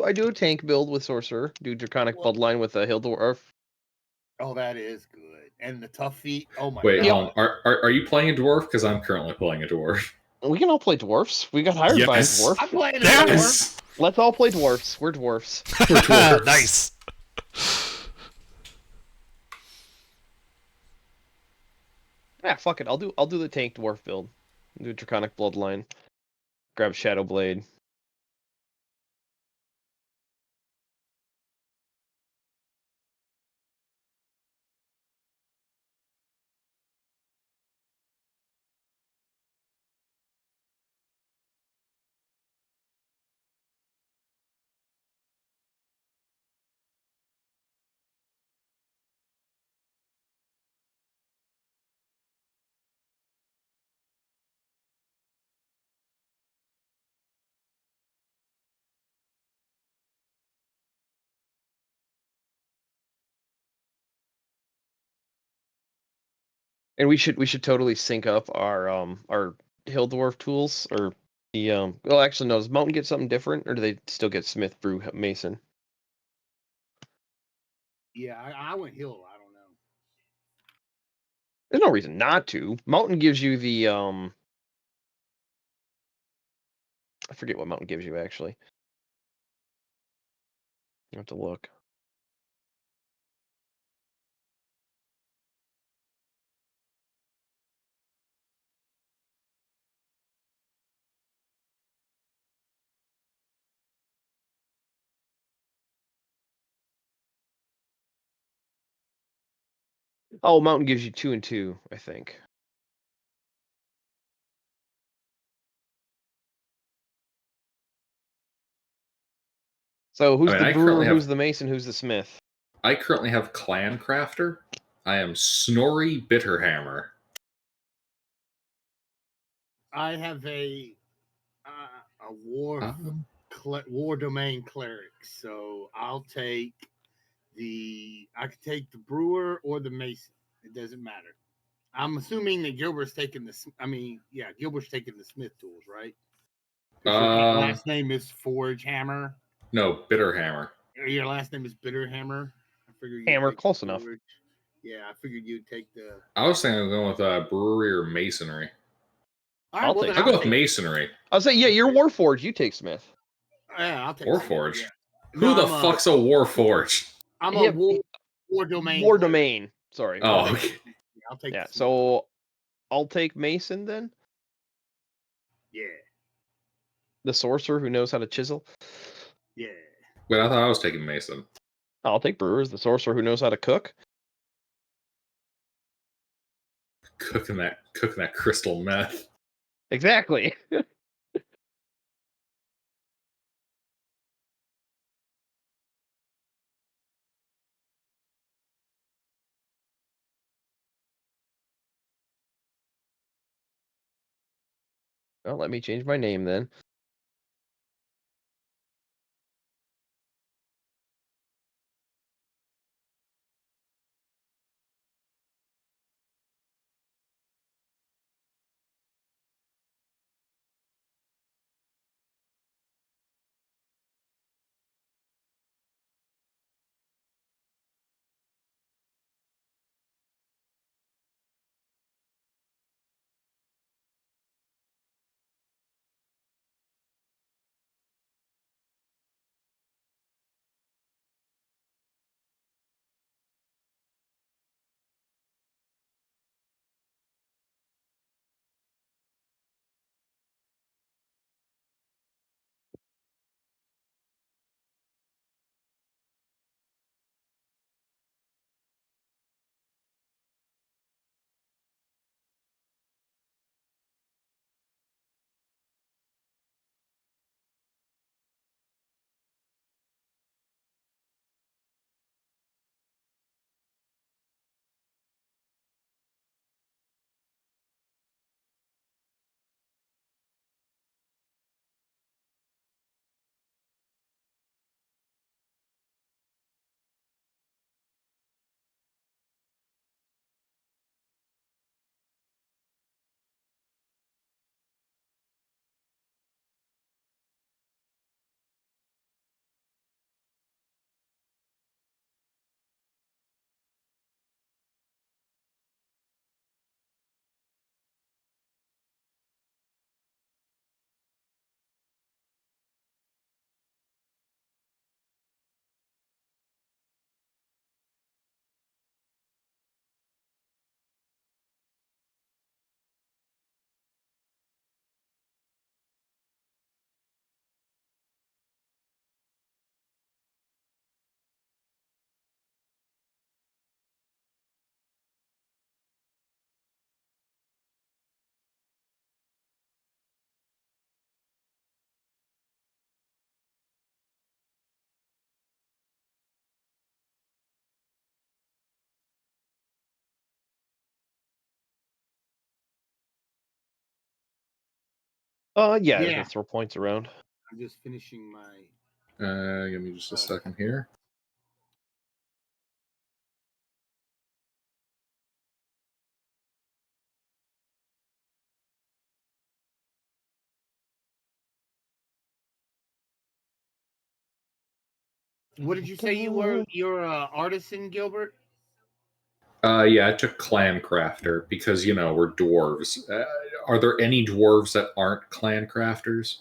I do a tank build with Sorcerer. Do Draconic Well, Bloodline with a Hill Dwarf. oh, that is good. And the tough feet. Oh my Wait, Yep. god. are you playing a dwarf? Because I'm currently playing a dwarf. We can all play dwarfs. We got hired by a Yes. dwarf. I'm playing a Damn it. dwarf. Yes. Let's all play dwarfs. We're dwarfs. We're dwarves. Nice. Yeah, fuck it. I'll do the tank dwarf build. Do Draconic Bloodline. Grab Shadow Blade. And we should totally sync up our Hill Dwarf tools or the well actually no, does Mountain get something different or do they still get Smith, Brew, Mason? Yeah, I went hill. I don't know. There's no reason not to. Mountain gives you the I forget what Mountain gives you actually. You have to look. Oh, Mountain gives you 2 and 2, I think. So who's I mean, the I brewer, currently who's have the mason, who's the smith? I currently have Clan Crafter. I am Snorri Bitterhammer. I have a war war domain cleric, so I'll take I could take the brewer or the mason. It doesn't matter. I'm assuming that Gilbert's taking Gilbert's taking the smith tools, right? Because your last name is Forge Hammer. No, Bitterhammer. Your last name is Bitterhammer. I figured you'd Hammer, take close the enough. Forge. Yeah, I figured you'd take the. I was thinking of going with brewery or masonry. All right, I'll well take then I'll go I'll with take. masonry. I'll say, yeah, you're Warforged, you take Smith. Yeah, I'll take Warforged. Smith, yeah. Who No, the fuck's a Warforged? I'm a Yeah, war domain. War cleric. Domain. Sorry. Oh, I'll okay. take Yeah, the Smith. so I'll take Mason then. Yeah, The sorcerer who knows how to chisel. yeah. Wait, I thought I was taking Mason. I'll take Brewers, the sorcerer who knows how to cook. Cooking that crystal meth. Exactly. Well, let me change my name then. Yeah, Yeah. they're gonna throw points around. I'm just finishing my. Give me just a second here. What did you say you were? You're a artisan, Gilbert? Yeah, I took Clan Crafter because, you know, we're dwarves. Are there any dwarves that aren't Clan Crafters?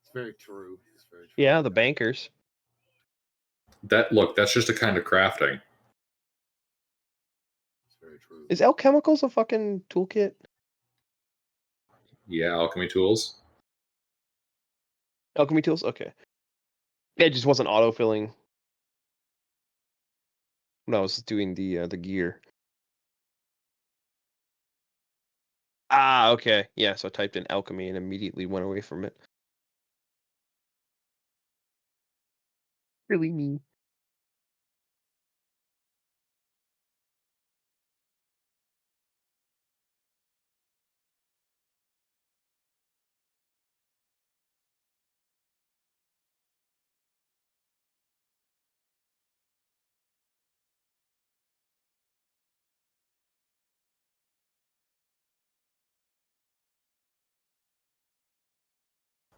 It's very true. It's very true. Yeah, the bankers. That's just a kind of crafting. It's very true. Is Alchemicals a fucking toolkit? Yeah, alchemy tools. Alchemy tools? Okay. It just wasn't autofilling when I was doing the gear. Ah, okay. Yeah, so I typed in alchemy and immediately went away from it. Really me.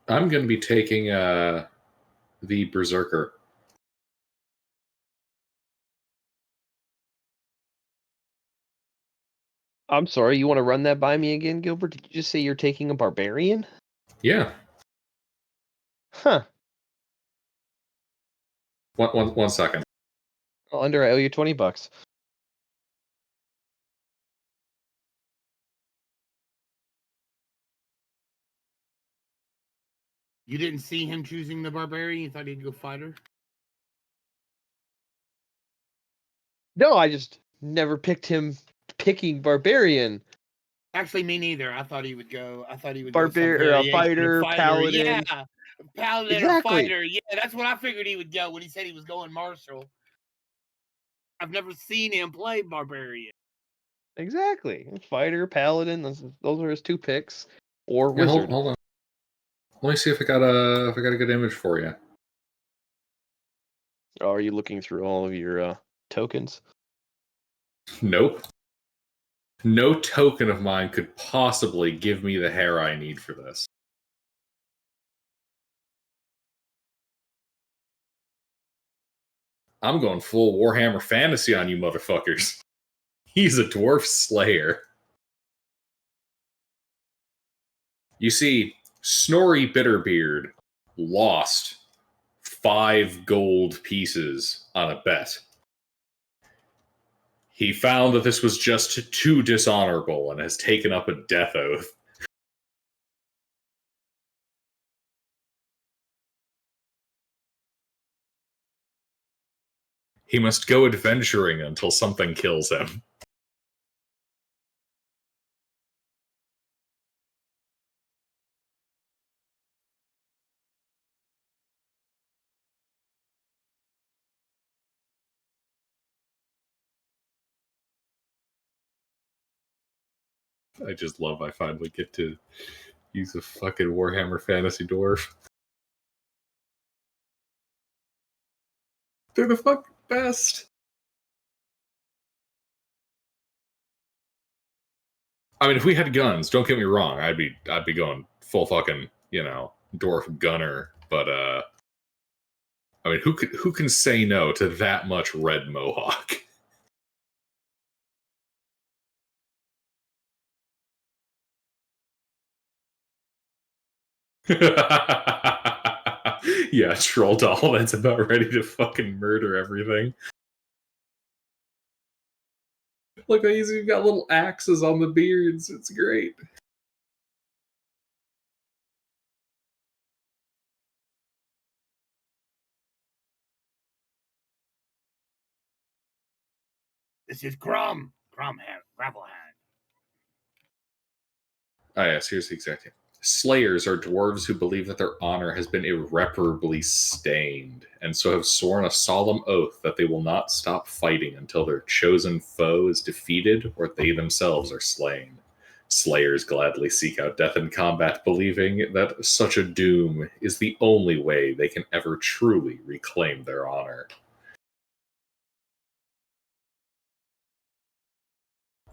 I'm going to be taking the Berserker. I'm sorry, you want to run that by me again, Gilbert? Did you just say you're taking a barbarian? Yeah. Huh. One second. Well, under I owe you $20. You didn't see him choosing the barbarian? You thought he'd go fighter? No, I just never picked him picking barbarian. Actually, me neither. I thought he would go. I thought he would Barbar- go or a some variation of fighter, paladin. Yeah, paladin Exactly. or fighter. Yeah, that's what I figured he would go when he said he was going martial. I've never seen him play barbarian. Exactly. Fighter, paladin. Those are his two picks. Or Yeah, wizard. hold on. Let me see if I got a good image for you. Oh, are you looking through all of your tokens? Nope. No token of mine could possibly give me the hair I need for this. I'm going full Warhammer Fantasy on you motherfuckers. He's a dwarf slayer. You see, Snorri Bitterbeard lost 5 gold pieces on a bet. He found that this was just too dishonorable and has taken up a death oath. He must go adventuring until something kills him. I just love I finally get to use a fucking Warhammer Fantasy Dwarf. They're the fucking best. I mean, if we had guns, don't get me wrong, I'd be going full fucking, you know, dwarf gunner. But I mean, who can say no to that much red mohawk? Yeah, troll doll that's about ready to fucking murder everything. Look, he's even got little axes on the beards. It's great. This is Grum. Gravelhand. Ah, yes, here's the exact name. Slayers are dwarves who believe that their honor has been irreparably stained, and so have sworn a solemn oath that they will not stop fighting until their chosen foe is defeated or they themselves are slain. Slayers gladly seek out death in combat, believing that such a doom is the only way they can ever truly reclaim their honor.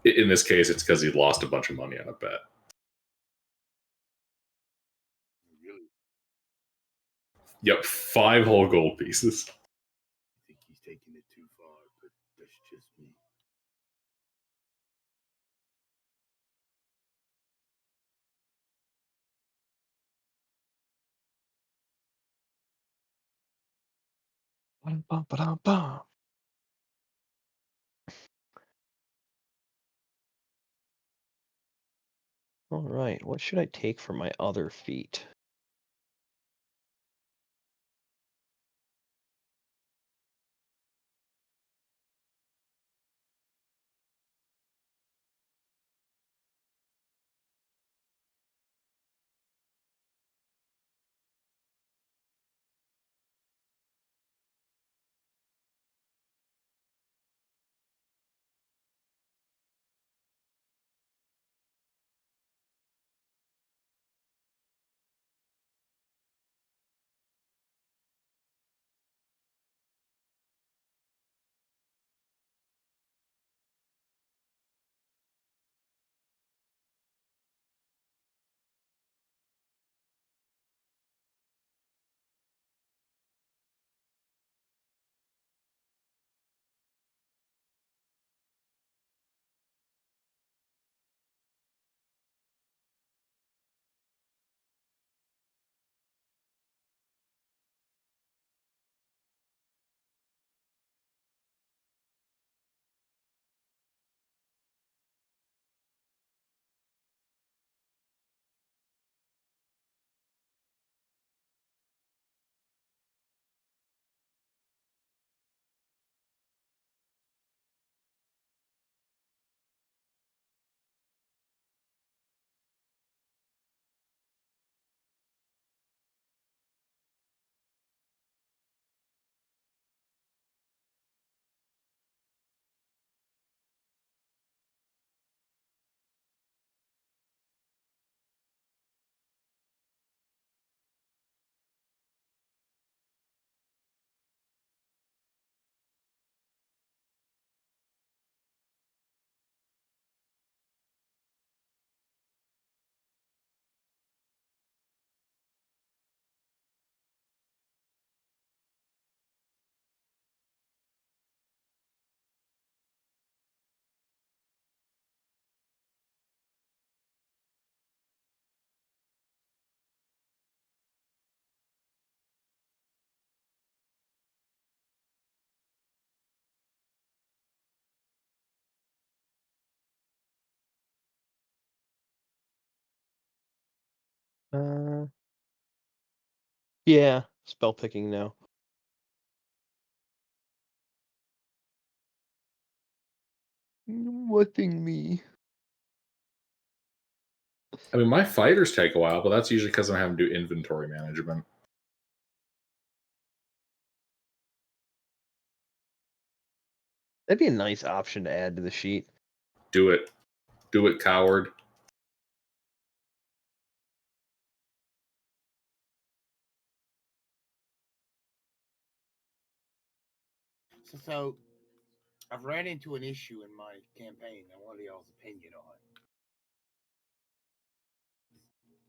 In this case, it's because he lost a bunch of money on a bet. Really, Yep, 5 whole gold pieces. I think he's taking it too far, but that's just me. Ba-dum-bum. All right, what should I take for my other feat? Uh, yeah, spell picking now. Whatting me? I mean, my fighters take a while, but that's usually because I'm having to do inventory management. That'd be a nice option to add to the sheet. Do it. Do it, coward. So I've ran into an issue in my campaign. I want y'all's opinion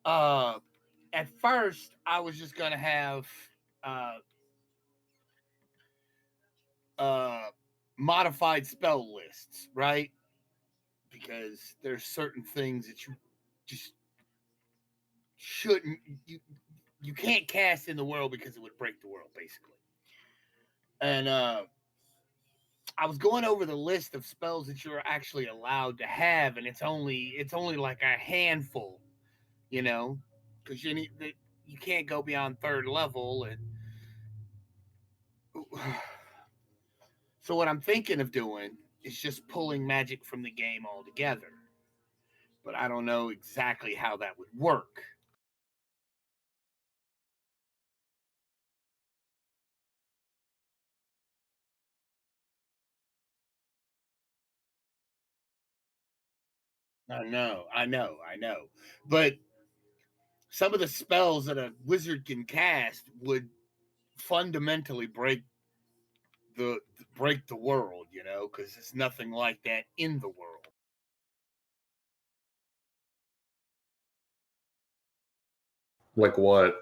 on. At first, I was just gonna have uh, modified spell lists, right? Because there's certain things that you just shouldn't you can't cast in the world because it would break the world, basically. And I was going over the list of spells that you're actually allowed to have, and it's only like a handful, you know, because you can't go beyond third level. And so what I'm thinking of doing is just pulling magic from the game altogether, but I don't know exactly how that would work. I know. But some of the spells that a wizard can cast would fundamentally break the world, because there's nothing like that in the world. Like what?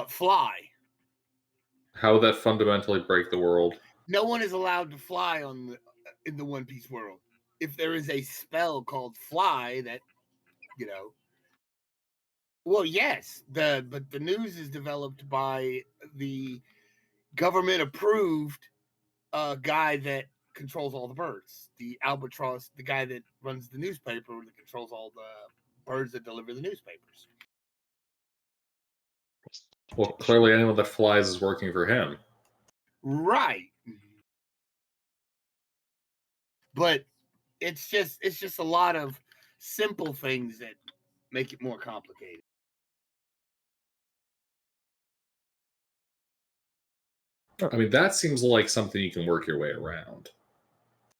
Fly. How would that fundamentally break the world? No one is allowed to fly in the One Piece world. If there is a spell called fly that, well, yes, but the news is developed by the government approved guy that controls all the birds, the albatross, the guy that runs the newspaper that controls all the birds that deliver the newspapers. Well, clearly anyone that flies is working for him. Right. But it's just a lot of simple things that make it more complicated. I mean, that seems like something you can work your way around.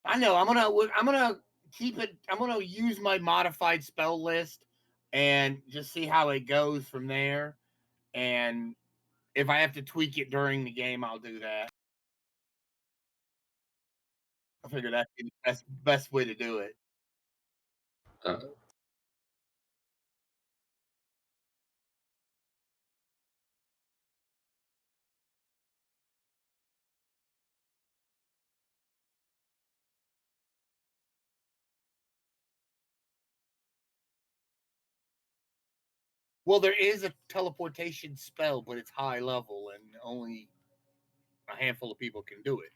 I know. I'm gonna keep it. I'm gonna use my modified spell list and just see how it goes from there. And if I have to tweak it during the game, I'll do that. I figure that's the best way to do it. Well, there is a teleportation spell, but it's high level and only a handful of people can do it.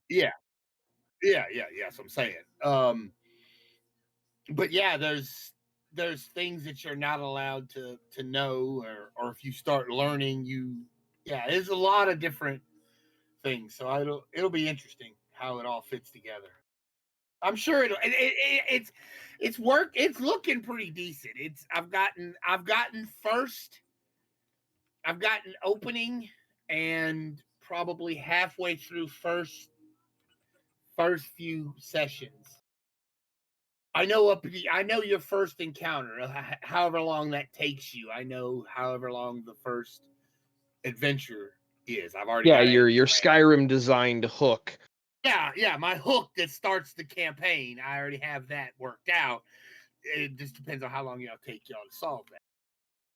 Yeah. So I'm saying. But yeah, there's things that you're not allowed to know, or if you start learning, there's a lot of different things. So it'll be interesting how it all fits together. I'm sure it's work. It's looking pretty decent. I've gotten first. I've gotten opening and probably halfway through first few sessions. I know your first encounter, however long that takes you. I know however long the first adventure is. I've already got your Skyrim designed hook. Yeah, my hook that starts the campaign. I already have that worked out. It just depends on how long it'll take y'all to solve that,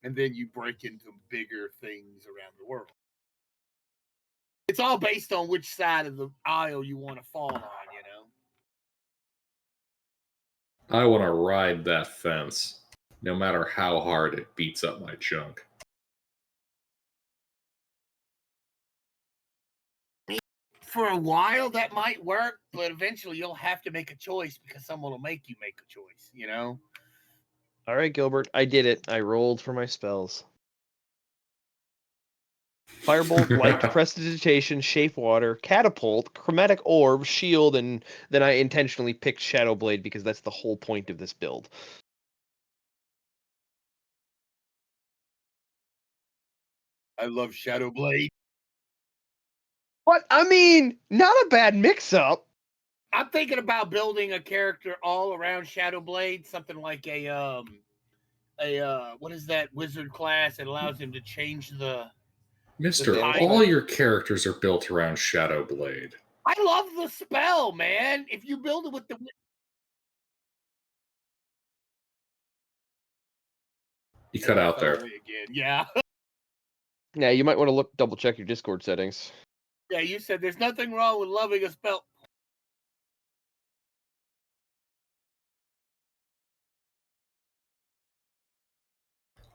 and then you break into bigger things around the world. It's all based on which side of the aisle you want to fall on, I want to ride that fence, no matter how hard it beats up my junk. For a while that might work, but eventually you'll have to make a choice because someone will make you make a choice, All right, Gilbert, I did it. I rolled for my spells. Firebolt, Light, Prestidigitation, Shape Water, Catapult, Chromatic Orb, Shield, and then I intentionally picked Shadow Blade because that's the whole point of this build. I love Shadow Blade. But I mean, not a bad mix-up. I'm thinking about building a character all around Shadow Blade, something like a what is that wizard class that allows him to change the Mister, all your characters are built around Shadow Blade. I love the spell, man. If you build it with the You cut out there. Again. Yeah. Yeah, you might want to double check your Discord settings. Yeah, you said there's nothing wrong with loving a spell.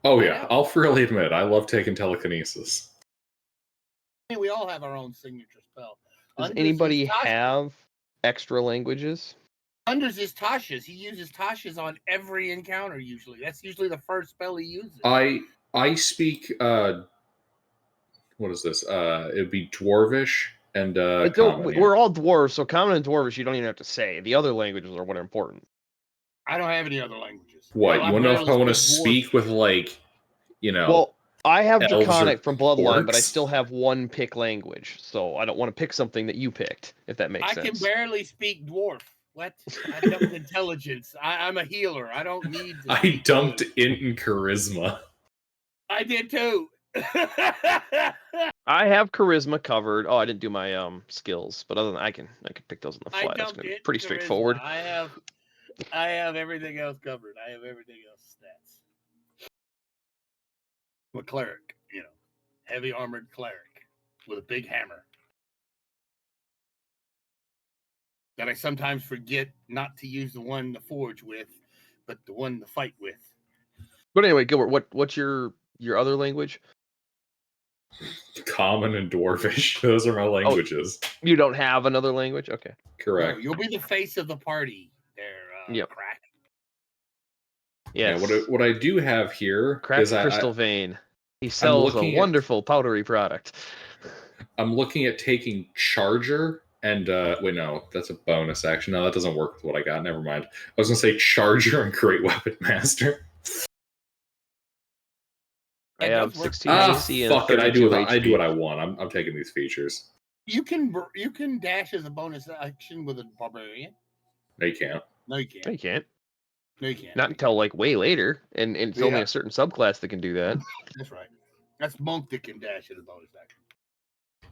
Oh yeah, I'll freely admit I love taking telekinesis. We all have our own signature spell. Does anybody have extra languages? Anders is Tasha's. He uses Tasha's on every encounter usually. That's usually the first spell he uses. I speak what is this? It'd be Dwarvish and Common. We're all dwarves, so Common and Dwarvish you don't even have to say. The other languages are what are important. I don't have any other languages. What? You want to know if I want to speak with, like, Well, I have Elves or Draconic from Bloodline, but I orcs? still have one pick language, so I don't want to pick something that you picked, if that makes I sense. can barely speak dwarf. What? I dumped intelligence. I'm a healer. I don't need to I speak dumped good. int and charisma. I did too. I have Charisma covered. Oh, I didn't do my skills, but other than I can pick those on the I fly. That's dumped gonna be it. pretty Charisma. straightforward. I have everything else covered. I have everything else stats. I'm a cleric, heavy armored cleric with a big hammer that I sometimes forget not to use the one to forge with, but the one to fight with. But anyway, Gilbert, what's your other language? Common and Dwarvish. Those are my languages. You don't have another language? Okay. Correct. No, you'll be the face of the party there, Yep. Crack. Yes. Yeah, what I do have here Crack is Crystal Vein. He sells a looking at- wonderful powdery product. I'm looking at taking Charger and wait, no, that's a bonus action. No, that doesn't work with what I got. Never mind. I was gonna say Charger and Great Weapon Master. I It have does work. 16 Ah, AC and fuck it. 32 I do HP. what I want. I'm taking these features. You can dash as a bonus action with a barbarian. No, you can't. No, you No, can't. you can't. No, you can't. Not until like way later, and it's only Yeah. a certain subclass that can do that. That's right. That's monk that can dash as a bonus action.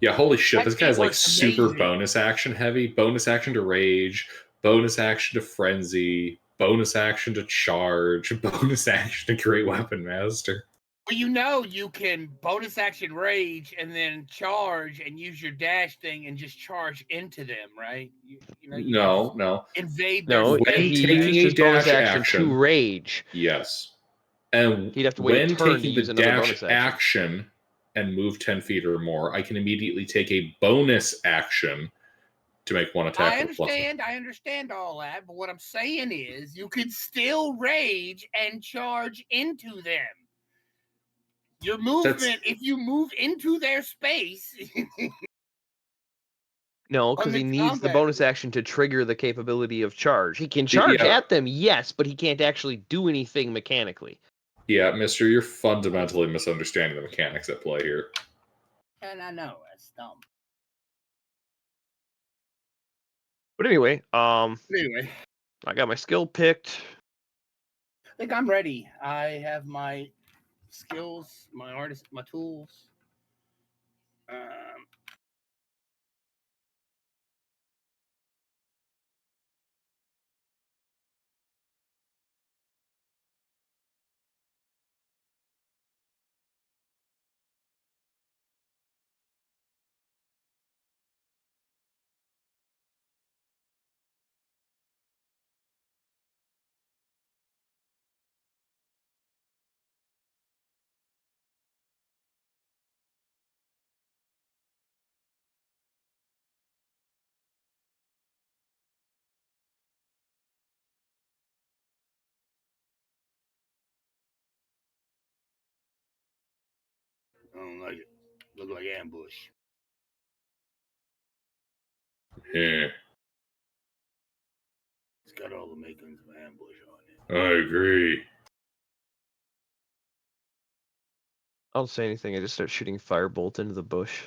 Yeah, holy shit, That this shit guy's like works super amazing. bonus action heavy. Bonus action to rage, bonus action to frenzy, bonus action to charge, bonus action to Great Weapon Master. Well, you can bonus action rage and then charge and use your dash thing and just charge into them, right? You No. invade their No, When space. he taking used a his bonus dash action action- to rage. Yes. And He'd have to wait a when turn to taking use the another dash bonus action and move 10 feet or more, I can immediately take a bonus action to make one attack I with plus one. understand all that, but what I'm saying is you could still rage and charge into them. Your movement, if you move into their space, No, because On he the needs the combat bonus move. action to trigger the capability of charge. He can charge Yeah. at them, yes, but he can't actually do anything mechanically. Yeah, mister, you're fundamentally misunderstanding the mechanics at play here. and I know that's dumb. But anyway, Anyway, I got my skill picked. I think I'm ready. I have my skills, my artist, my tools. I don't like it. Look like ambush. Yeah, It's got all the makings of ambush on it. I agree. I don't say anything. I just start shooting firebolt into the bush.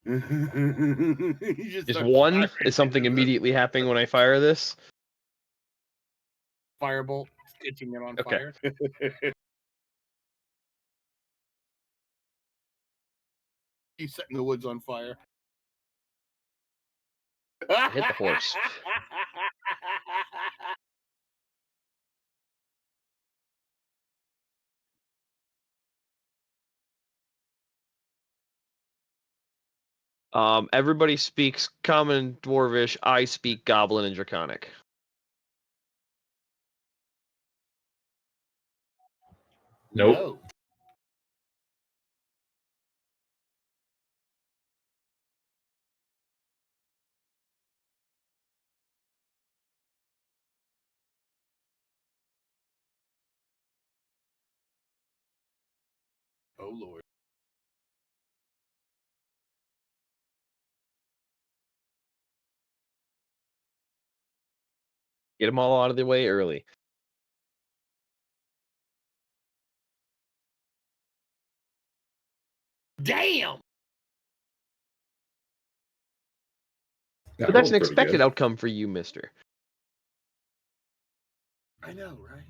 You Just start one firing is something into the immediately happening when I fire this. Firebolt, stitching it on Okay. fire. You setting the woods on fire. Hit the horse. Everybody speaks Common, Dwarvish. I speak Goblin and Draconic. Nope. No. Oh Lord. Get them all out of the way early. Damn. Yeah, But that's rolled an pretty expected good. outcome for you, mister. I know, right?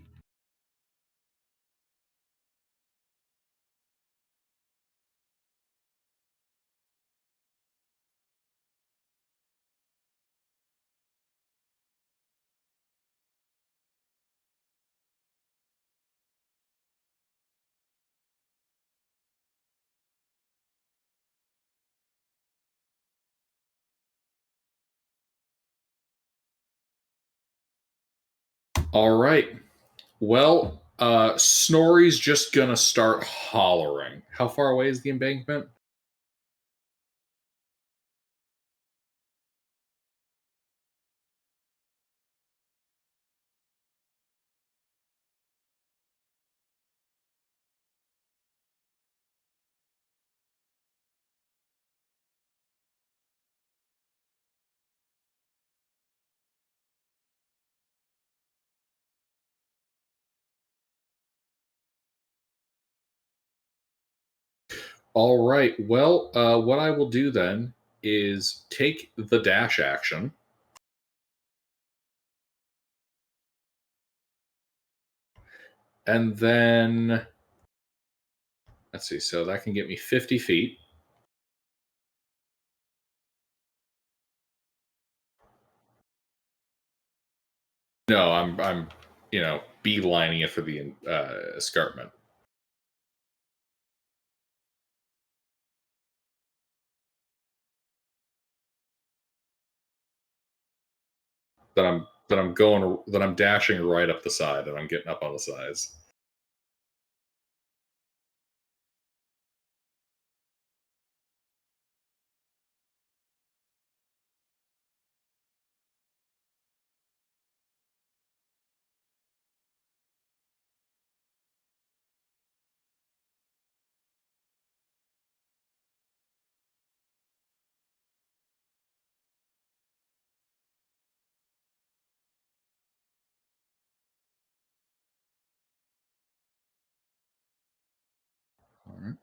All right. Well, Snorri's just gonna start hollering. How far away is the embankment? All right. Well, what I will do then is take the dash action. And then, let's see. So that can get me 50 feet. No, I'm, beelining it for the escarpment. That I'm dashing right up the side, and I'm getting up on the sides. All right.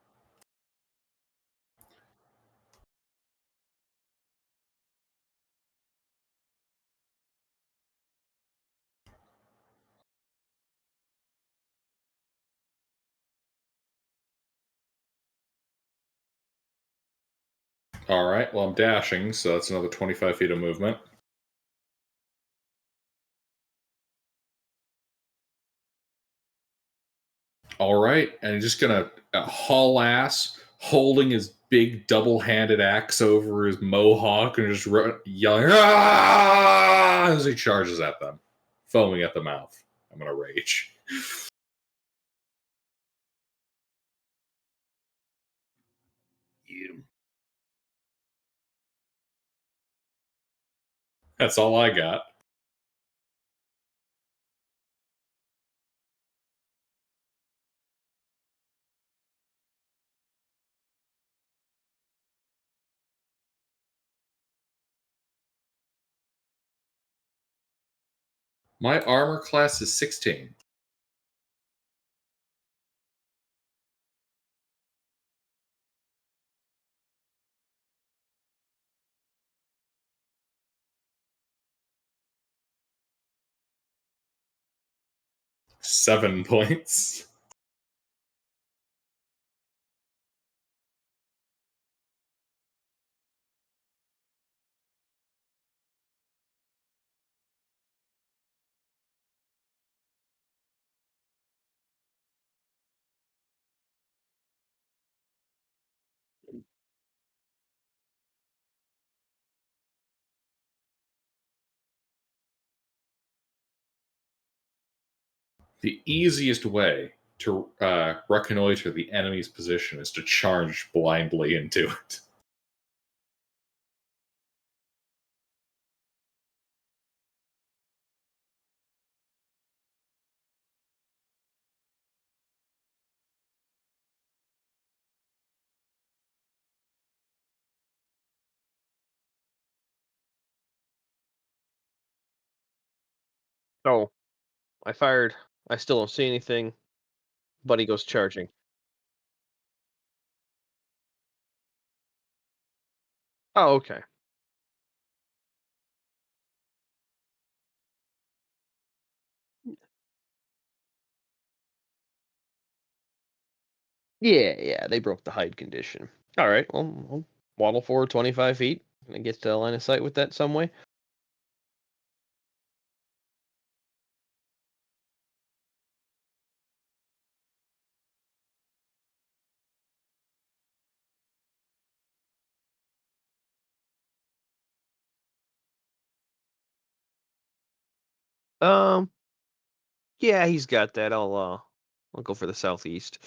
All right. Well, I'm dashing, so that's another 25 feet of movement. All right, and he's just gonna haul ass, holding his big double-handed axe over his mohawk, and just yelling as he charges at them, foaming at the mouth. I'm gonna rage. You. That's all I got. My armor class is 16. Seven points. The easiest way to reconnoiter the enemy's position is to charge blindly into it. Oh, I fired. I still don't see anything. Buddy goes charging. Oh, okay. Yeah, yeah, they broke the hide condition. All right, well, I'll waddle forward 25 feet and get to line of sight with that some way. Um, yeah, he's got that. I'll go for the southeast.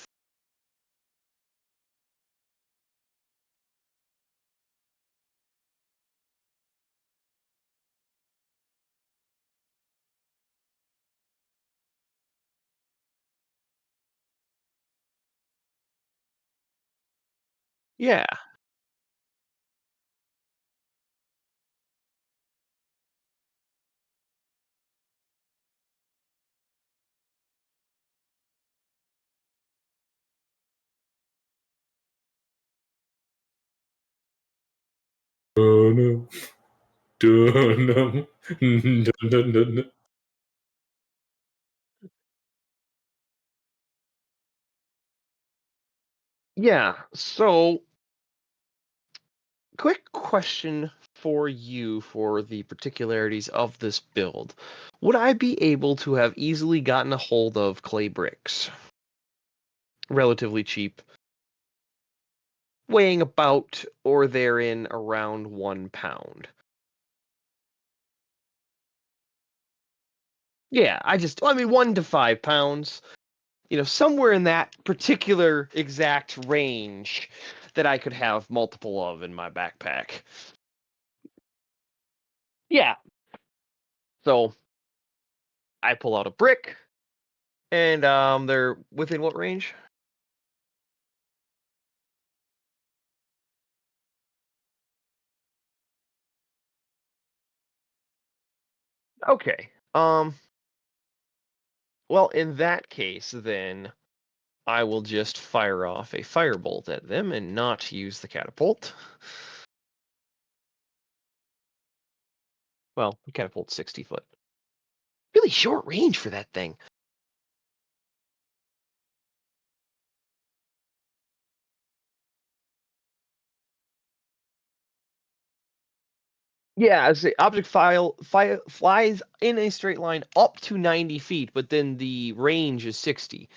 Yeah. Dun, dun, dun, dun, dun, dun. Yeah. So, quick question for you for the particularities of this build. Would I be able to have easily gotten a hold of clay bricks? Relatively cheap, weighing about or therein around 1 pound. Yeah, I mean, 1 to 5 pounds, somewhere in that particular exact range that I could have multiple of in my backpack. Yeah. So I pull out a brick, and they're within what range? Okay. Well, in that case, then I will just fire off a firebolt at them and not use the catapult. Well, the catapult's 60 foot. Really short range for that thing. Yeah, as the object flies in a straight line up to 90 feet, but then the range is 60.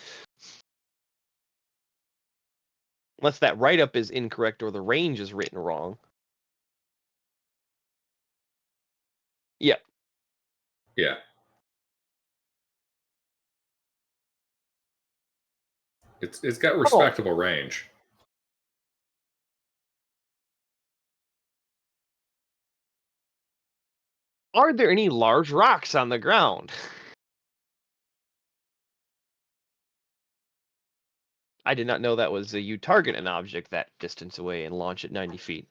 Unless that write-up is incorrect or the range is written wrong. Yeah. Yeah. It's got Oh, respectable range. are there any large rocks on the ground? I did not know that was you target an object that distance away and launch at 90 feet.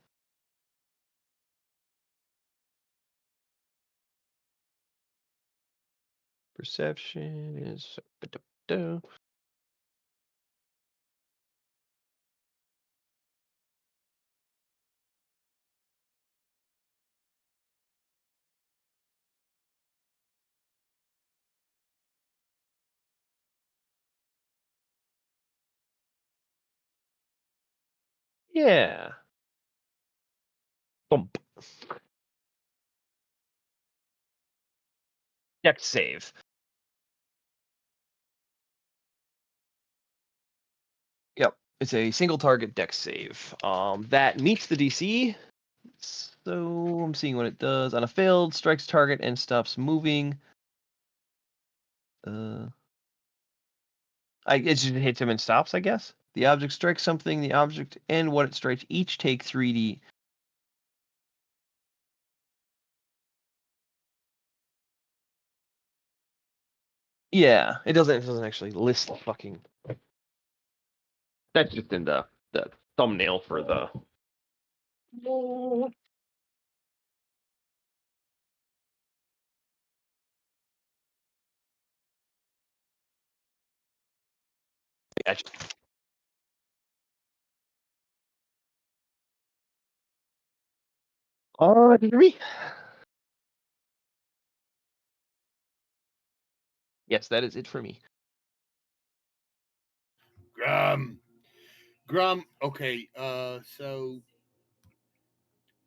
Perception is. Yeah. Bump. Dex save. Yep. It's a single target dex save. That meets the DC. So I'm seeing what it does. On a failed, strikes target and stops moving. It just hits him and stops, I guess. The object strikes something. The object and what it strikes each take 3d. Yeah, it doesn't. It doesn't actually list the fucking. That's just in the thumbnail for the. Gotcha. Me. Yes, that is it for me. Grum. Okay. So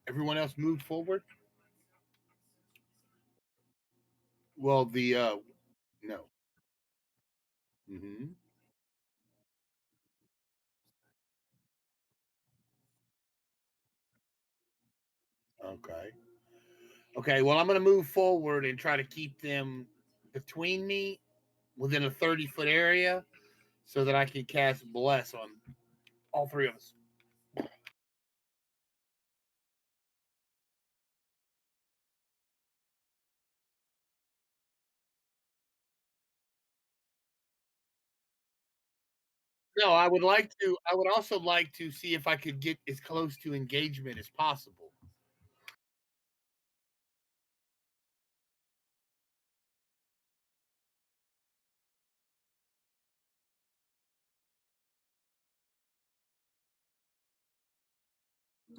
everyone else moved forward. Well, the no. Mm-hmm. Okay. Okay. Well, I'm going to move forward and try to keep them between me within a 30-foot area so that I can cast bless on all three of us. No, I would like to. I would also like to see if I could get as close to engagement as possible.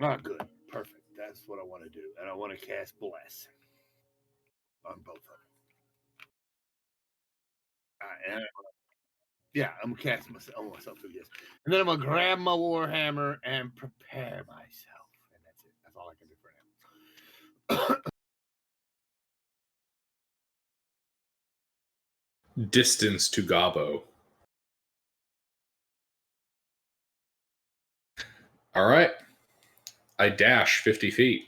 Ah, good, perfect. That's what I want to do, and I want to cast bless on both of them. And yeah, I'm gonna cast myself too. Yes, and then I'm gonna grab my warhammer and prepare myself, and that's it. That's all I can do for now. Distance to Gabo. All right. I dash 50 feet.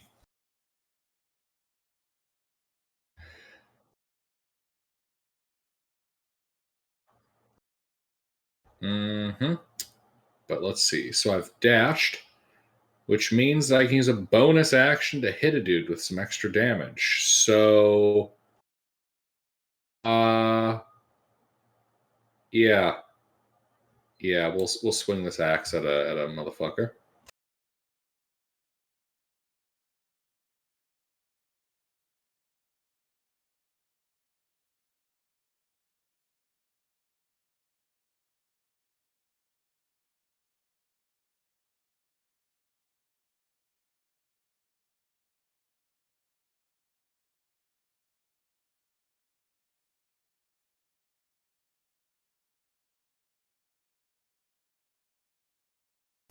Mm-hmm. But let's see. So I've dashed, which means I can use a bonus action to hit a dude with some extra damage. So, uh, yeah, we'll swing this axe at a motherfucker.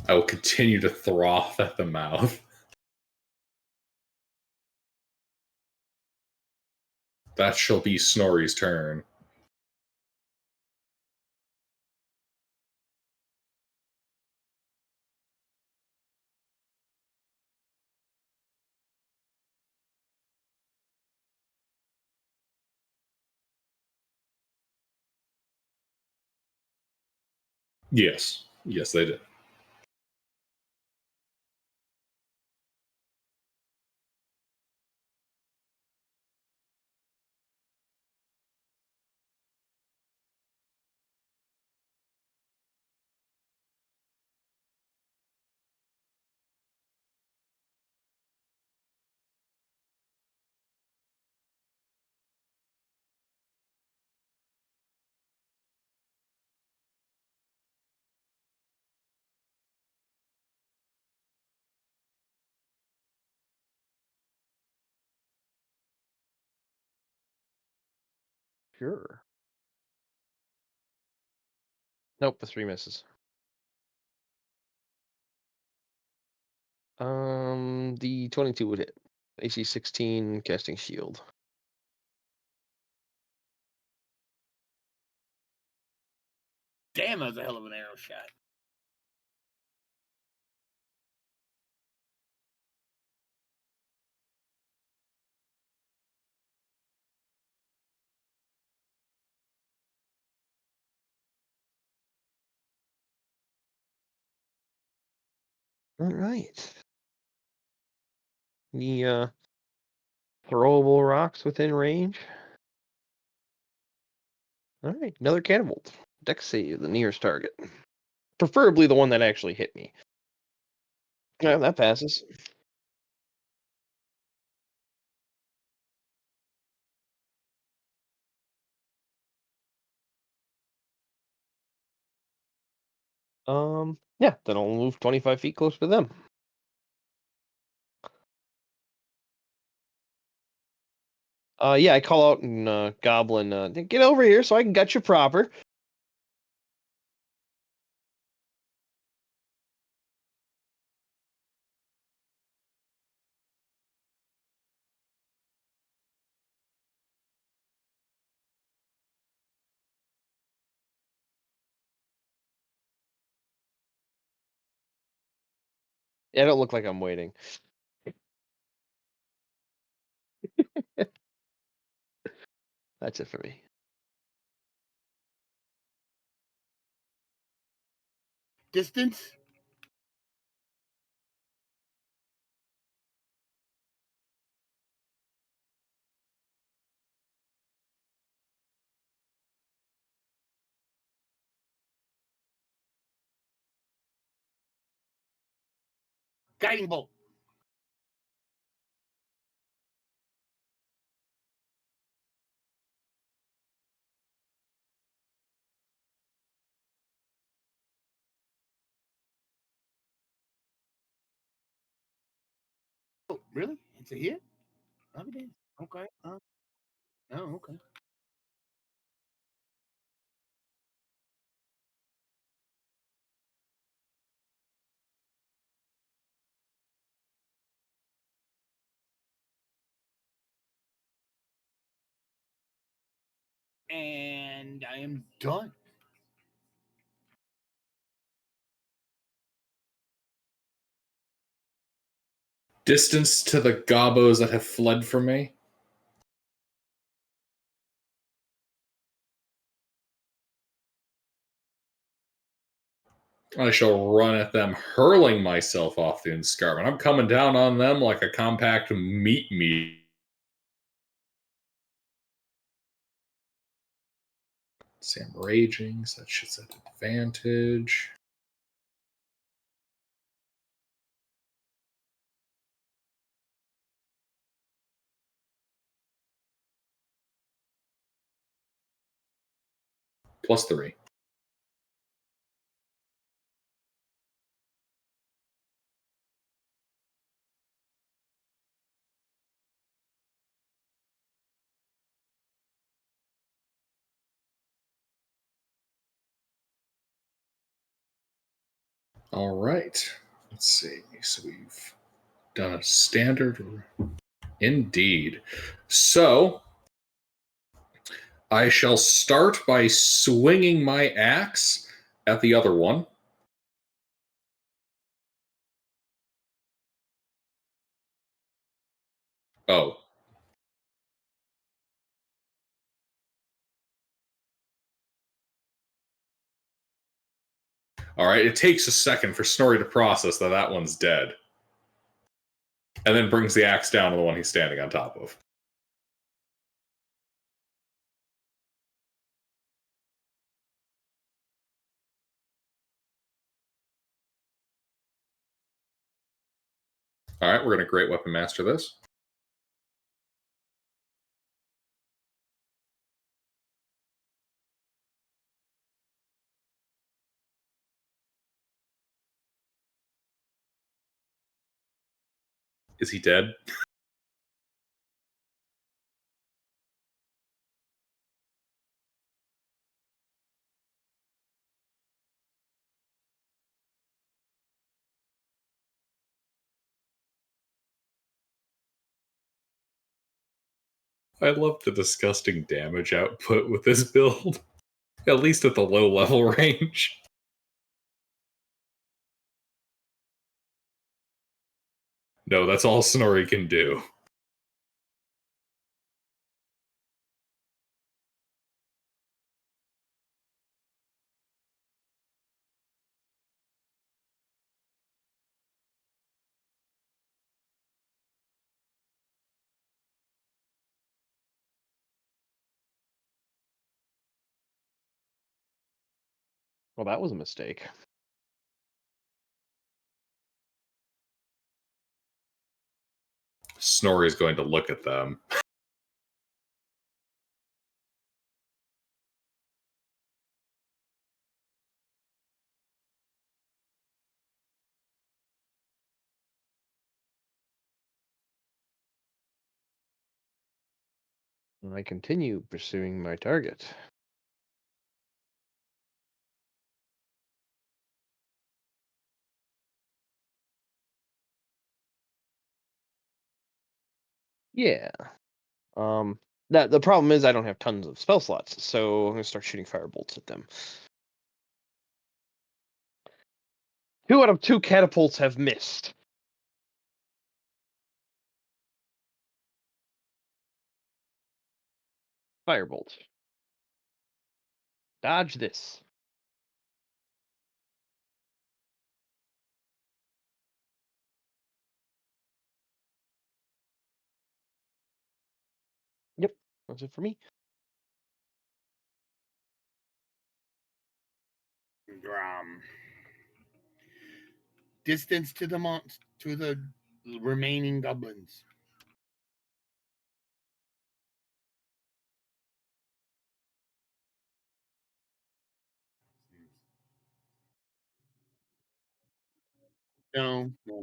I will continue to froth at the mouth. That shall be Snorri's turn. Yes. Yes, they did. Sure. Nope, the 3 misses. The 22 would hit. AC 16, casting shield. Damn, that was a hell of an arrow shot. All right. The throwable rocks within range. All right, another cannibal. Dex save the nearest target. Preferably the one that actually hit me. Yeah, that passes. Yeah, then I'll move 25 feet closer to them. Yeah, I call out and Goblin, get over here so I can gut you proper. Yeah, I don't look like I'm waiting. That's it for me. Distance. Guiding bolt. Oh, really? It's a hit? Okay. Okay. Oh, okay. And I am done. Distance to the gobos that have fled from me. I shall run at them, hurling myself off the escarpment. I'm coming down on them like a compact meat. See, I'm raging, so that shit's at advantage. +3. All right. Let's see. So we've done a standard. Indeed. So I shall start by swinging my axe at the other one. Oh. All right. It takes a second for Snorri to process that one's dead. And then brings the axe down to the one he's standing on top of. All right. We're going to Great Weapon Master this. Is he dead? I love the disgusting damage output with this build, at least at the low level range. No, that's all Snorri can do. Well, that was a mistake. Snorri's going to look at them. And I continue pursuing my target. Yeah. The problem is I don't have tons of spell slots, so I'm gonna start shooting firebolts at them. 2 out of 2 catapults have missed. Firebolt. Dodge this. Yep, that's it for me. Distance to the remaining goblins. No, I'm gonna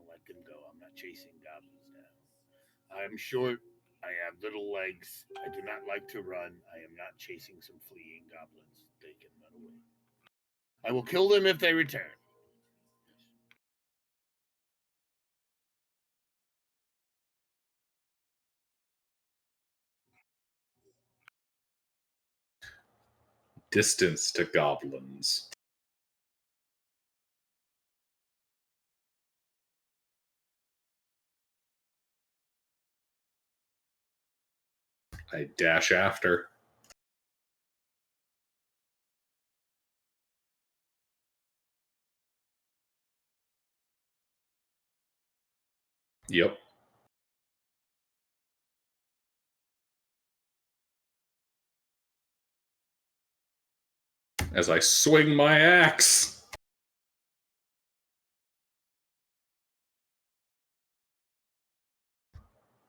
let them go. I'm not chasing goblins now. I am short. I have little legs. I do not like to run. I am not chasing some fleeing goblins. They can run away. I will kill them if they return. Distance to goblins. I dash after. Yep. As I swing my axe.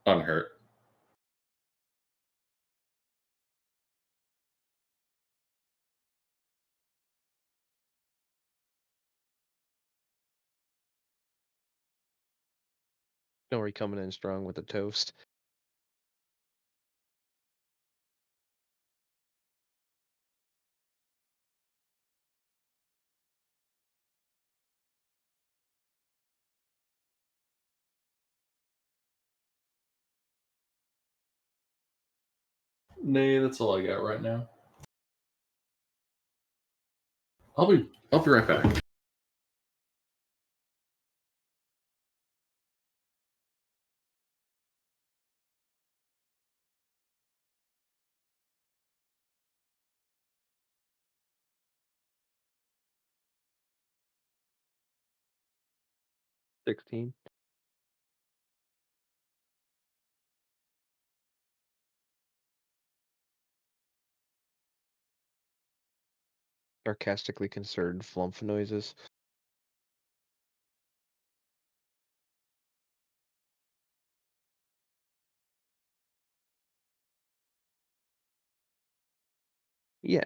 Unhurt. Nori coming in strong with the toast. Nay, that's all I got right now. I'll be right back. $16. Sarcastically concerned flump noises. Yeah.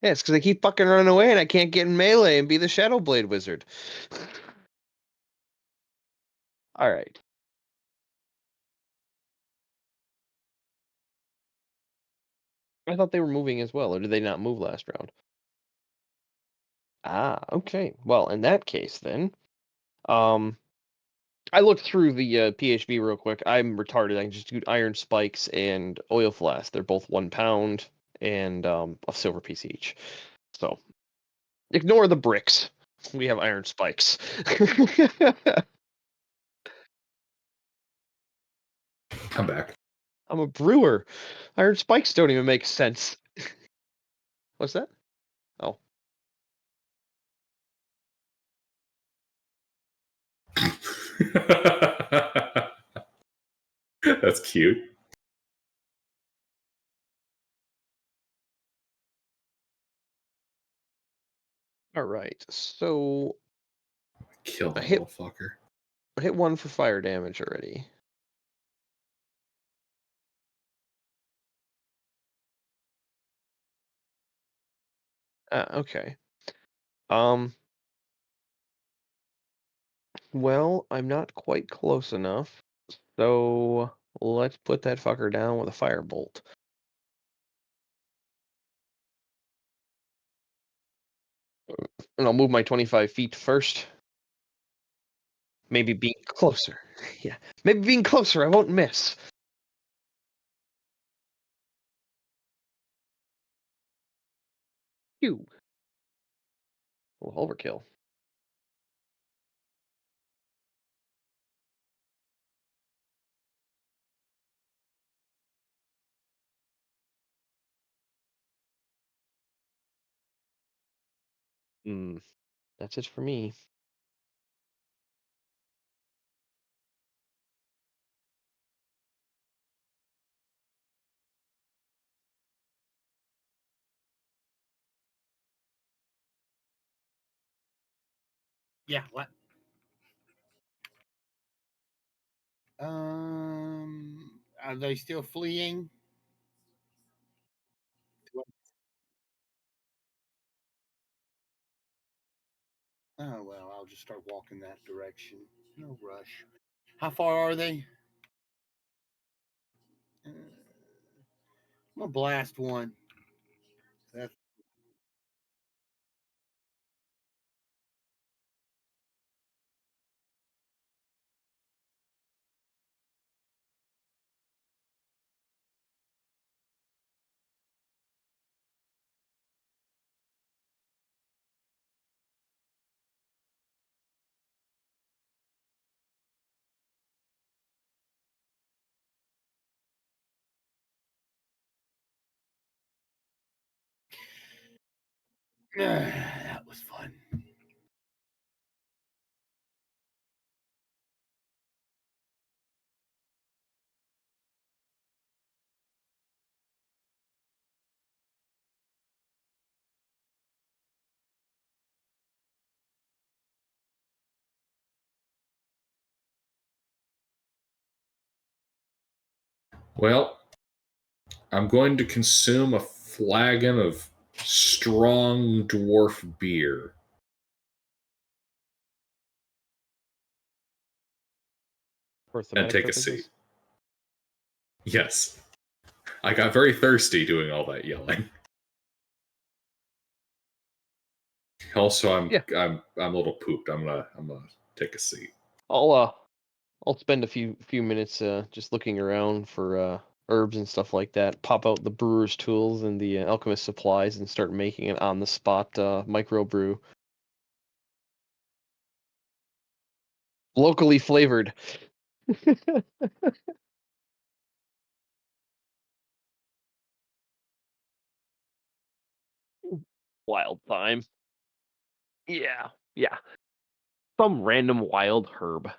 Yeah, it's because they keep fucking running away and I can't get in melee and be the Shadow Blade Wizard. Alright. I thought they were moving as well, or did they not move last round? Ah, okay. Well, in that case then, I looked through the PHB real quick. I'm retarded. I can just do iron spikes and oil flask. They're both 1 pound and a silver piece each. So ignore the bricks. We have iron spikes. I'm back. I'm a brewer. Iron spikes don't even make sense. What's that? Oh. That's cute. All right. So Kill I that hit little fucker. I hit 1 for fire damage already. Okay. Well, I'm not quite close enough, so let's put that fucker down with a firebolt. And I'll move my 25 feet first. Maybe being closer. Yeah, maybe being closer, I won't miss. Phew. Oh, overkill. That's it for me. Yeah, what? Are they still fleeing? Oh well, I'll just start walking that direction. No rush. How far are they? I'm gonna blast one. That's that was fun. Well, I'm going to consume a flagon of strong dwarf beer. For And thematic take a purposes. seat. Yes. I got very thirsty doing all that yelling. Also, I'm a little pooped. I'm gonna take a seat. I'll spend a few minutes just looking around for herbs and stuff like that. Pop out the brewer's tools and the alchemist supplies and start making an on the spot microbrew. Locally flavored. Wild thyme. Yeah, yeah. Some random wild herb.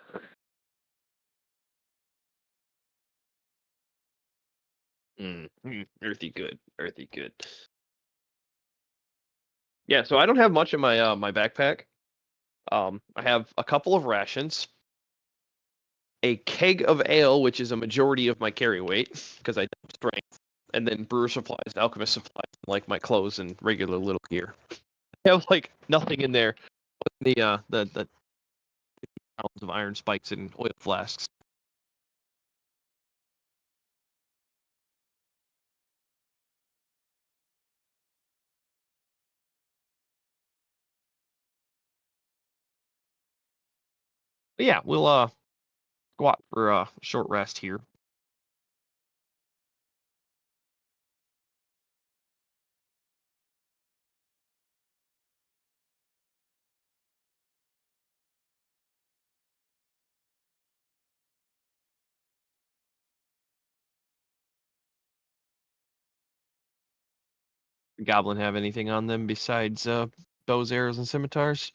Earthy good. Earthy good. Yeah, so I don't have much in my my backpack. I have a couple of rations, a keg of ale, which is a majority of my carry weight because I have strength, and then brewer supplies, alchemist supplies, like my clothes and regular little gear. I have like nothing in there but the pounds of iron spikes and oil flasks. But yeah, we'll squat for a short rest here. Goblin have anything on them besides bows, arrows, and scimitars?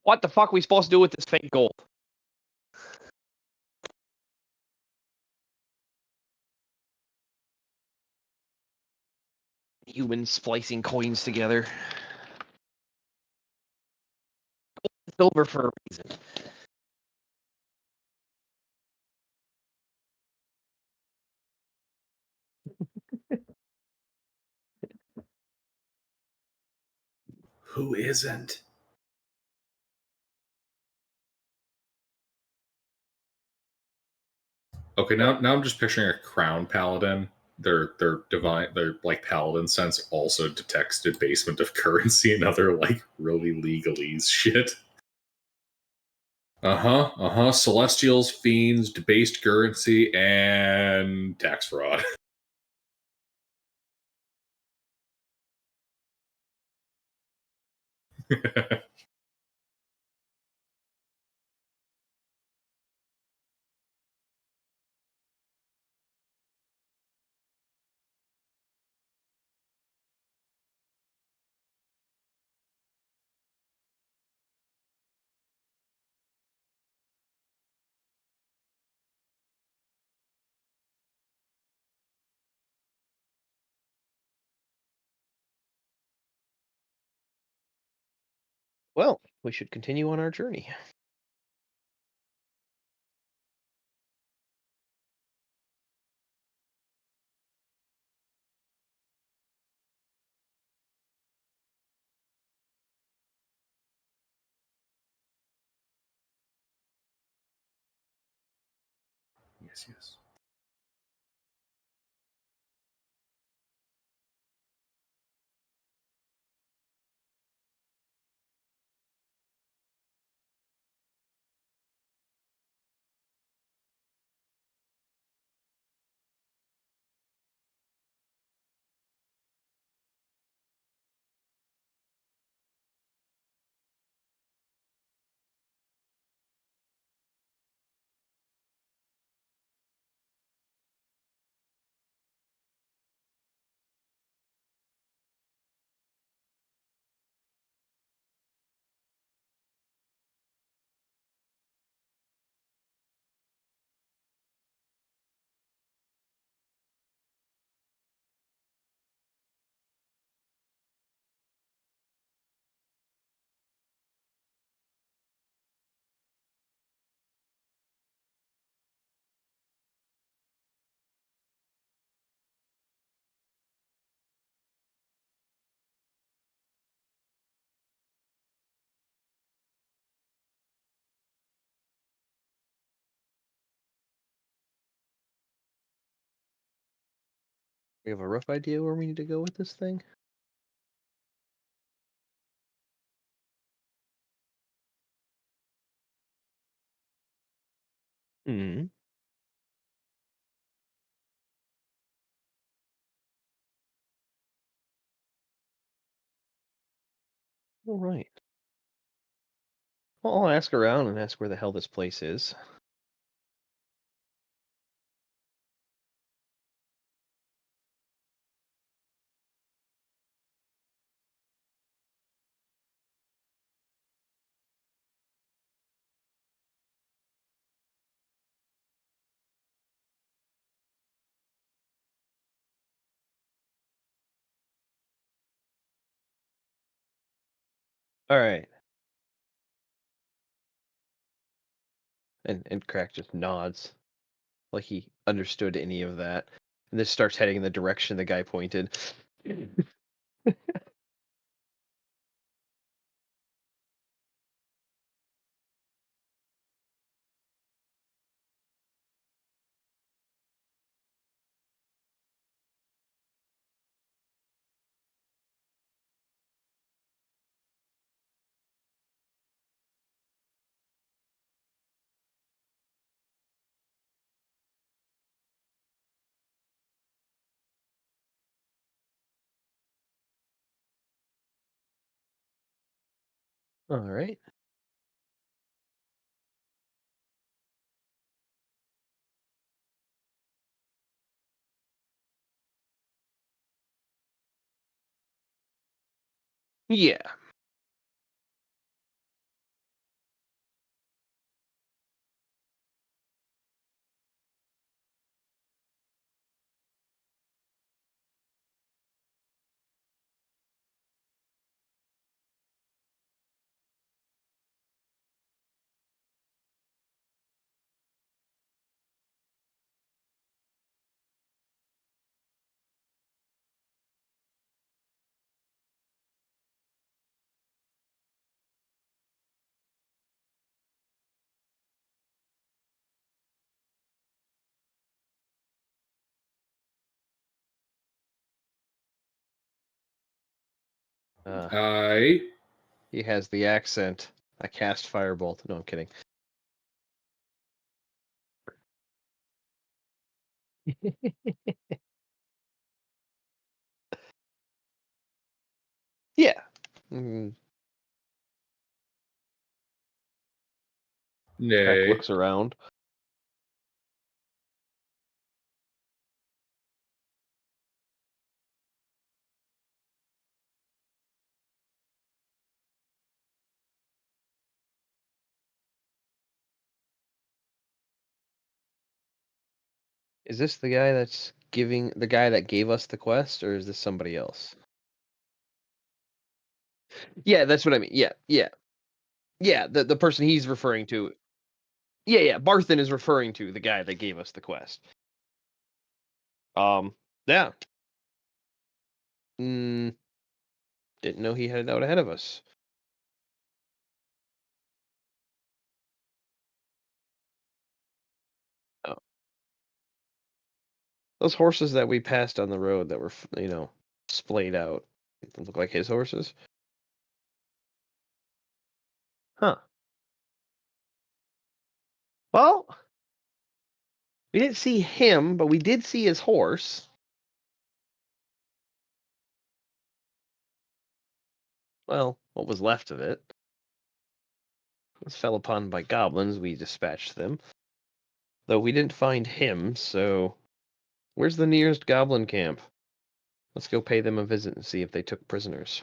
What the fuck are we supposed to do with this fake gold? Humans splicing coins together. Silver for a reason. Who isn't? Okay, now I'm just picturing a crown paladin. Their divine, their like paladin sense also detects debasement of currency and other like really legalese shit. Celestials, fiends, debased currency, and tax fraud. Well, we should continue on our journey. Yes. We have a rough idea where we need to go with this thing? Hmm. All right. Well, I'll ask around and ask where the hell this place is. All right. And Crack just nods, like he understood any of that, and then starts heading in the direction the guy pointed. All right. Yeah. Aye. He has the accent. I cast Firebolt. No, I'm kidding. Yeah. Peck Nay. looks around. Is this the guy that's the guy that gave us the quest, or is this somebody else? Yeah, that's what I mean. Yeah, yeah. Yeah, the person he's referring to. Yeah, yeah. Barthen is referring to the guy that gave us the quest. Yeah. Didn't know he headed out ahead of us. Oh. Those horses that we passed on the road that were, splayed out, look like his horses. Huh. Well, we didn't see him, but we did see his horse. Well, what was left of it. Was fell upon by goblins, we dispatched them. Though we didn't find him, so where's the nearest goblin camp? Let's go pay them a visit and see if they took prisoners.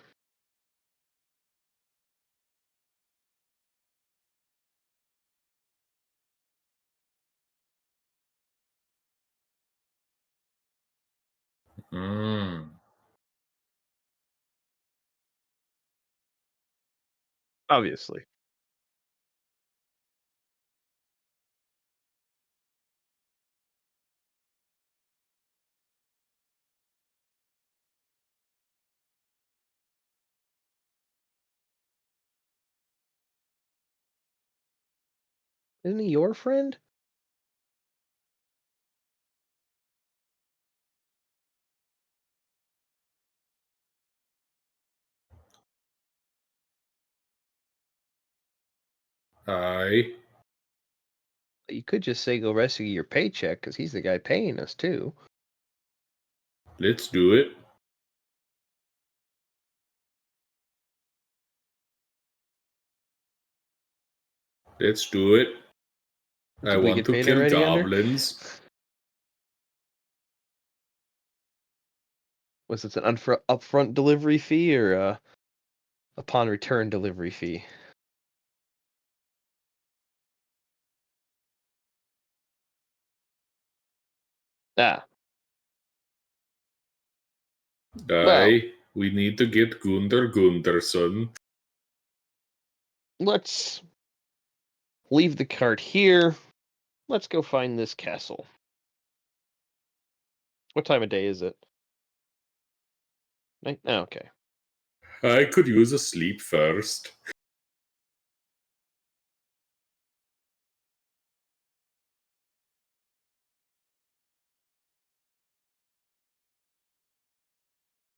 Obviously. Isn't he your friend? Aye. You could just say go rescue your paycheck, because he's the guy paying us, too. Let's do it. Let's do it. I Did we want get to paid kill already, Ender? goblins. Was it an upfront delivery fee or upon return delivery fee? Ah, well, Aye. We need to get Gunther Gunderson. let's leave the cart here. Let's go find this castle. What time of day is it? Night? Oh, okay. I could use a sleep first.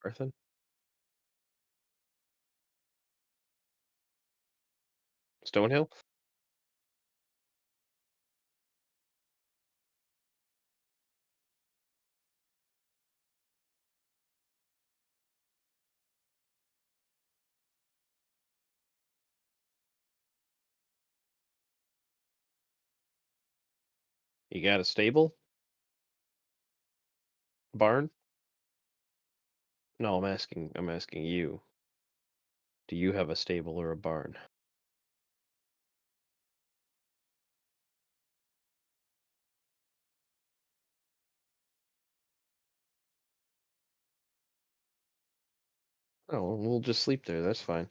Arthur? Stonehill? You got a stable? Barn? No, I'm asking you. Do you have a stable or a barn? Oh, we'll just sleep there. That's fine.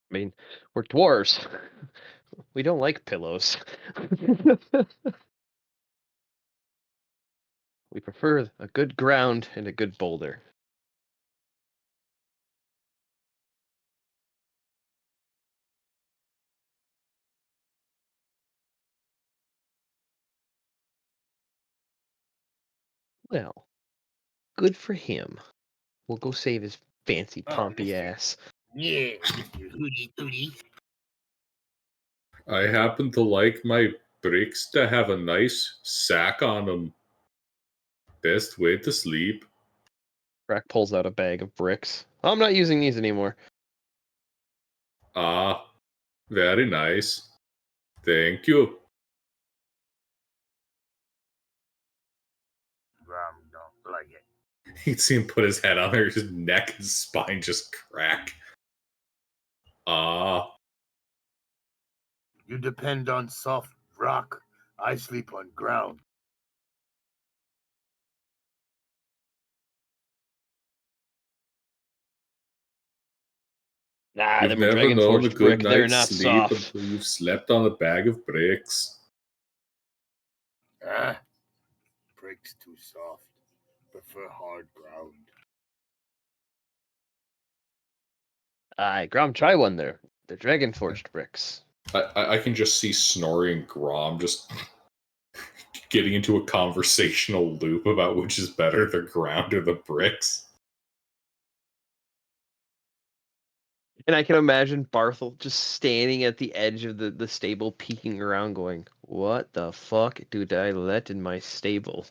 I mean, we're dwarves. We don't like pillows. We prefer a good ground and a good boulder. Well, good for him. We'll go save his fancy Oh, pompy Mr. ass. Yeah, Mr. Hootie Tootie. I happen to like my bricks to have a nice sack on them. Best way to sleep. Rack pulls out a bag of bricks. I'm not using these anymore. Ah, very nice. Thank you. Don't like it. You'd see him put his head on there, his neck and spine just crack. Ah, You depend on soft rock. I sleep on ground. Nah, you've them are never Dragon known a Forged good brick. They're night's not sleep soft. until you've slept on a bag of bricks. Ah, bricks too soft. Prefer hard ground. Aye, Grom, try one there. They're Dragon Forged bricks. I can just see Snorri and Grom just getting into a conversational loop about which is better, the ground or the bricks. And I can imagine Barthel just standing at the edge of the stable, peeking around, going, "What the fuck did I let in my stable?"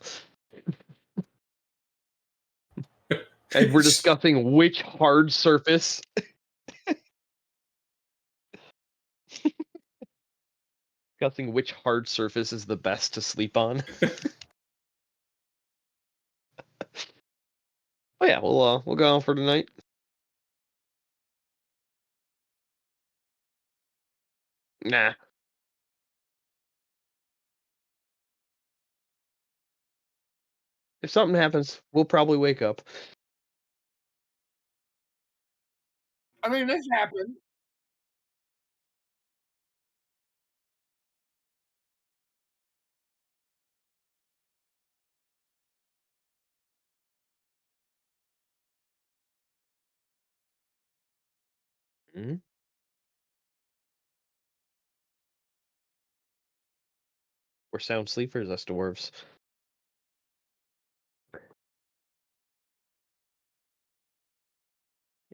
And we're discussing which hard surface. Discussing which hard surface is the best to sleep on. Oh yeah, we'll go on for tonight. Nah. If something happens, we'll probably wake up. I mean, this happened. Hmm? We're sound sleepers, us dwarves.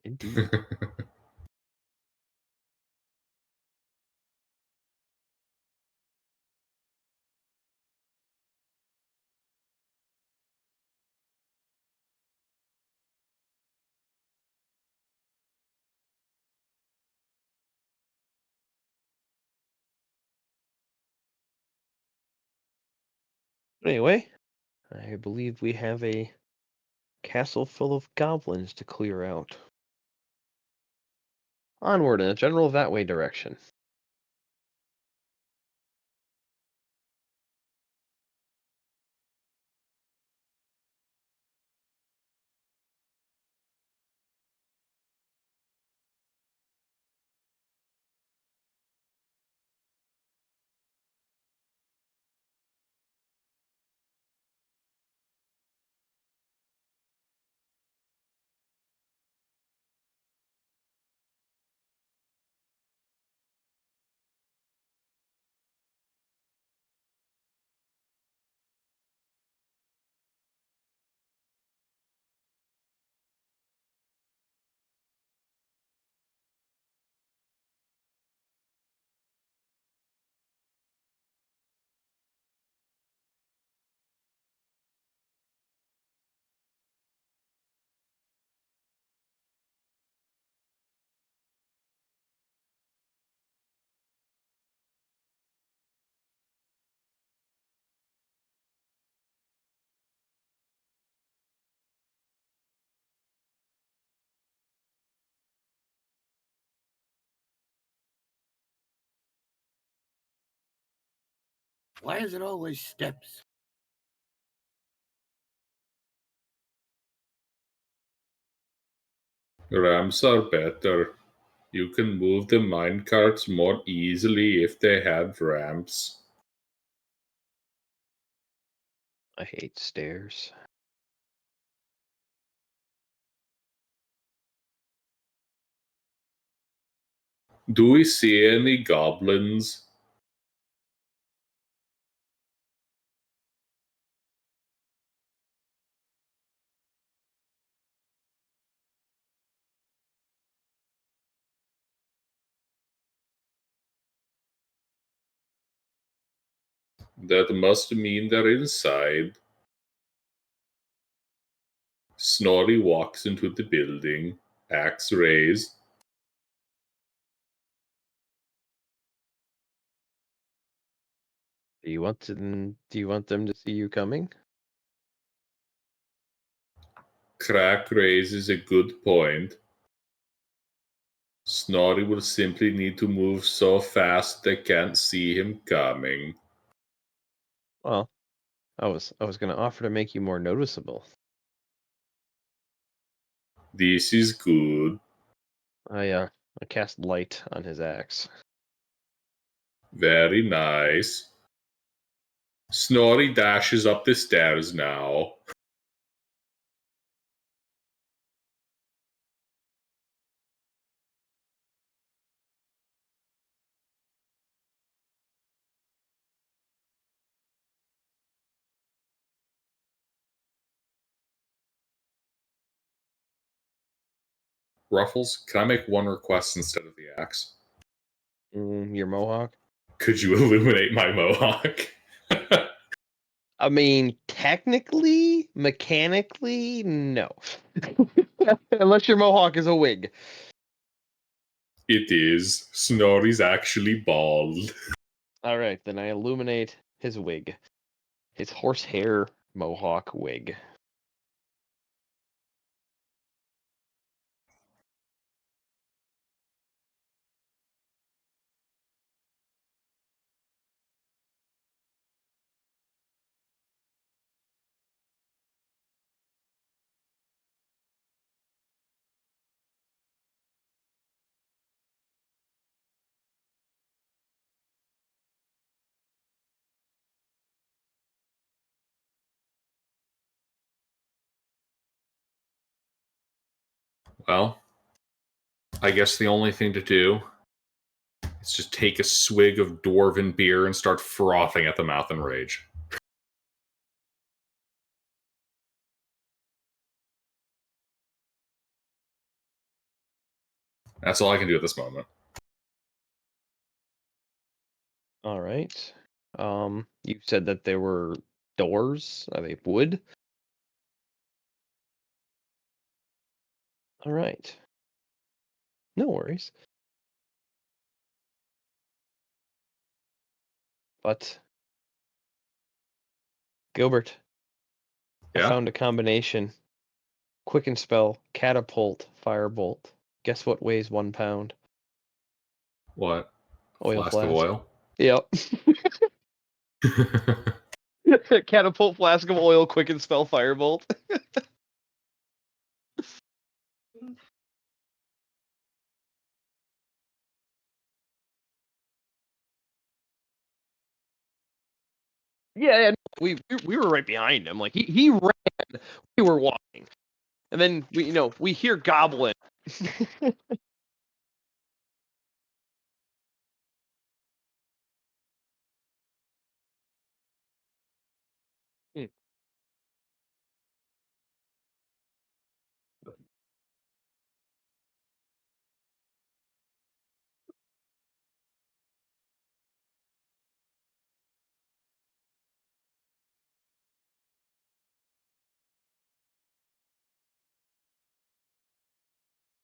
Indeed. Anyway, I believe we have a castle full of goblins to clear out. Onward in a general that way direction. Why is it always steps? Ramps are better. You can move the minecarts more easily if they have ramps. I hate stairs. Do we see any goblins? That must mean they're inside. Snorri walks into the building, axe raised. Do you want them to see you coming? Crack raises a good point. Snorri will simply need to move so fast they can't see him coming. Well, I was going to offer to make you more noticeable. This is good. I cast light on his axe. Very nice. Snorri dashes up the stairs now. Ruffles, can I make one request instead of the axe? Your mohawk? Could you illuminate my mohawk? I mean, technically, mechanically, no. Unless your mohawk is a wig. It is. Snorri's actually bald. All right, then I illuminate his wig. His horsehair mohawk wig. Well, I guess the only thing to do is just take a swig of dwarven beer and start frothing at the mouth in rage. That's all I can do at this moment. All right. You said that there were doors. Are they wood? All right. No worries. But Gilbert, I Yeah? found a combination. Quicken spell, catapult, firebolt. Guess what weighs 1 pound? What? Oil Flask of flask. oil? Yep. Catapult, flask of oil, quicken spell, firebolt. Yeah, we were right behind him. Like he ran, we were walking, and then we hear goblin. Hmm.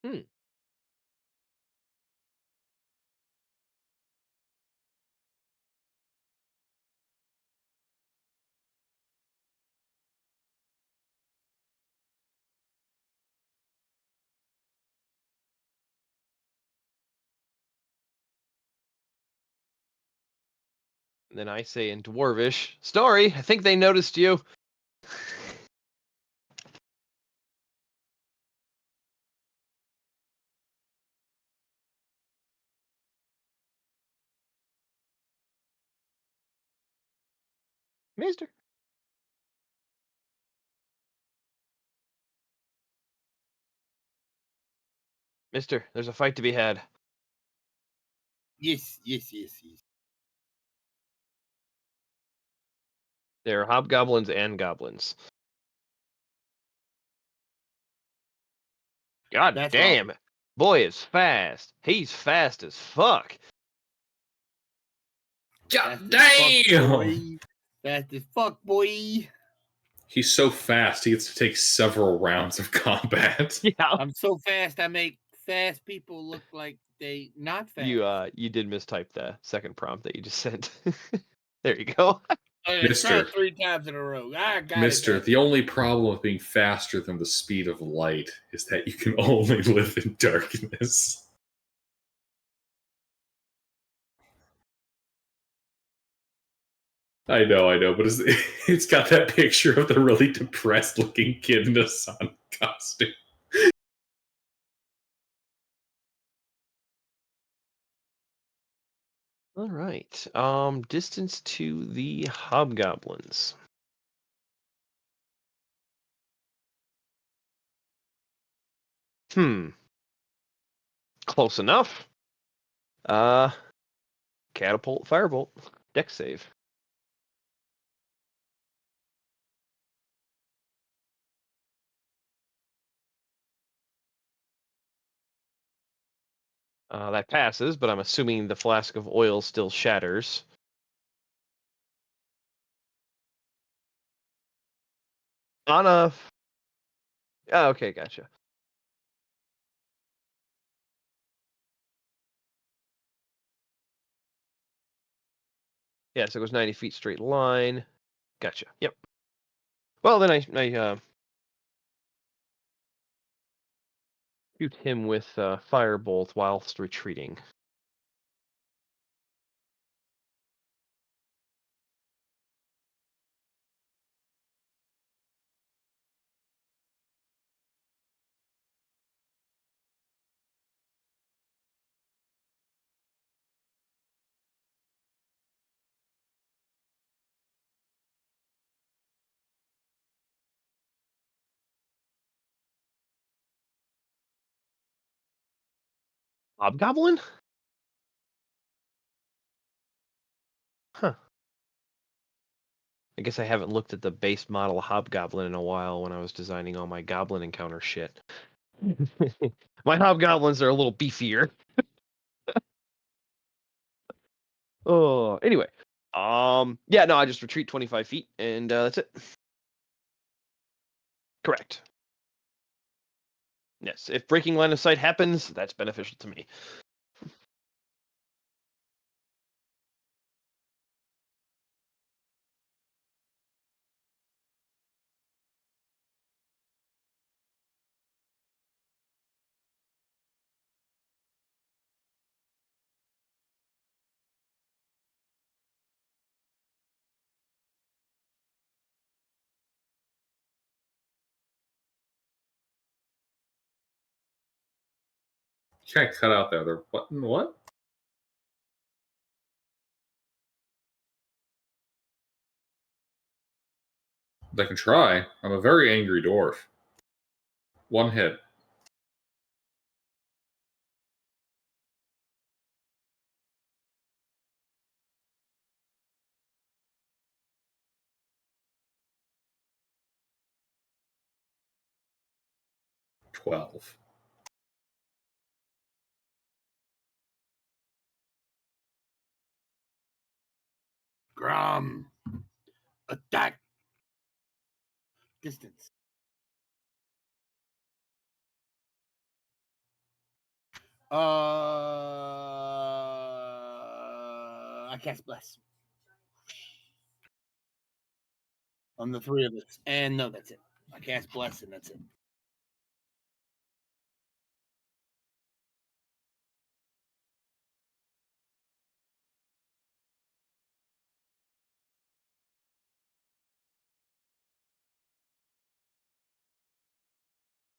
Hmm. And then I say in Dwarvish, Story, I think they noticed you. Mister. Mister, there's a fight to be had. Yes. There are hobgoblins and goblins. God That's damn it. Boy is fast. He's fast as fuck. God Fast as fuck, damn! boy. Fast as fuck, boy. He's so fast, he gets to take several rounds of combat. Yeah. I'm so fast, I make fast people look like they not fast. You did mistype the second prompt that you just sent. There you go. It's try Mister. it 3 times in a row. I got Mister, it. the only problem with being faster than the speed of light is that you can only live in darkness. I know, but it's got that picture of the really depressed looking kid in a sun costume. All right. Distance to the hobgoblins. Close enough. Catapult, firebolt, dex save. That passes, but I'm assuming the flask of oil still shatters. On a. Oh, okay, gotcha. Yeah, so it goes 90 feet straight line. Gotcha. Yep. Well, then I shoot him with firebolt whilst retreating. Hobgoblin? Huh. I guess I haven't looked at the base model Hobgoblin in a while when I was designing all my Goblin Encounter shit. My Hobgoblins are a little beefier. Oh, anyway. Yeah, no, I just retreat 25 feet, and that's it. Correct. Yes, if breaking line of sight happens, that's beneficial to me. You can't cut out the other button. What? I can try. I'm a very angry dwarf. 1 hit. $12. Grom. Attack. Distance. I cast Bless. On the 3 of us. And no, that's it. I cast Bless and that's it.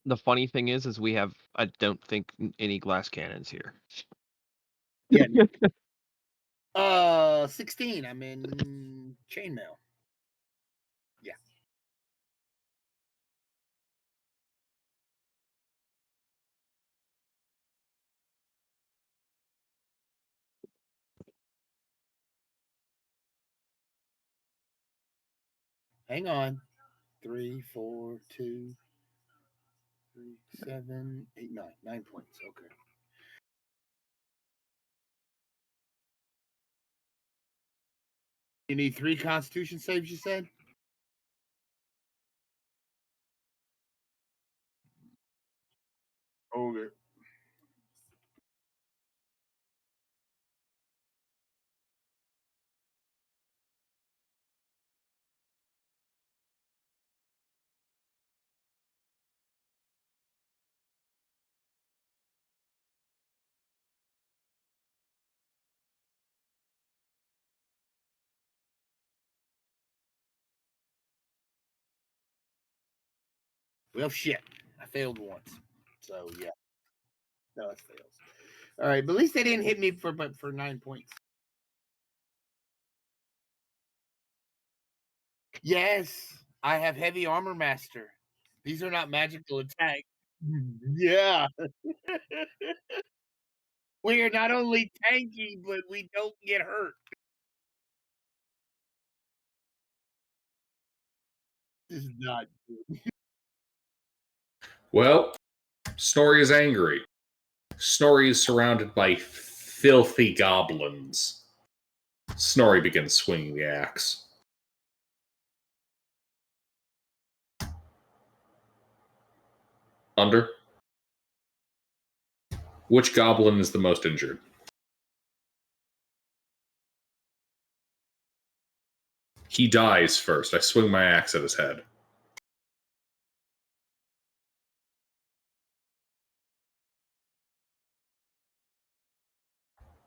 The funny thing is I don't think any glass cannons here. Yeah. 16. I'm in chainmail. Yeah. Hang on. 3, 4, 2, 3, 7, 8, 9. 9 points. Okay. You need 3 Constitution saves, you said? Okay. Well, shit. I failed once. So, yeah. No, it fails. All right, but at least they didn't hit me for 9 points. Yes, I have heavy armor master. These are not magical attacks. Yeah. We are not only tanky, but we don't get hurt. This is not good. Well, Snorri is angry. Snorri is surrounded by filthy goblins. Snorri begins swinging the axe. Under. Which goblin is the most injured? He dies first. I swing my axe at his head.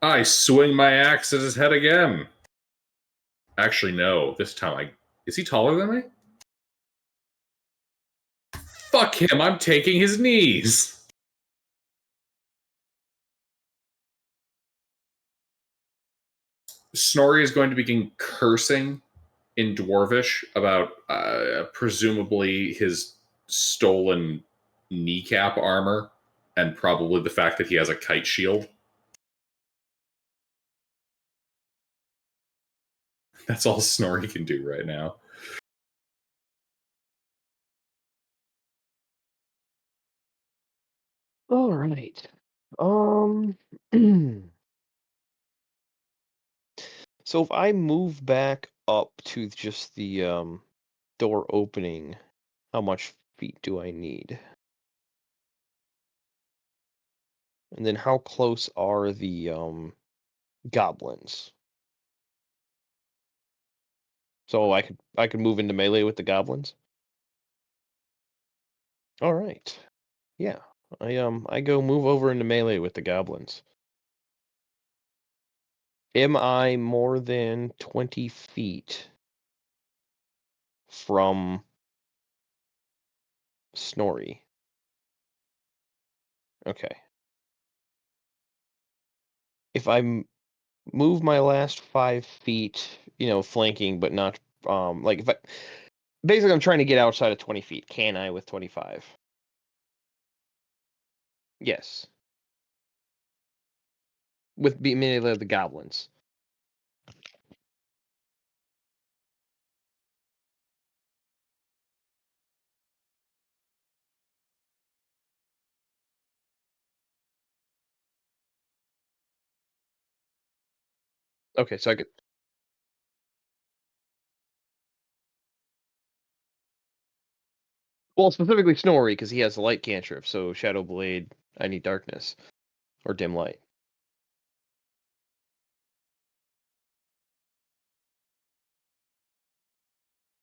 I swing my axe at his head again. Actually, no. This time Is he taller than me? Fuck him. I'm taking his knees. Snorri is going to begin cursing in Dwarvish about presumably his stolen kneecap armor and probably the fact that he has a kite shield. That's all Snorri can do right now. All right. So if I move back up to just the door opening, how much feet do I need? And then how close are the goblins? So I could move into melee with the goblins? All right. Yeah. I go move over into melee with the goblins. Am I more than 20 feet from Snorri? Okay. If I move my last 5 feet, flanking, but not like if I basically I'm trying to get outside of 20 feet. Can I with 25? Yes. With melee of the goblins. Okay, so I could. Well, specifically Snorri, because he has the light cantrip, so Shadow Blade, I need darkness. Or dim light.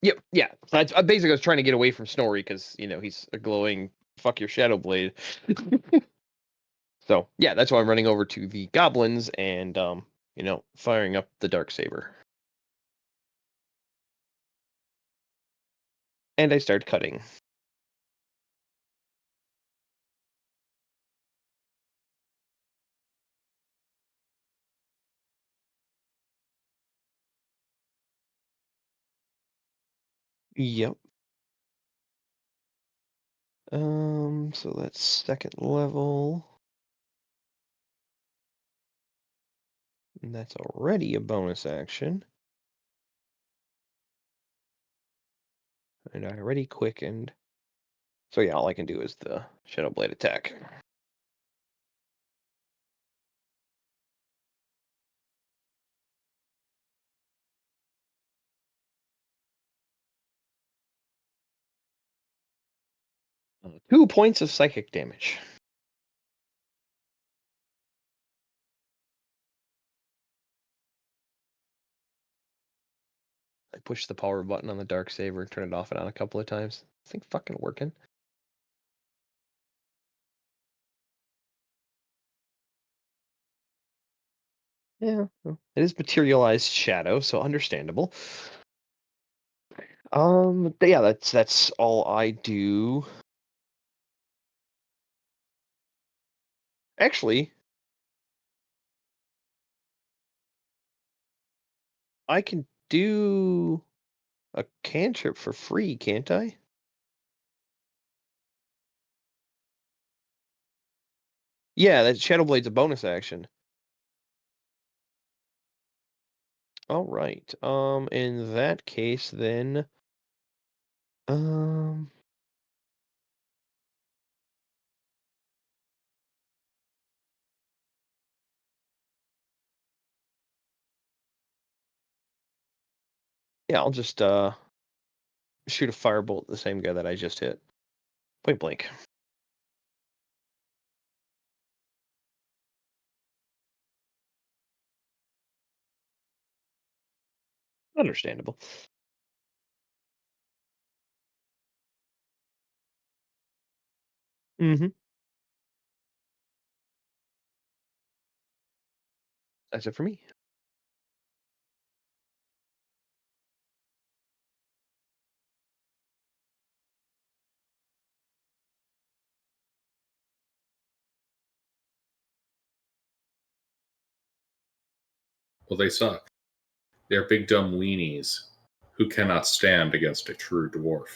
Yep, yeah. I basically was trying to get away from Snorri, because, he's a glowing, fuck your Shadow Blade. So, yeah, that's why I'm running over to the goblins and, firing up the Darksaber. And I start cutting. Yep. So that's second level. And that's already a bonus action. And I already quickened. So yeah, all I can do is the Shadow Blade attack. 2 points of psychic damage. I pushed the power button on the dark saber, turned it off and on a couple of times. This thing fucking working. Yeah, well, it is materialized shadow, so understandable. Yeah, that's all I do. Actually, I can do a cantrip for free, can't I? Yeah, that Shadow Blade's a bonus action. All right. In that case, then, um, yeah, I'll just shoot a firebolt at the same guy that I just hit. Point blank. Understandable. Mm-hmm. That's it for me. Well, they suck. They're big dumb weenies who cannot stand against a true dwarf.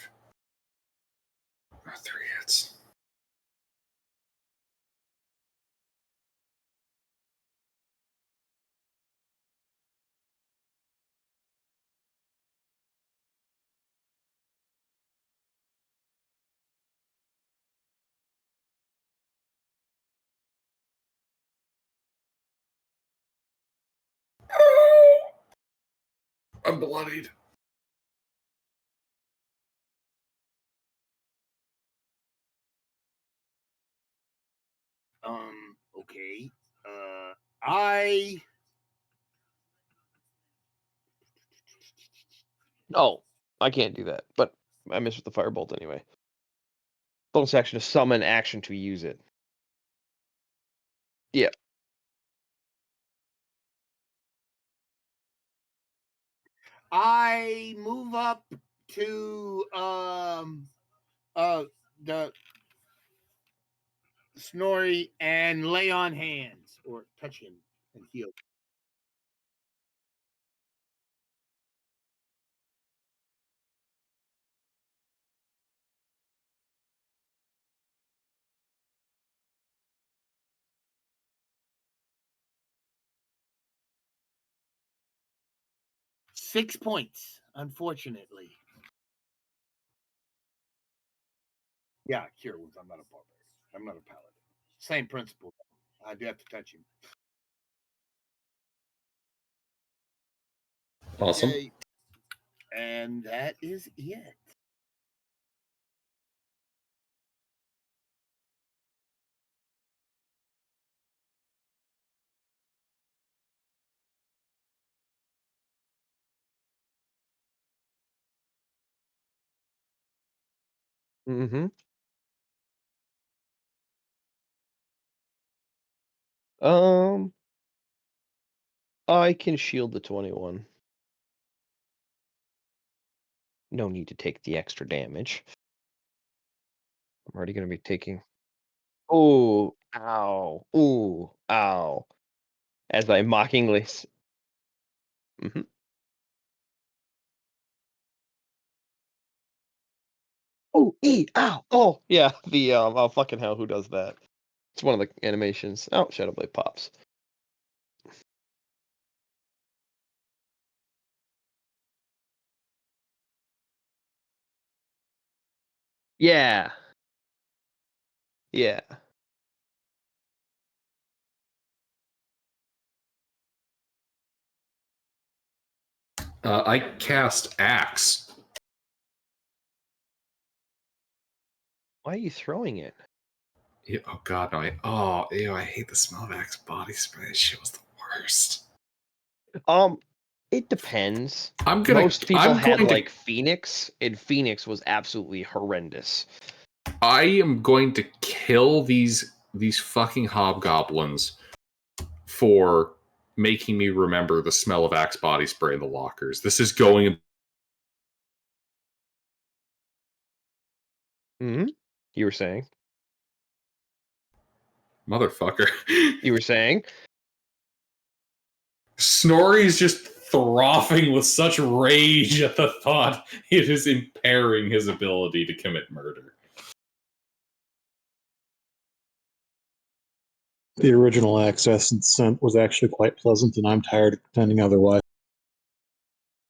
3 hits. I'm bloodied. Okay. I Oh, I can't do that, but I missed with the firebolt anyway. Bonus action to summon, action to use it. Yeah. I move up to the Snorri and lay on hands or touch him and heal. Six points, unfortunately. Yeah, cure wounds. I'm not a barbarian. I'm not a paladin. Same principle. I do have to touch him. Awesome. Okay. And that is it. Mm-hmm. Um, I can shield the 21. No need to take the extra damage. I'm already going to be taking. Oh, ow. Ooh, ow. As I mockingly. Mm-hmm. Oh, ow. Oh, yeah. The, oh, fucking hell. Who does that? It's one of the animations. Oh, Shadowblade pops. Yeah. Yeah. I cast Axe. Why are you throwing it? Oh god, no! I hate the smell of Axe body spray. That shit was the worst. It depends. I'm Most people had going to like Phoenix, and Phoenix was absolutely horrendous. I am going to kill these fucking hobgoblins for making me remember the smell of Axe body spray in the lockers. This is going. Hmm. You were saying? Motherfucker. You were saying? Snorri's just frothing with such rage at the thought it is impairing his ability to commit murder. The original Access and Scent was actually quite pleasant, and I'm tired of pretending otherwise.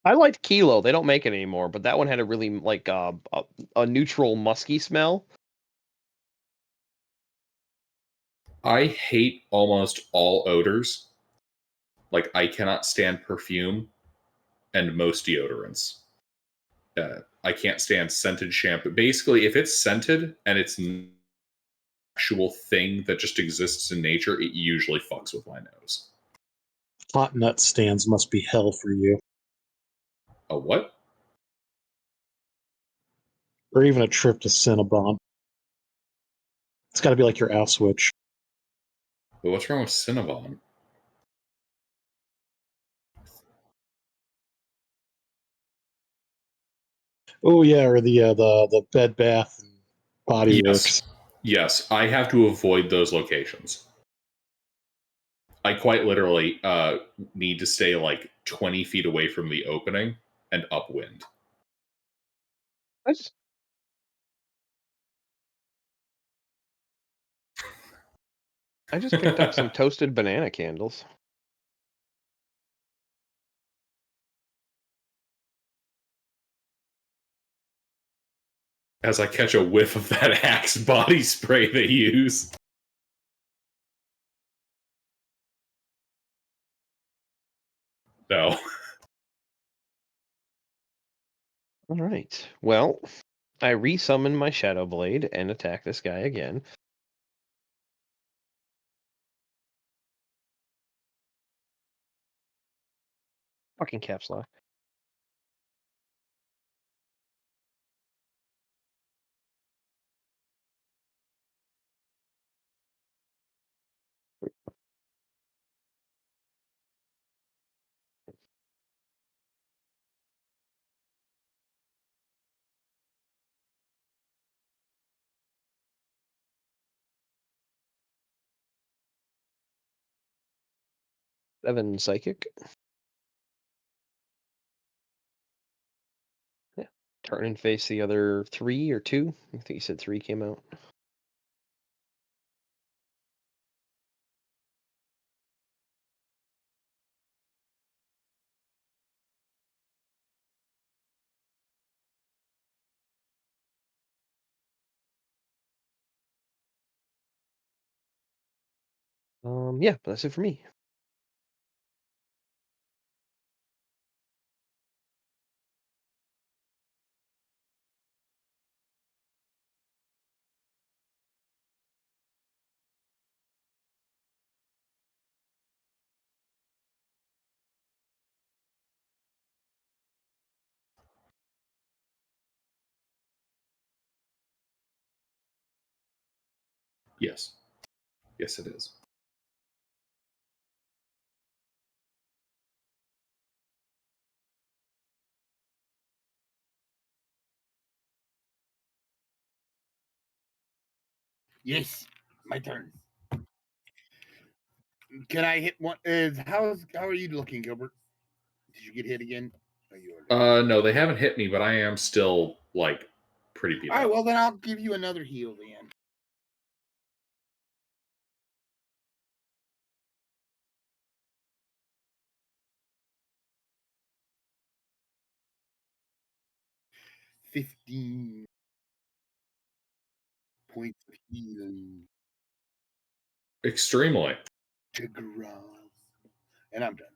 I liked Kilo. They don't make it anymore, but that one had a really like a neutral musky smell. I hate almost all odors. Like, I cannot stand perfume and most deodorants. I can't stand scented shampoo. Basically, if it's scented and it's an actual thing that just exists in nature, it usually fucks with my nose. Hot nut stands must be hell for you. A what? Or even a trip to Cinnabon. It's got to be like your Auschwitz. But what's wrong with Cinnabon? Oh yeah, or the Bed Bath and Body Works. Yes, I have to avoid those locations. I quite literally need to stay like 20 feet away from the opening and upwind. I just picked up some toasted banana candles. As I catch a whiff of that Axe body spray they use. No. All right. Well, I resummon my Shadow Blade and attack this guy again. Fucking caps lock. Seven psychic. Yeah. Turn and face the other 3 or 2. I think you said 3 came out. Yeah, but that's it for me. Yes. Yes, it is. Yes, my turn. Can I hit one? How are you looking, Gilbert? Did you get hit again? No, they haven't hit me, but I am still like pretty beat All right, up. well then I'll give you another heal then. $15 points of healing Extremely. to Grom. And I'm done.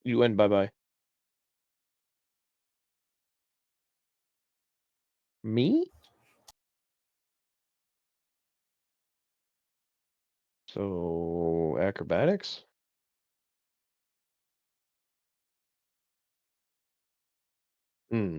You and bye-bye. Me? So, acrobatics? Hmm.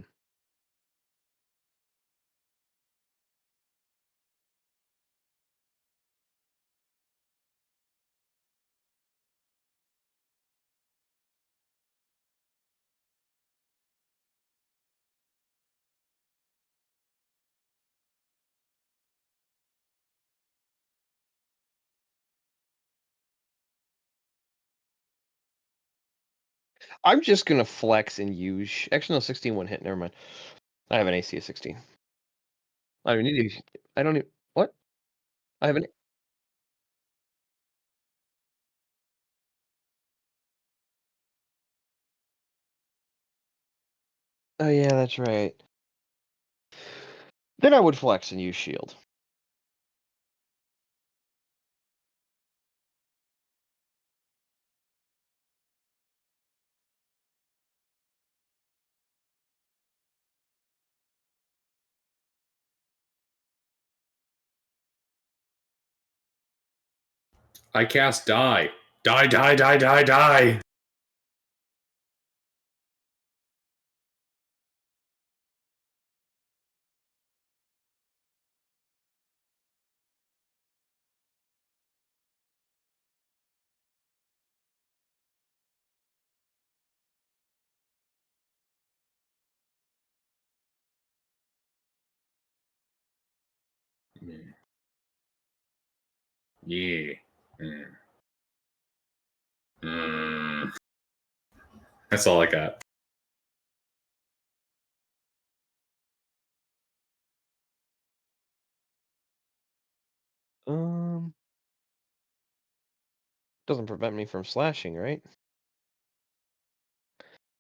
I'm just gonna flex and use. Actually, no, 16 one hit. Never mind. I have an AC of 16. I don't need to. I don't need. What? I have an. Oh yeah, that's right. Then I would flex and use shield. I cast die. Die, die, die, die, die. Yeah. That's all I got. Doesn't prevent me from slashing, right?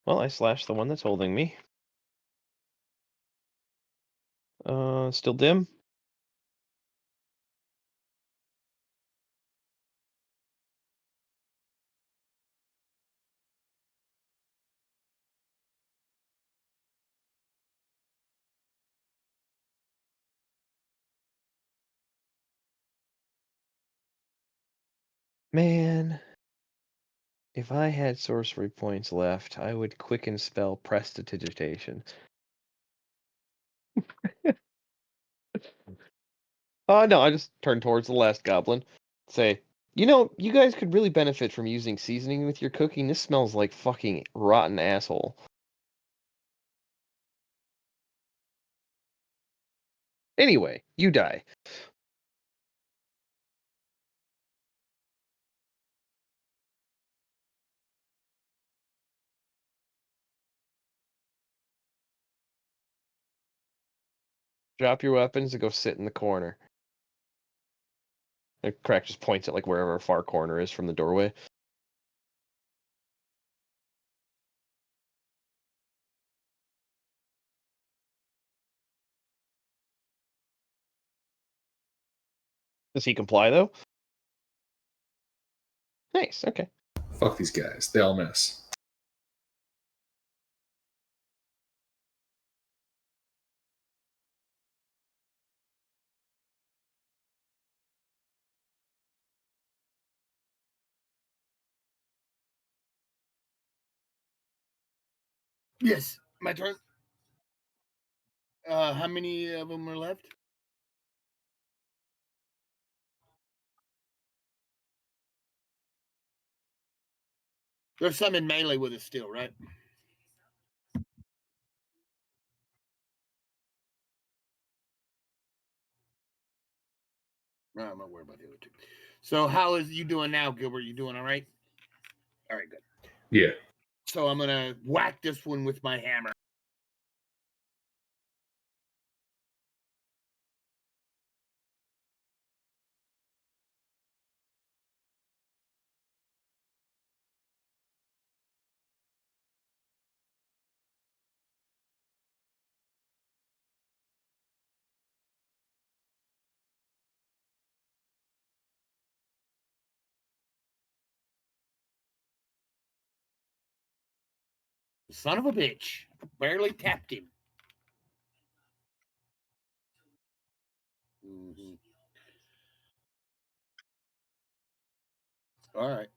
Well, I slashed the one that's holding me. Still dim? Man, if I had sorcery points left, I would quicken spell Prestidigitation. No, I just turn towards the last goblin. Say, you guys could really benefit from using seasoning with your cooking. This smells like fucking rotten asshole. Anyway, you die. Drop your weapons and go sit in the corner. And Crack just points at like wherever a far corner is from the doorway. Does he comply though? Nice, okay. Fuck these guys. They all miss. Yes, my turn. How many of them are left? There's some in melee with us still, right? No, I'm not worried about the other two. So, how is you doing now, Gilbert? You doing all right? All right, good. Yeah. So I'm gonna whack this one with my hammer. Son of a bitch. Barely tapped him. Mm-hmm. All right.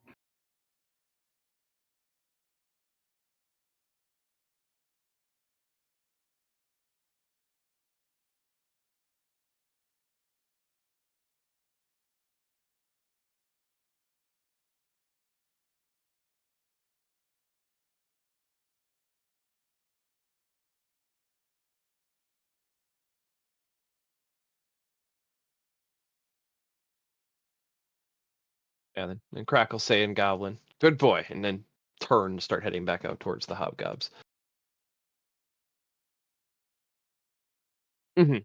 Yeah, then Crackle saying Goblin, good boy, and then turn to start heading back out towards the hobgobs. Mm-hmm.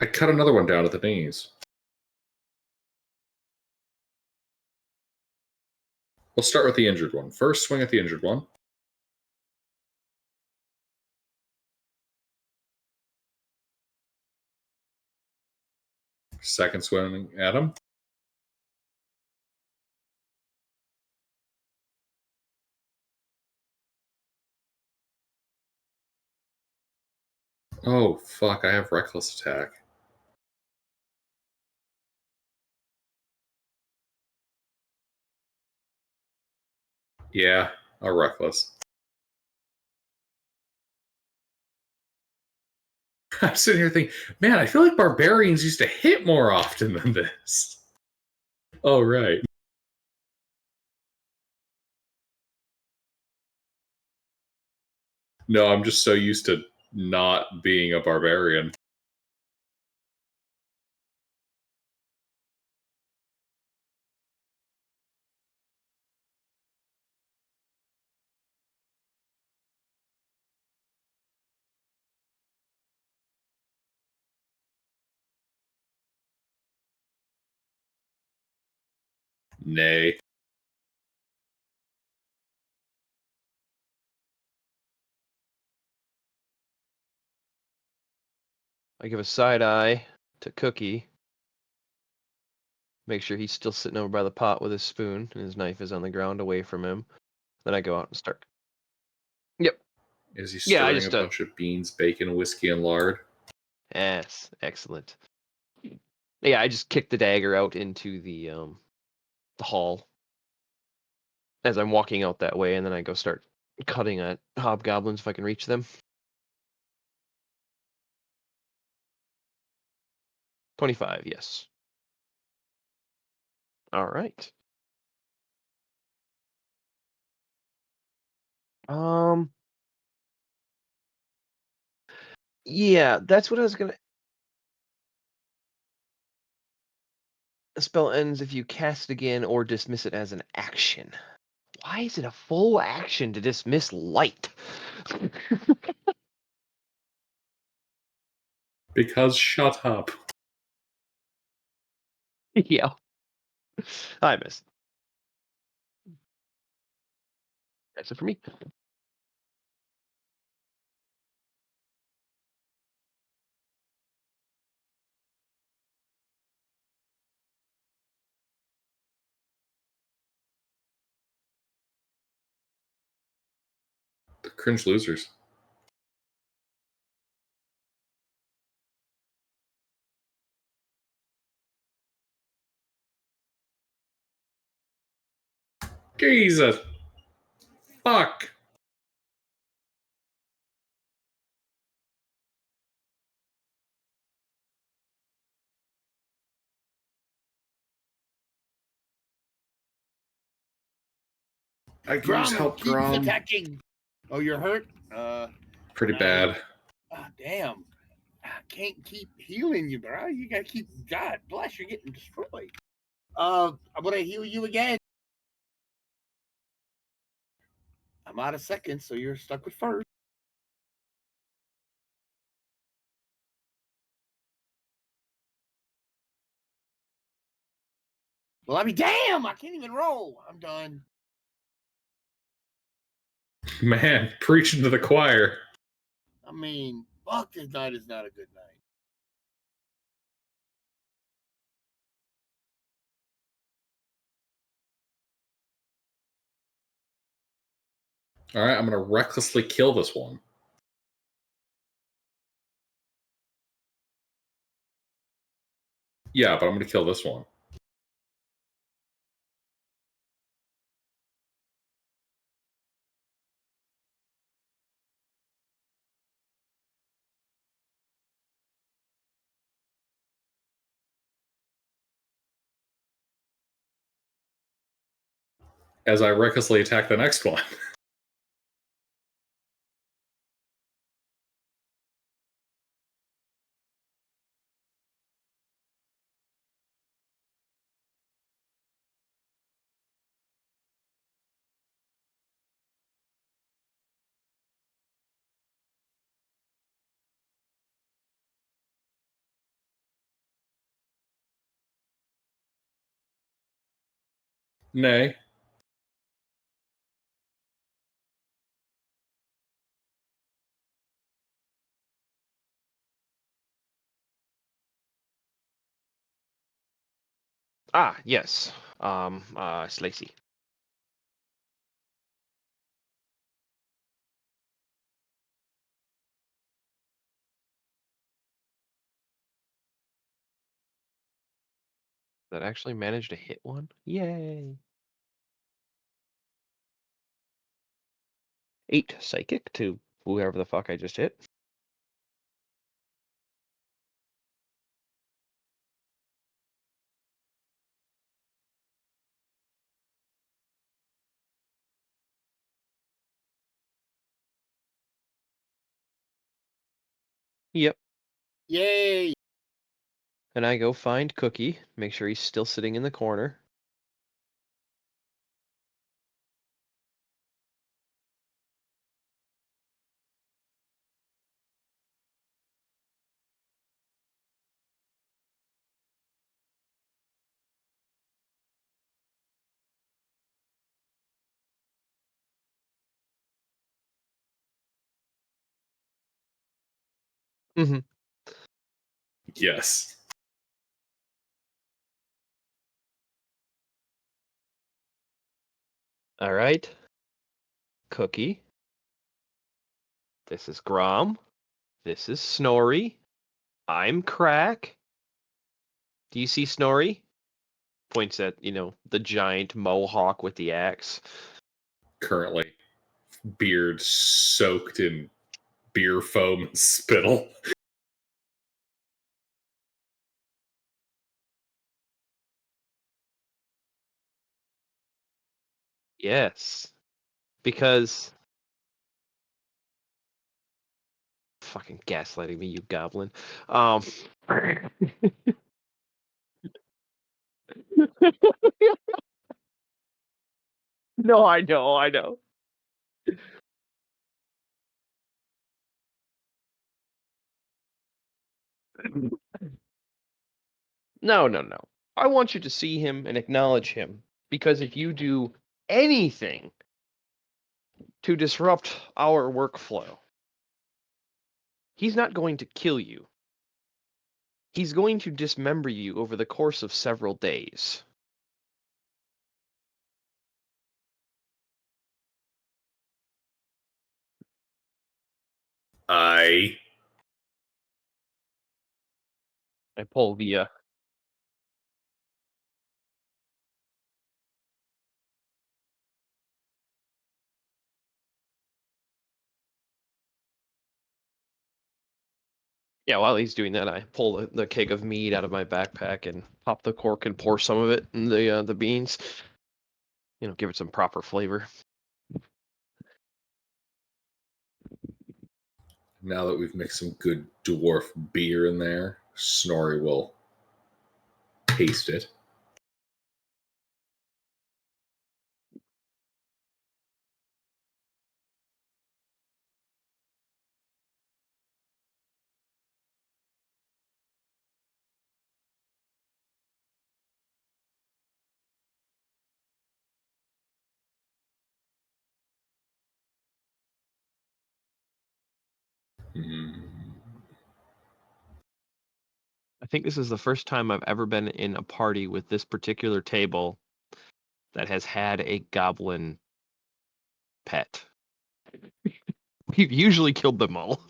I cut another one down at the knees. We'll start with the injured one. First swing at the injured one. Second swing at him. Oh, fuck, I have reckless attack. Yeah, a reckless. I'm sitting here thinking, man, I feel like barbarians used to hit more often than this. Oh, right. No, I'm just so used to not being a barbarian. Nay. I give a side eye to Cookie. Make sure he's still sitting over by the pot with his spoon and his knife is on the ground away from him. Then I go out and start. Yep. Is he Yeah, I stirring just a bunch of beans, bacon, whiskey, and lard? Yes, excellent. Yeah, I just kick the dagger out into the hall as I'm walking out that way, and then I go start cutting at hobgoblins if I can reach them. 25, yes. All right. Yeah, that's what I was gonna. A spell ends if you cast it again or dismiss it as an action. Why is it a full action to dismiss light? Because shut up. Yeah. I missed. That's it for me. The cringe losers. Jesus. Fuck. I can use help, keeps Grom. attacking. Oh, you're hurt? Pretty bad. Damn. I can't keep healing you, bro. You gotta keep. God bless, you're getting destroyed. I'm gonna heal you again. I'm out of seconds, so you're stuck with first. Well, I mean, damn, I can't even roll. I'm done. Man, preaching to the choir. I mean, fuck, this night is not a good night. All right, I'm going to recklessly kill this one. Yeah, but I'm going to kill this one. As I recklessly attack the next one. Nay. Ah, yes. Slacy. That actually managed to hit one? Yay. 8 psychic to whoever the fuck I just hit. Yep. Yay! And I go find Cookie, make sure he's still sitting in the corner. Mm-hmm. Yes. All right. Cookie. This is Grom. This is Snorri. I'm Crack. Do you see Snorri? Points at, the giant mohawk with the axe. Currently, beard soaked in beer foam and spittle. Yes. Because fucking gaslighting me, you goblin. No, I know. No. I want you to see him and acknowledge him. Because if you do anything to disrupt our workflow, he's not going to kill you. He's going to dismember you over the course of several days. I pull the Yeah, while he's doing that, I pull the keg of mead out of my backpack and pop the cork and pour some of it in the beans. Give it some proper flavor. now that we've mixed some good dwarf beer in there, Snorri will taste it. Mm. I think this is the first time I've ever been in a party with this particular table that has had a goblin pet. We've usually killed them all.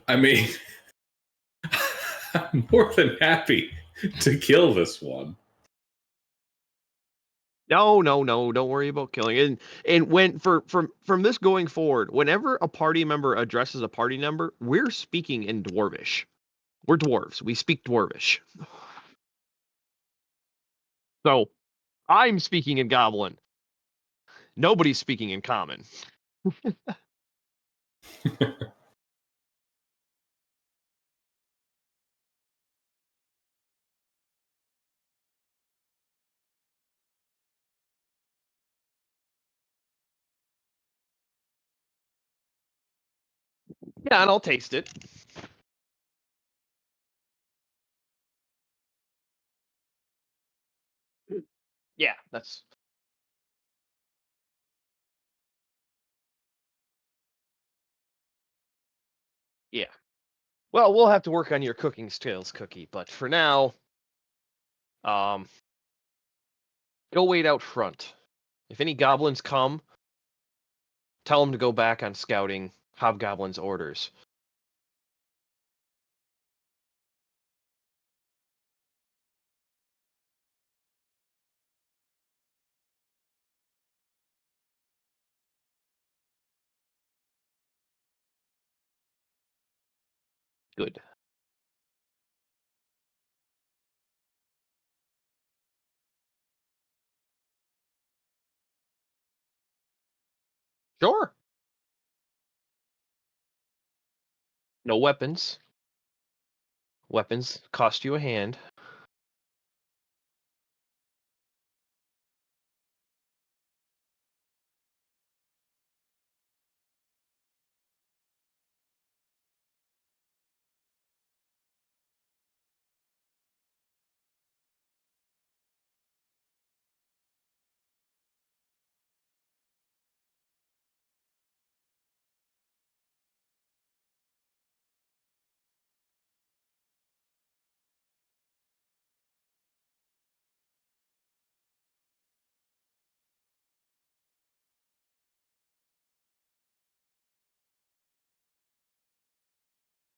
I mean, I'm more than happy to kill this one. No, don't worry about killing. And when from this going forward, whenever a party member addresses a party member, we're speaking in Dwarvish. We're dwarves. We speak Dwarvish. So I'm speaking in Goblin. Nobody's speaking in Common. Yeah, and I'll taste it. Yeah, that's yeah. Well, we'll have to work on your cooking skills, Cookie. But for now, go wait out front. If any goblins come, tell them to go back on scouting Hobgoblin's orders. Good. Sure. No weapons. Weapons cost you a hand.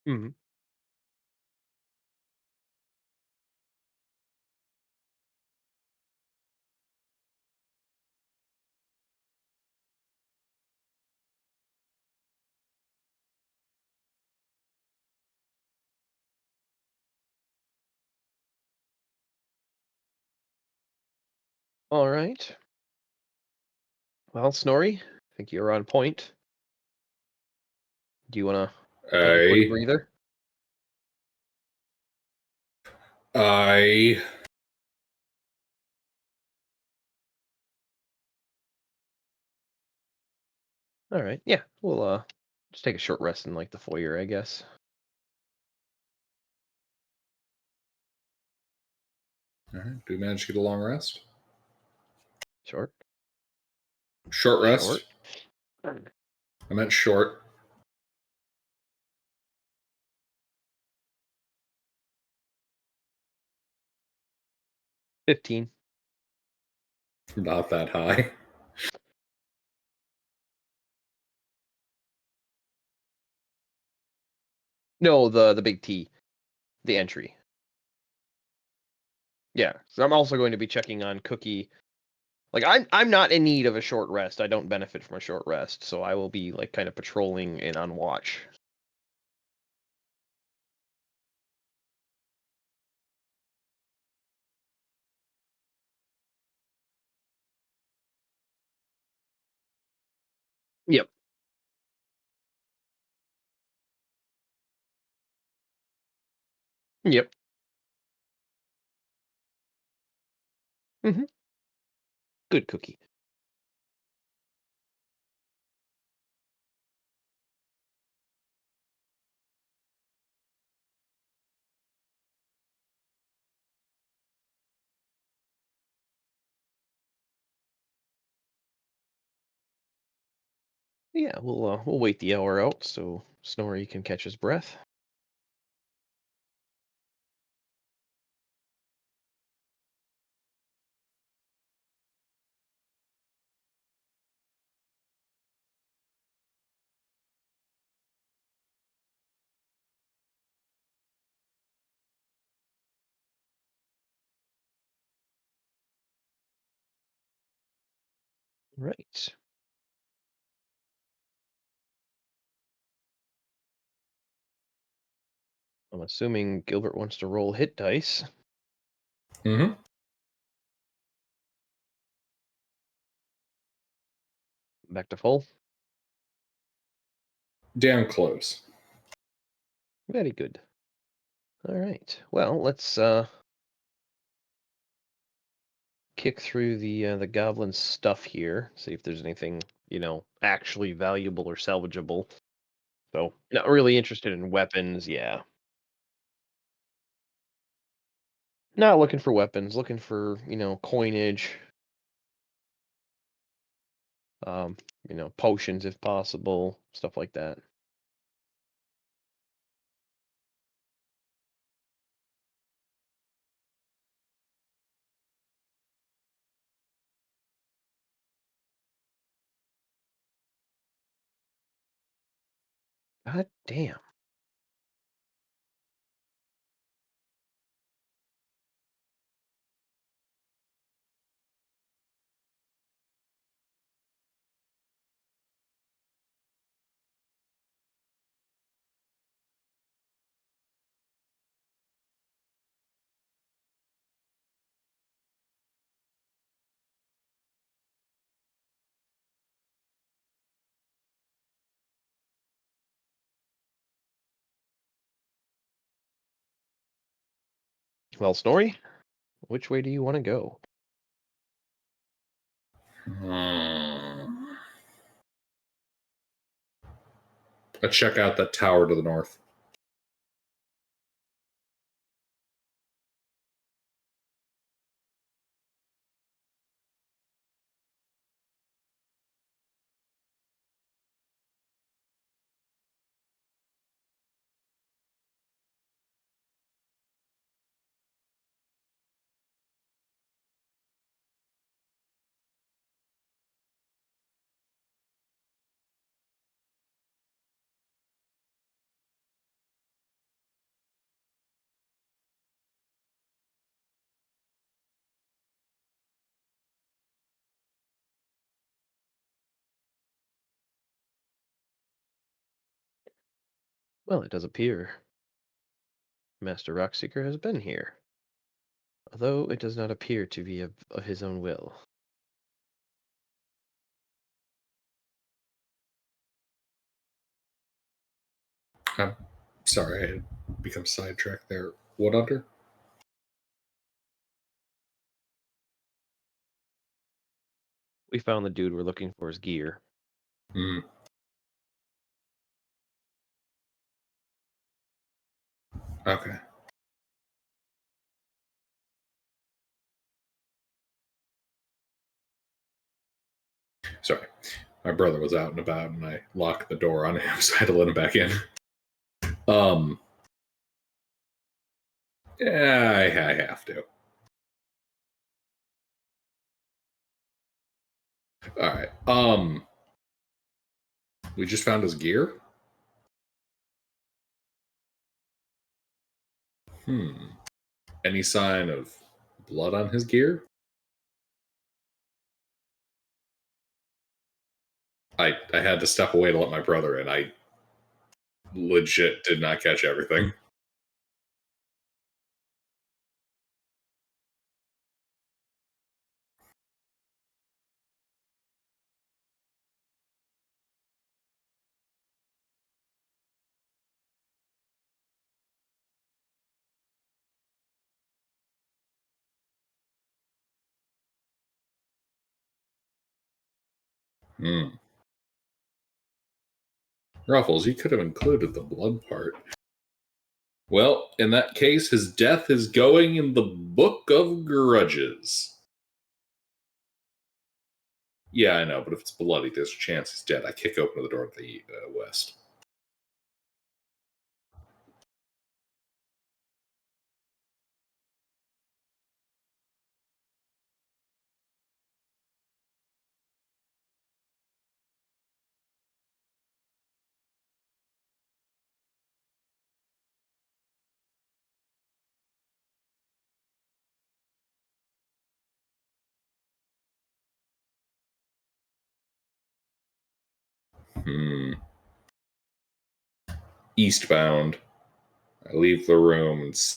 Mm-hmm. All right. Well, Snorri, I think you're on point. Do you want to take a quick I breather? I All right. Yeah, we'll just take a short rest in like the foyer, I guess. all right. Do we manage to get a long rest? Short. Short rest. Short. I meant short. 15. Not that high. No, the big T, the entry. Yeah. So I'm also going to be checking on Cookie. Like I'm not in need of a short rest. I don't benefit from a short rest, so I will be like kind of patrolling and on watch. Yep. Yep. Mm-hmm. Good Cookie. Yeah, we'll wait the hour out so Snorri can catch his breath. Right. I'm assuming Gilbert wants to roll hit dice. Mm-hmm. Back to full. Damn close. Very good. All right. Well, let's kick through the goblin stuff here. See if there's anything, actually valuable or salvageable. So, not really interested in weapons, yeah. Not looking for weapons, looking for, coinage, um, potions if possible, stuff like that. God damn. Well, Snorri, which way do you want to go? I check out that tower to the north. Well, it does appear Master Rockseeker has been here, although it does not appear to be of his own will. I'm sorry, I had become sidetracked there. What under? We found the dude we're looking for his gear. Hmm. Okay. Sorry. My brother was out and about and I locked the door on him, so I had to let him back in. Yeah, I have to. Alright. We just found his gear? Any sign of blood on his gear? I had to step away to let my brother in. I legit did not catch everything. Ruffles, you could have included the blood part. Well, in that case, his death is going in the Book of Grudges. Yeah, I know, but if it's bloody, there's a chance he's dead. I kick open the door to the west. Eastbound. I leave the room and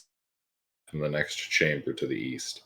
in the next chamber to the east.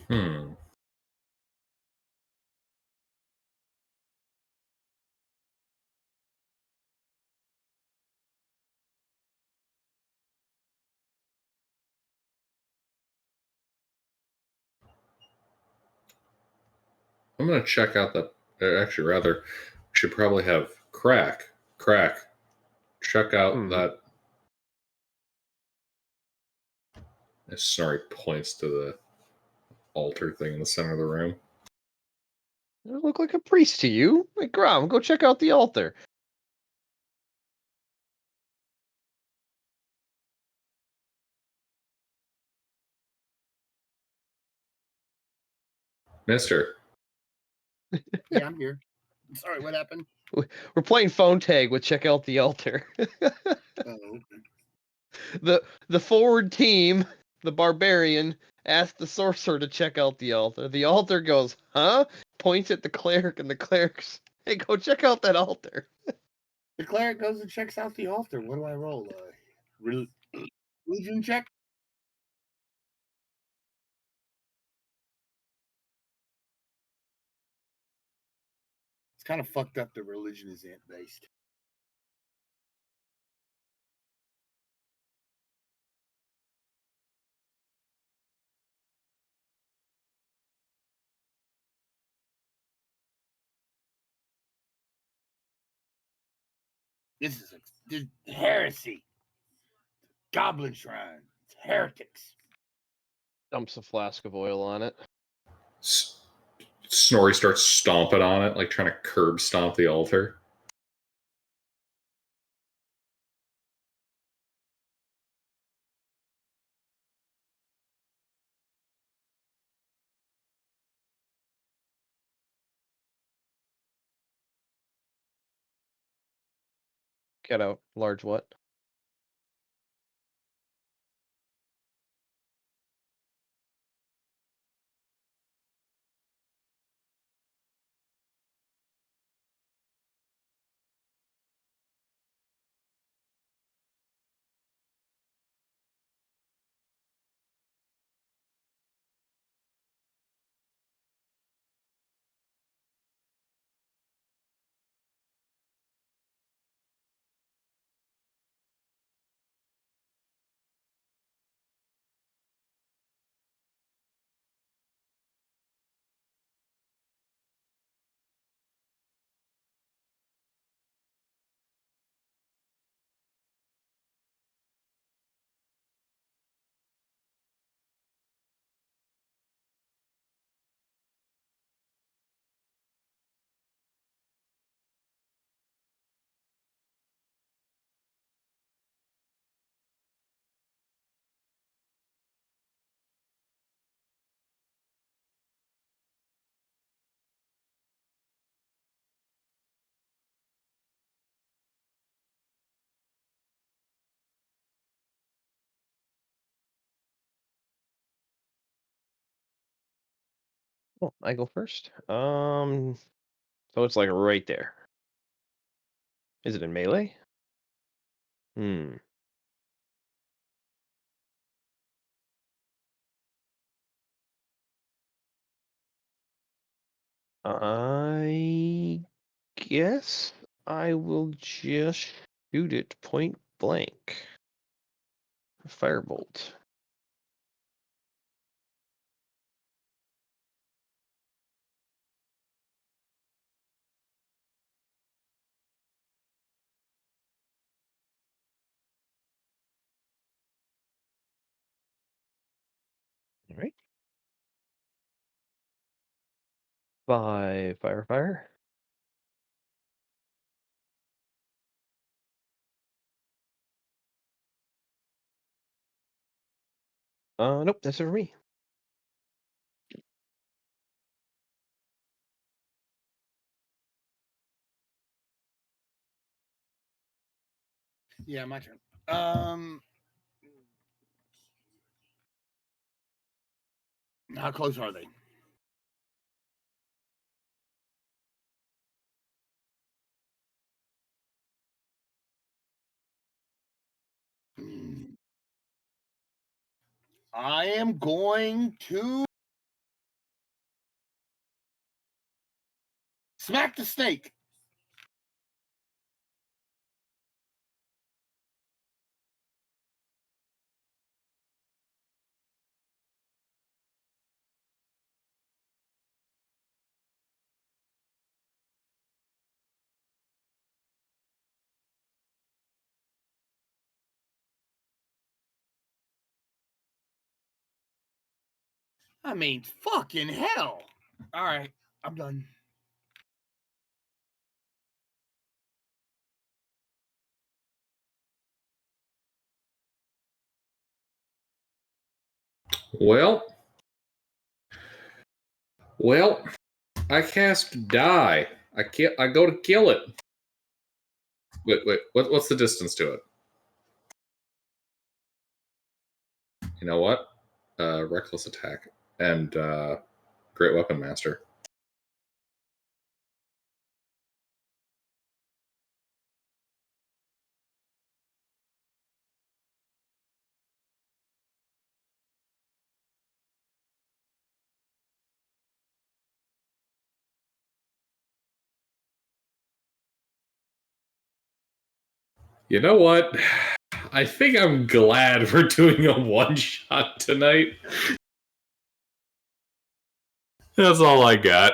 Hmm. I'm gonna check out that. Actually, rather, we should probably have Crack. Check out that. As Snorri points to the altar thing in the center of the room. I look like a priest to you. Hey, Grom, go check out the altar. Mister. Yeah, I'm here. Sorry, what happened? We're playing phone tag with check out the altar. Oh, okay. The forward team, the barbarian, asks the sorcerer to check out the altar. The altar goes, huh? Points at the cleric, and the cleric's, hey, go check out that altar. The cleric goes and checks out the altar. What do I roll? Religion check? It's kind of fucked up that religion is ant based. This is heresy. Goblin shrine. It's heretics. Dumps a flask of oil on it. Snorri starts stomping on it, like trying to curb stomp the altar. Get out. Large what? Oh, I go first. So it's like right there. Is it in melee? Hmm. I guess I will just shoot it point blank. Firebolt. All right. 5 fire. Nope, that's it for me. Yeah, my turn. How close are they? I am going to smack the snake. I mean, fucking hell. All right, I'm done. Well, I cast die. I go to kill it. Wait. What's the distance to it? You know what? Reckless attack and great weapon master. You know what? I think I'm glad we're doing a one shot tonight. That's all I got.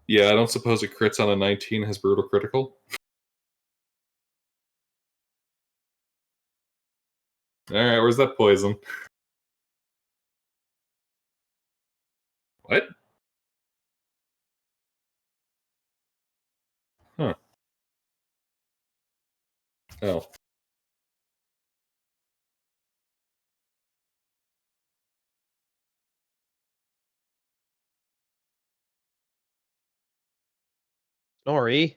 Yeah, I don't suppose it crits on a 19 has brutal critical. Alright, where's that poison? What? Huh. Oh. Nori,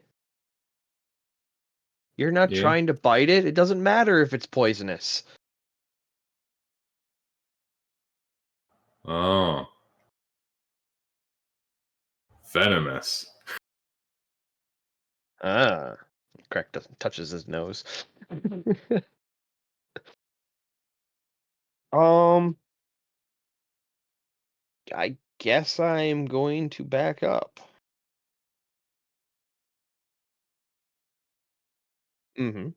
you're not Yeah. trying to bite it. It doesn't matter if it's poisonous. Oh. Venomous. Ah. Crack doesn't touches his nose. um, I guess I'm going to back up. Mm-hmm.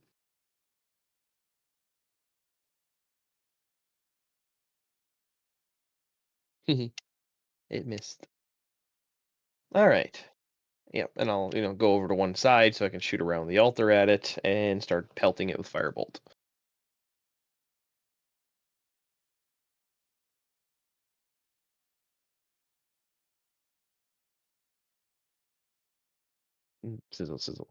It missed. All right. Yep, and I'll go over to one side so I can shoot around the altar at it and start pelting it with firebolt. Sizzle, sizzle.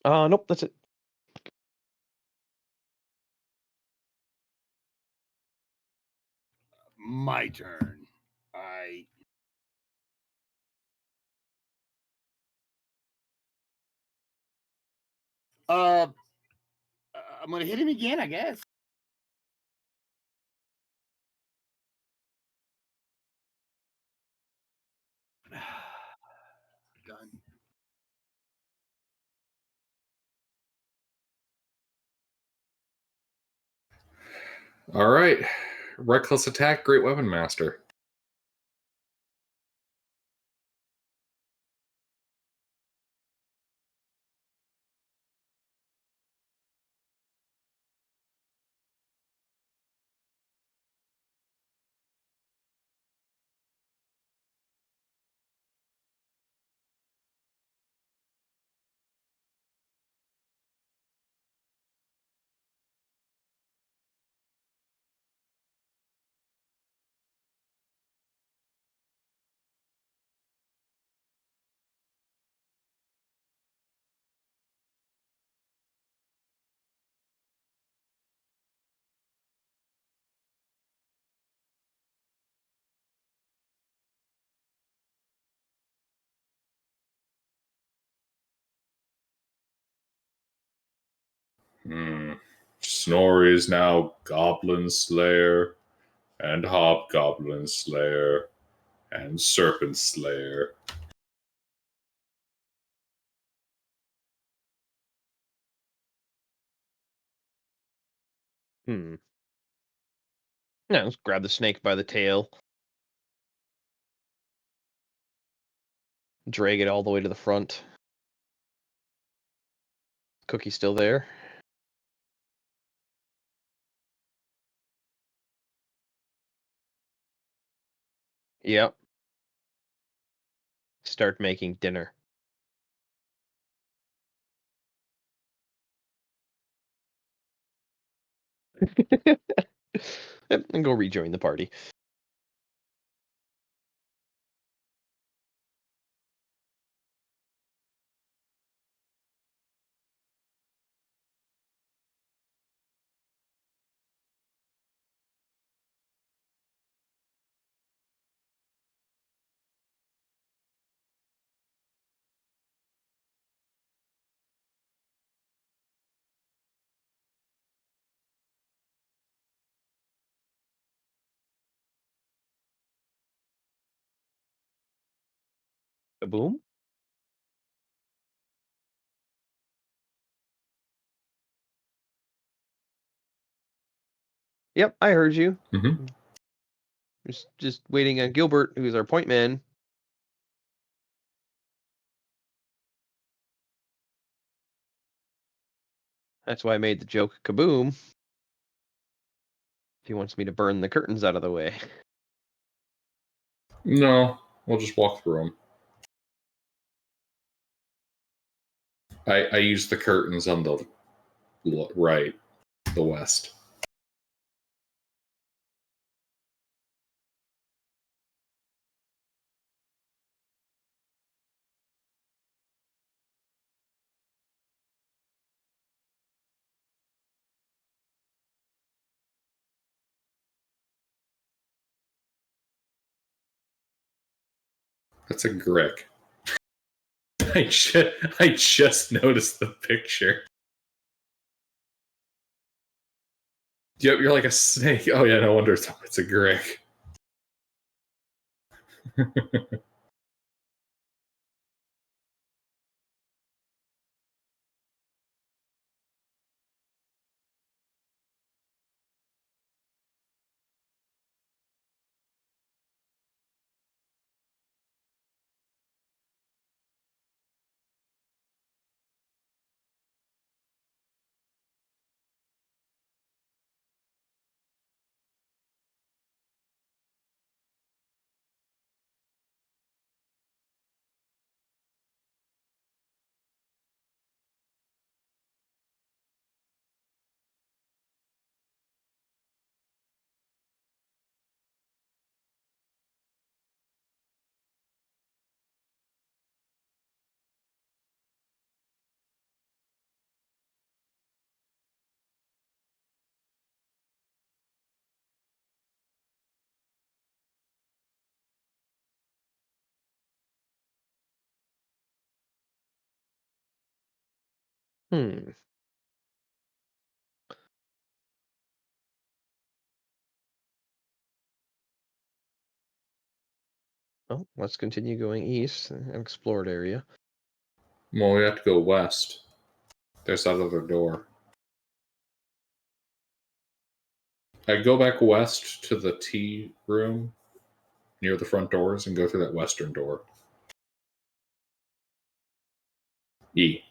Nope, that's it. My turn. I. I'm gonna hit him again, I guess. Done. All right. Reckless attack, great weapon master. Snorri is now Goblin Slayer, and Hobgoblin Slayer, and Serpent Slayer. Yeah, let's grab the snake by the tail. Drag it all the way to the front. Cookie still there? Yep. Start making dinner. And go rejoin the party. Boom. Yep, I heard you. Mm-hmm. Just waiting on Gilbert, who's our point man. That's why I made the joke kaboom. If he wants me to burn the curtains out of the way. No, we'll just walk through them. I use the curtains on the right, the west. That's a Grick. I just noticed the picture. Yep, you're like a snake. Oh yeah, no wonder it's a Grick. Hmm. Well, let's continue going east, an explored area. Well, we have to go west. There's that other door. I go back west to the tea room near the front doors and go through that western door. E.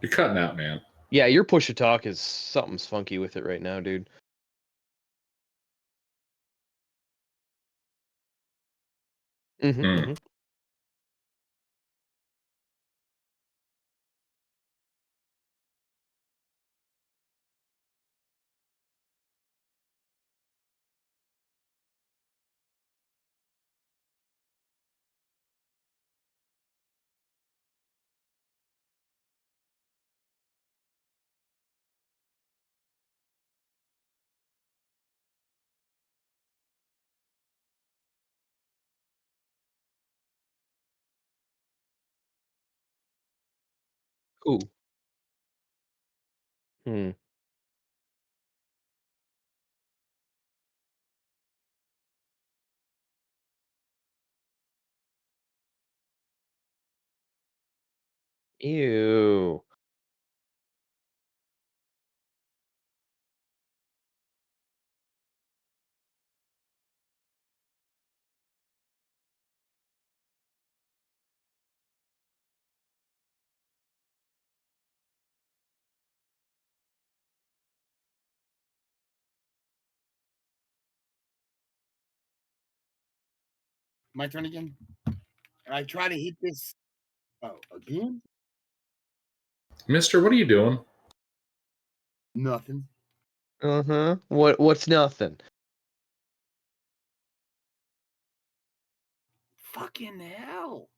You're cutting out, man. Yeah, your push to talk is something's funky with it right now, dude. Mm-hmm, Hmm. mm-hmm. Cool. Hmm. Ew. My turn again. I try to hit this. Oh, again? Mister, what are you doing? Nothing. Uh-huh. What's nothing? Fucking hell.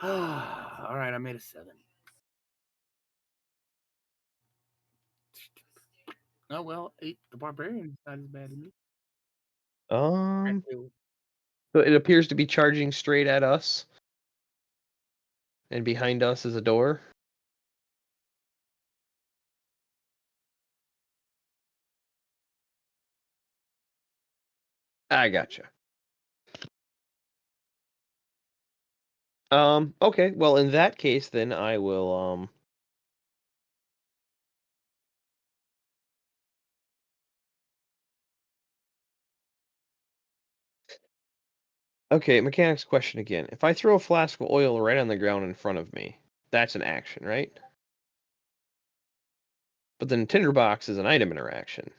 All right, I made a 7. Oh well, 8. The barbarian's not as bad as me. So it appears to be charging straight at us. And behind us is a door. I gotcha. Okay, well in that case then I will Okay, mechanics question again. If I throw a flask of oil right on the ground in front of me, that's an action, right? But then tinderbox is an item interaction.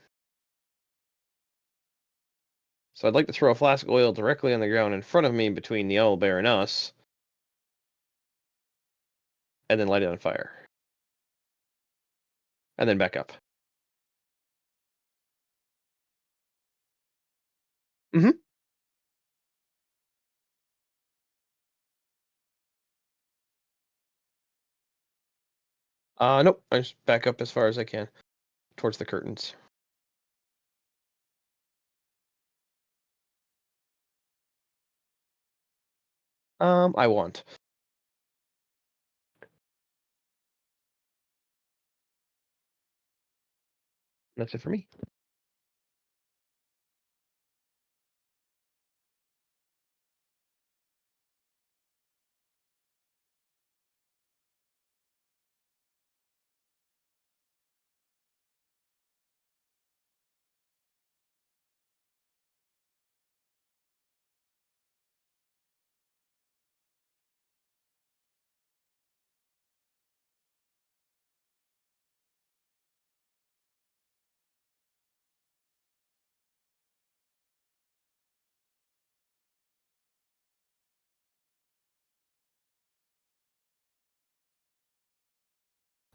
So I'd like to throw a flask of oil directly on the ground in front of me between the owlbear and us, and then light it on fire. And then back up. Mm-hmm. Nope. I just back up as far as I can towards the curtains. I want. That's it for me.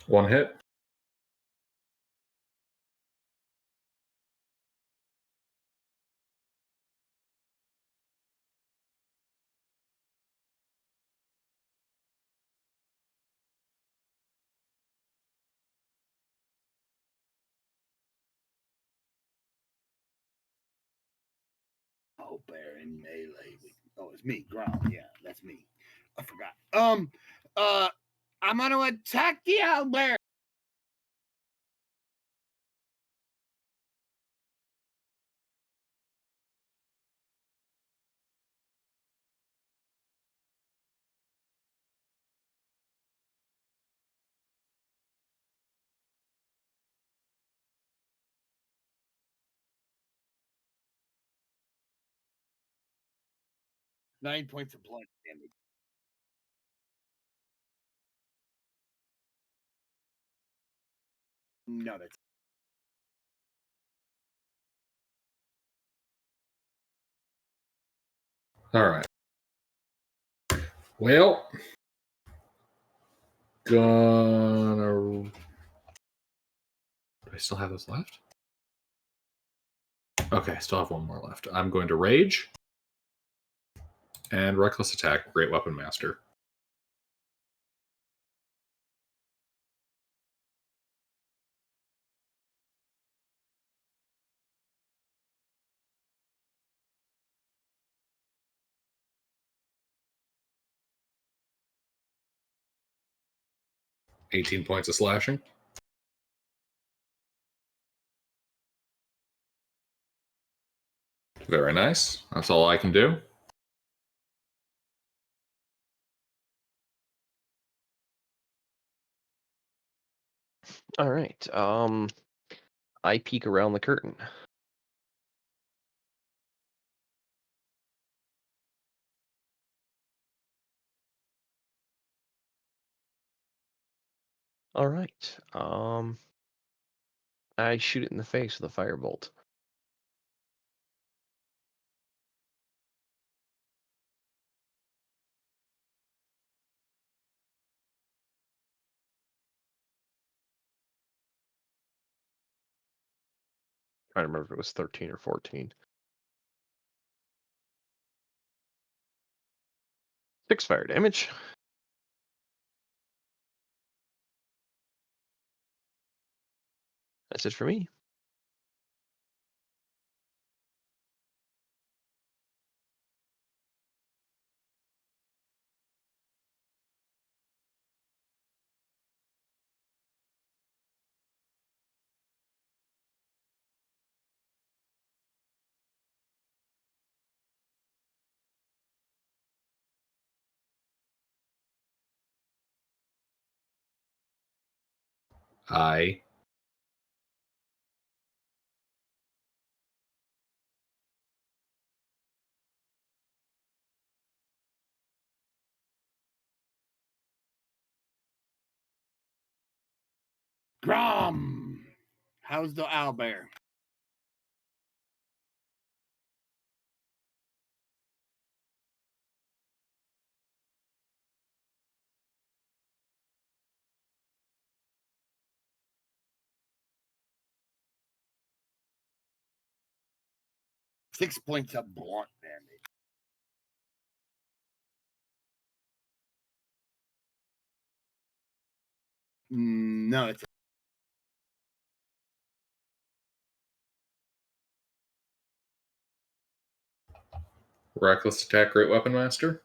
One hit. Oh, bear in melee. Oh, it's me, Grom. Yeah, that's me. I forgot. I'm gonna attack the owlbear. Nine points of blood damage. No, that's All right. Well, gonna. Do I still have this left? Okay, I still have one more left. I'm going to rage and reckless attack. Great weapon master. $18 points of slashing. Very nice. That's all I can do. All right. I peek around the curtain. All right. I shoot it in the face with a firebolt. I don't remember if it was 13 or 14. 6 fire damage. That's it for me. I Grom. How's the owlbear? Six points of blunt damage. No, it's reckless attack. Great weapon master.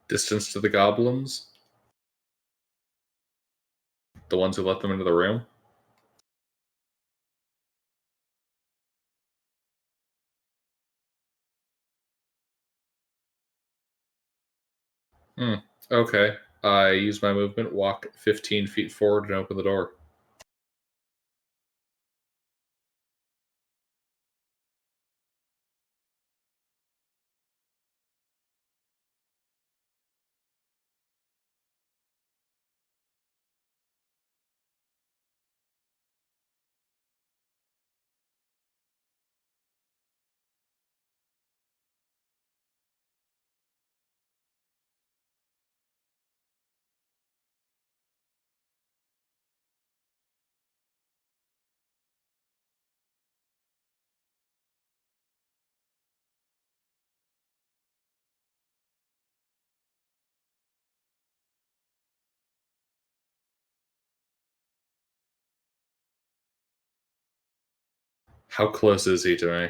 Distance to the goblins. The ones who let them into the room. Okay. I use my movement, walk 15 feet forward, and open the door. How close is he to me?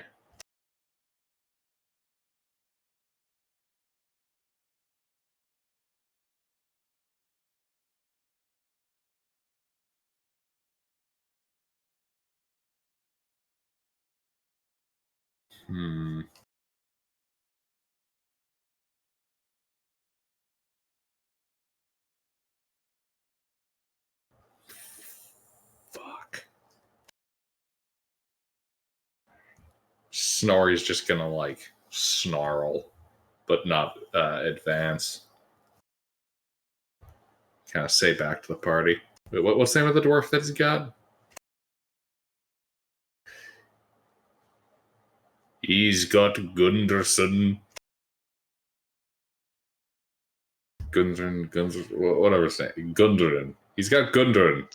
Hmm. Fuck. Snorri's just gonna like snarl, but not advance. Kind of say back to the party. Wait, what's the name of the dwarf that he's got? He's got Gunderson. Gundren, whatever it's saying. Gundren. He's got Gundren.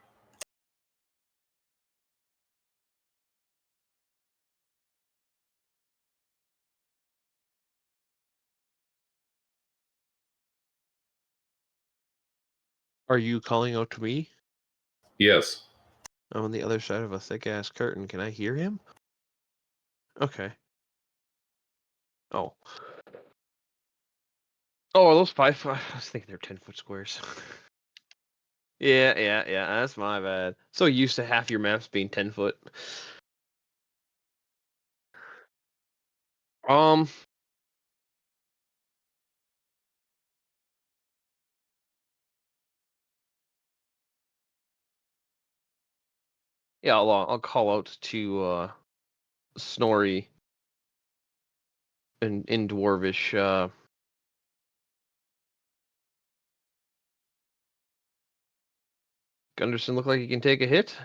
Are you calling out to me? Yes. I'm on the other side of a thick ass curtain. Can I hear him? Okay. Oh. Oh, are those 5 foot? I was thinking they're 10-foot squares. Yeah. That's my bad. So used to half your maps being 10 foot. Um. Yeah, I'll call out to Snorri in Dwarvish. Gunderson look like he can take a hit.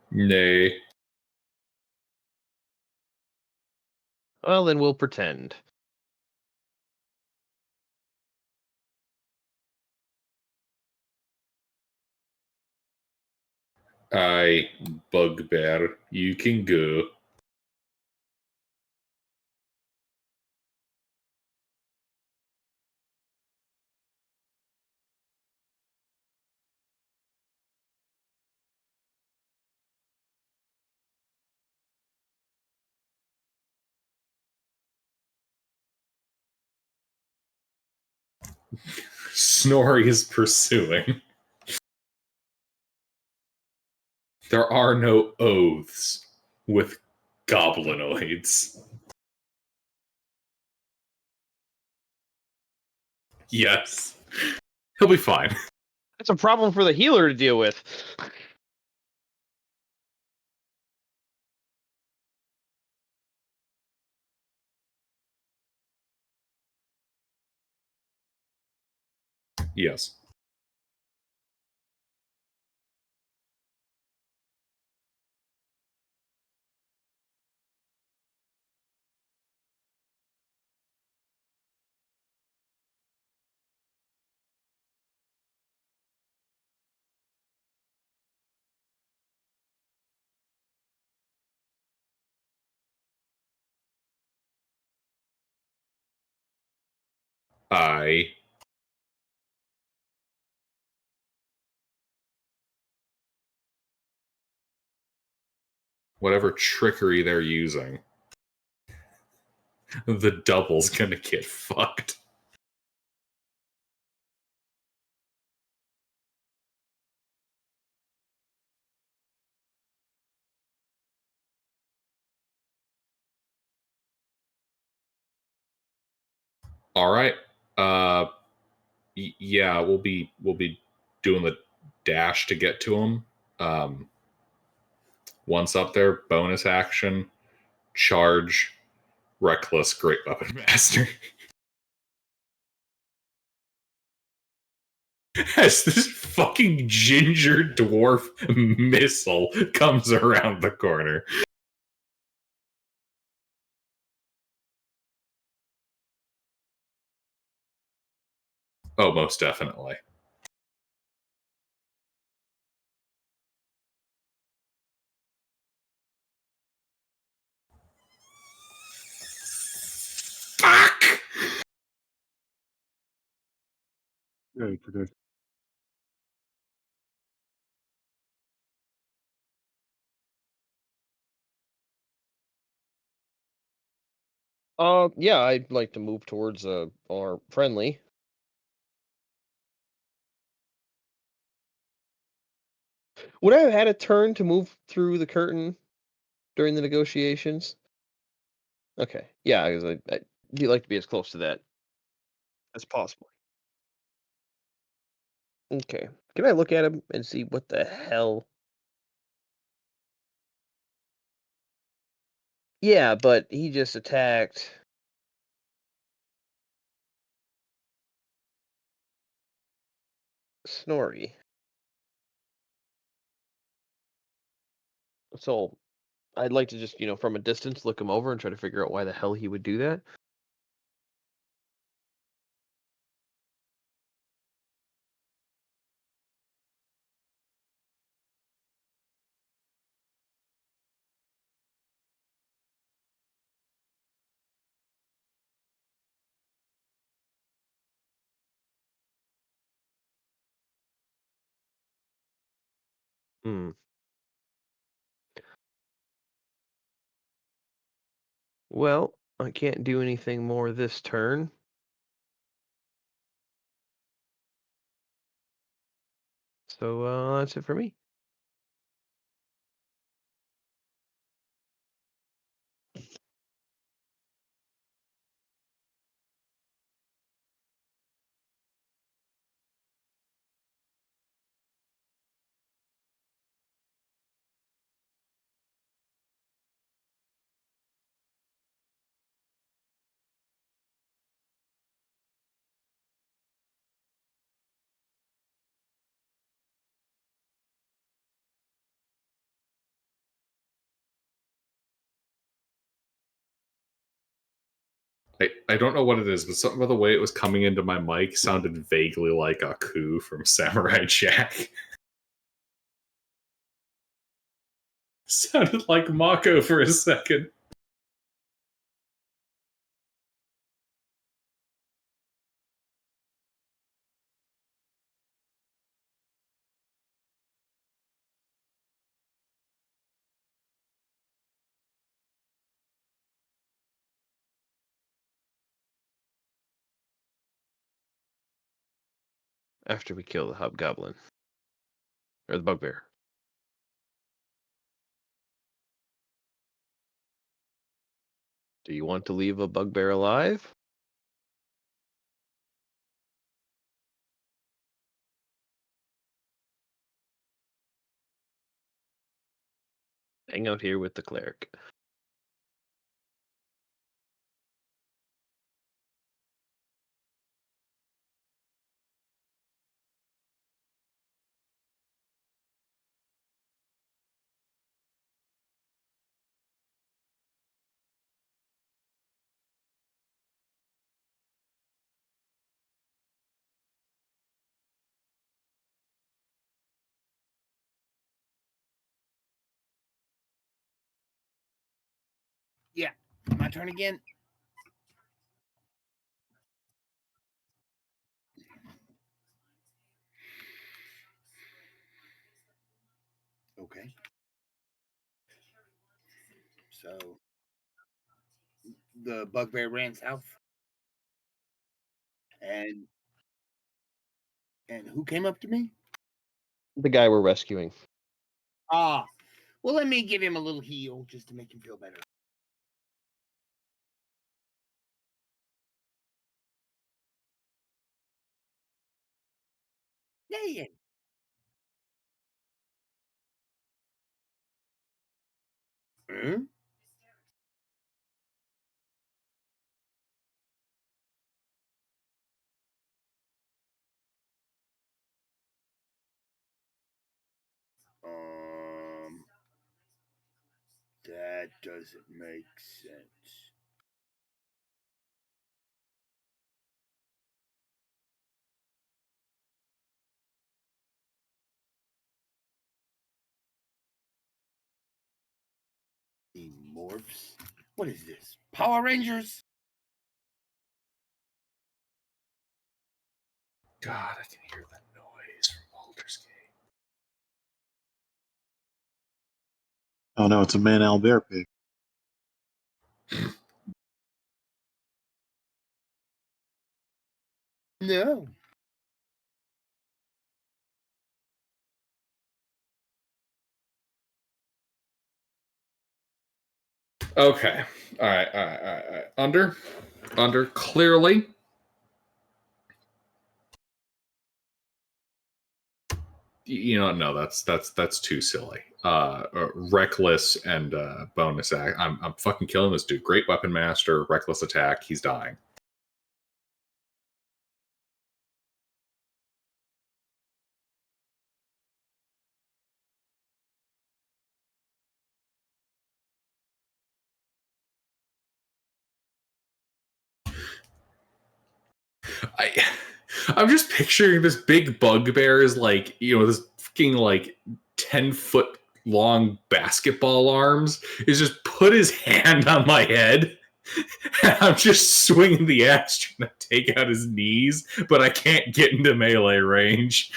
Nay. Well, then we'll pretend. I, Bugbear, you can go. Snorri is pursuing. There are no oaths with goblinoids. Yes. He'll be fine. That's a problem for the healer to deal with. Yes. I, whatever trickery they're using, the double's gonna get fucked. All right. Yeah, we'll be doing the dash to get to him. Once up there, bonus action, charge, reckless, great weapon master. As this fucking ginger dwarf missile comes around the corner. Oh, most definitely. Fuck! Very predictable. Yeah, I'd like to move towards our friendly. Would I have had a turn to move through the curtain during the negotiations? Okay. Yeah, because I'd like to be as close to that as possible. Okay. Can I look at him and see what the hell? Yeah, but he just attacked Snorri. So I'd like to just, from a distance, look him over and try to figure out why the hell he would do that. Hmm. Well, I can't do anything more this turn. So that's it for me. I don't know what it is, but something about the way it was coming into my mic sounded vaguely like Aku from Samurai Jack. Sounded like Mako for a second. After we kill the hobgoblin or the bugbear. Do you want to leave a bugbear alive? Hang out here with the cleric. Yeah, my turn again. Okay. So the bugbear ran south, and who came up to me? The guy we're rescuing. Ah, well, let me give him a little heal just to make him feel better. Yeah. Hmm? That doesn't make sense. He morphs. What is this? Power Rangers? God, I can hear that noise from Baldur's Gate. Oh no, it's a man owlbear pig. No. Okay. All right. Under. Clearly. You know, no, that's too silly. Reckless and bonus act. I'm fucking killing this dude. Great weapon master, reckless attack. He's dying. I'm just picturing this big bugbear is like, you know, this fucking like 10-foot long basketball arms is just put his hand on my head. And I'm just swinging the axe trying to take out his knees, but I can't get into melee range.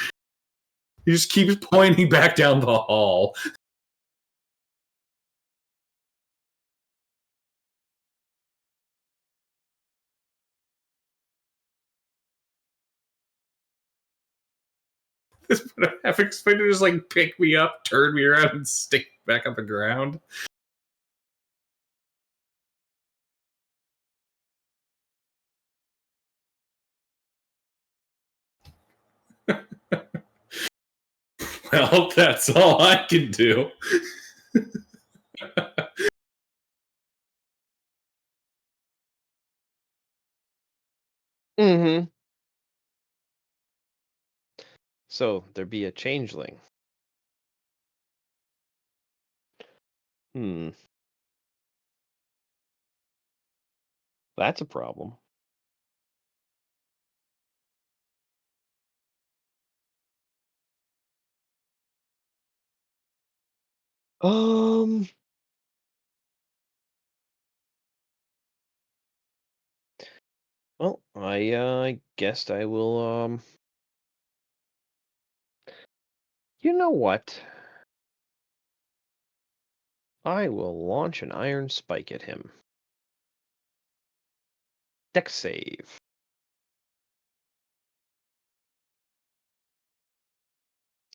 He just keeps pointing back down the hall. But I have expected to just like pick me up, turn me around, and stick me back on the ground. Well, that's all I can do. Mm-hmm. So there be a changeling. That's a problem. Um. Well, I guessed I will. You know what? I will launch an iron spike at him. Dex save.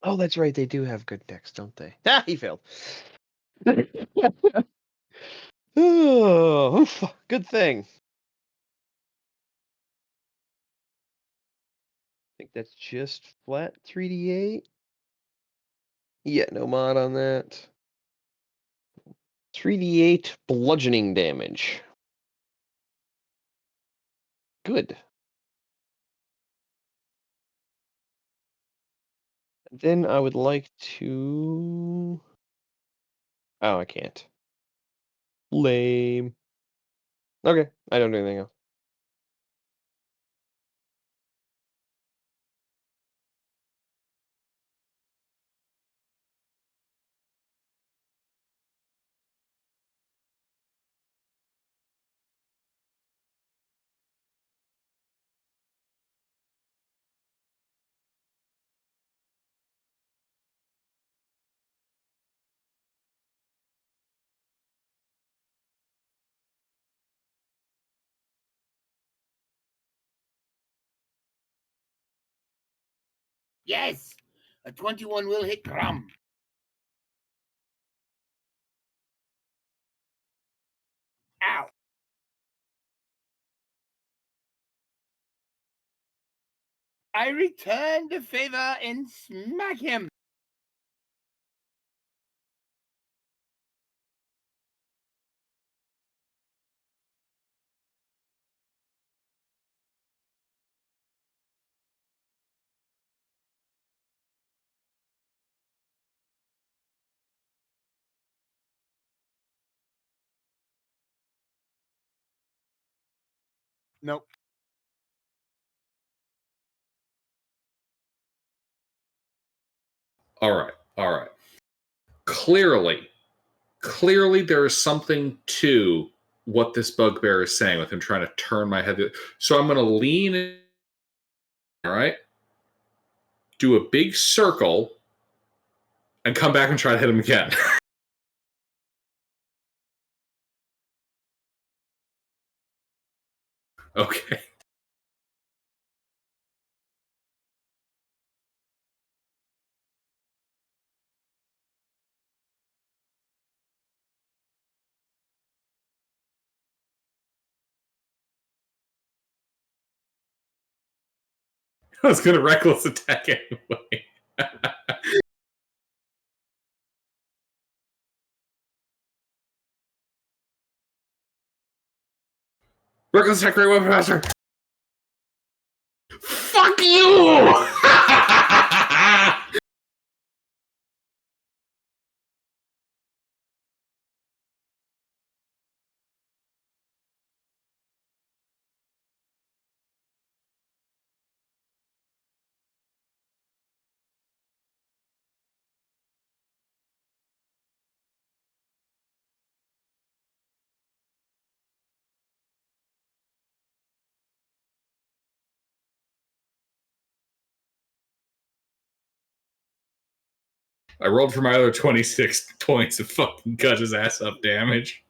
Oh, that's right. They do have good decks, don't they? Ah, he failed. Oh, oof, good thing. I think that's just flat 3d8. Yeah, no mod on that. 3d8 bludgeoning damage. Good. Then I would like to... Oh, I can't. Lame. Okay, I don't do anything else. Yes, a 21 will hit Grum. Ow. I return the favor and smack him. Nope. All right. Clearly there is something to what this bugbear is saying with him trying to turn my head. So I'm going to lean in, all right, do a big circle, and come back and try to hit him again. Okay. I was going to reckless attack anyway. Reckless attack, great weapon master. Fuck you! I rolled for my other 26 points of fucking cut his ass up damage.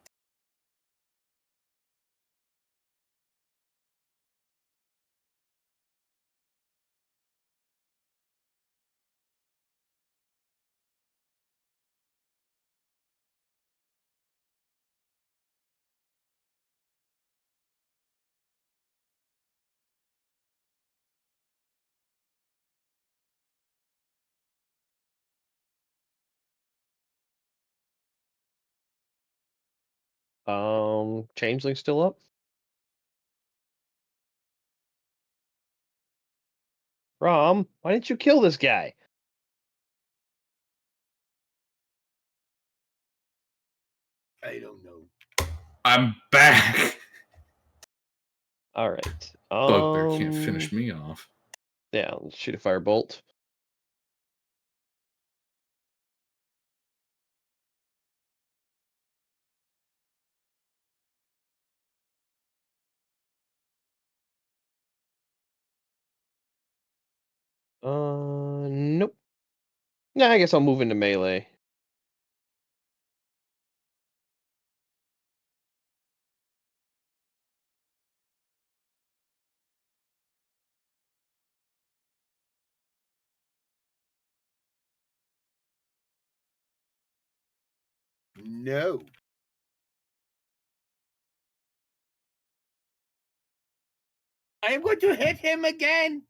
Changeling still up? Rom, why didn't you kill this guy? I don't know. I'm back. All right. Bugbear can't finish me off. Yeah, let's shoot a firebolt. Nope. Nah, I guess I'll move into melee. No. I am going to hit him again.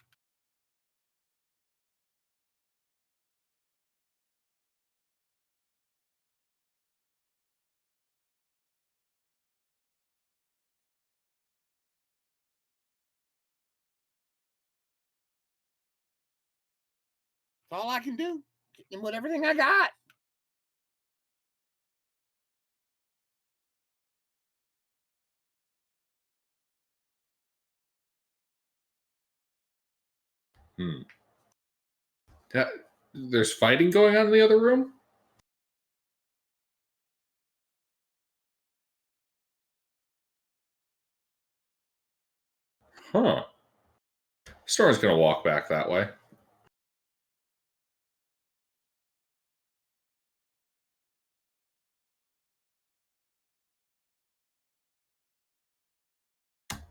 That's all I can do. Hit him with everything I got. There's fighting going on in the other room? Huh. Storm's gonna walk back that way.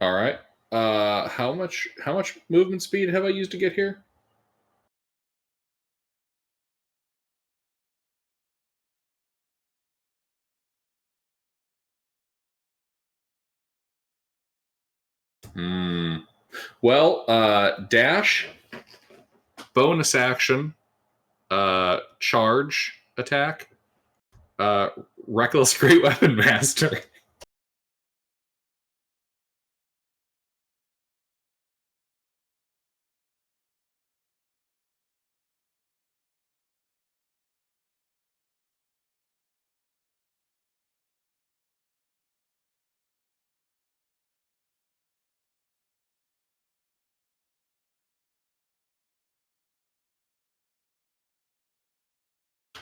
All right. How much movement speed have I used to get here? Well, dash, bonus action, charge attack, reckless great weapon master.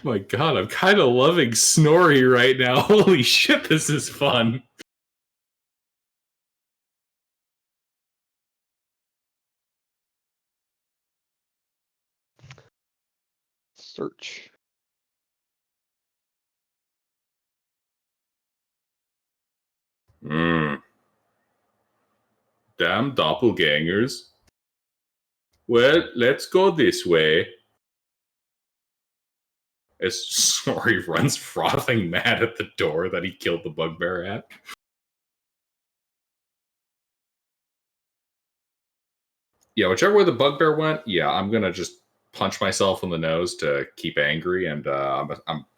My God, I'm kind of loving Snorri right now. Holy shit, this is fun. Search. Damn doppelgangers. Well, let's go this way. As Snorri runs frothing mad at the door that he killed the bugbear at. Yeah, whichever way the bugbear went, yeah, I'm gonna just punch myself in the nose to keep angry, and I'm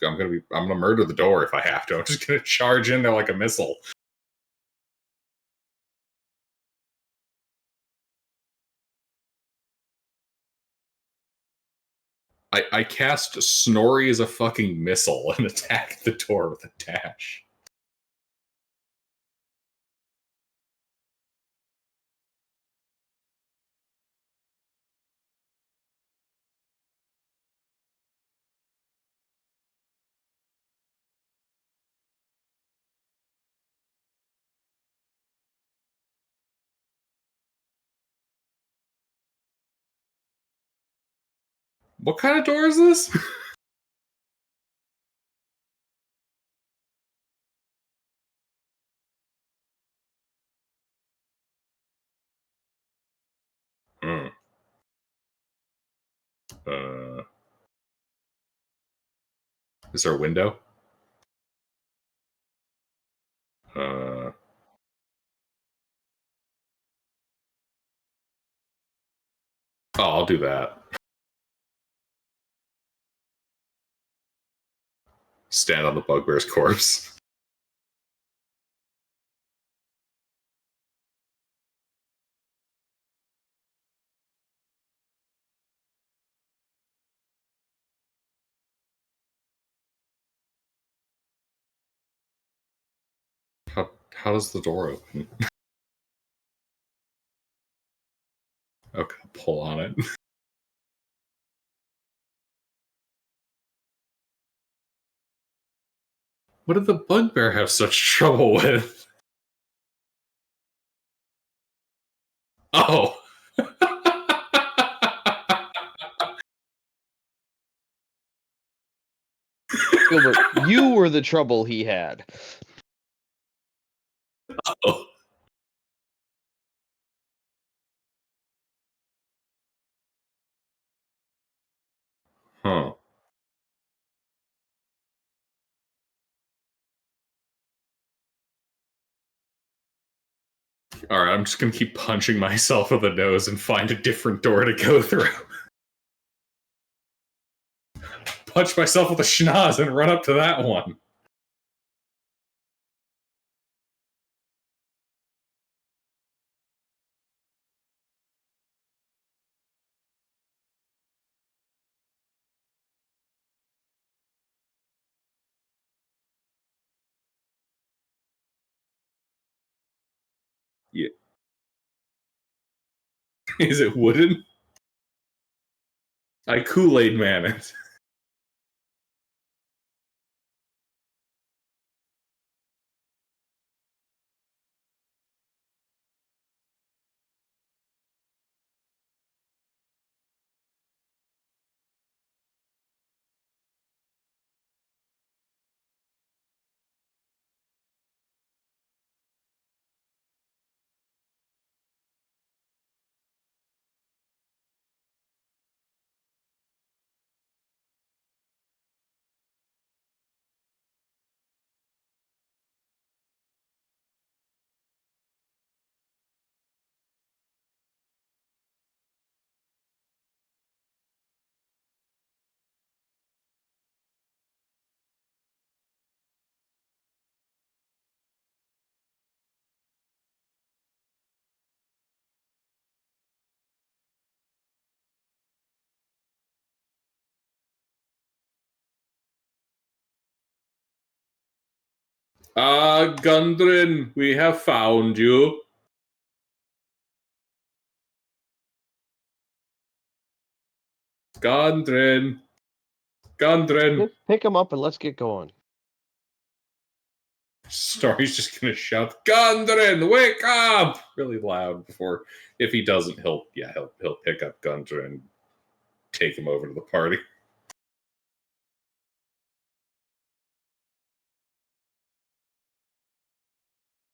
gonna murder the door if I have to. I'm just gonna charge in there like a missile. I cast Snorri as a fucking missile and attack the door with a dash. What kind of door is this? Hmm. Is there a window? Oh, I'll do that. Stand on the bugbear's corpse. How does the door open? Okay, pull on it. What did the bugbear have such trouble with? Oh. Gilbert, you were the trouble he had. Oh. Huh. Alright, I'm just gonna keep punching myself in the nose and find a different door to go through. Punch myself with a schnoz and run up to that one. Yeah. Is it wooden? I Kool-Aid man it. Gundren, we have found you. Gundren. Gundren. Pick him up and let's get going. Snorri's just gonna shout, Gundren, wake up! Really loud before, if he doesn't, he'll pick up Gundren and take him over to the party.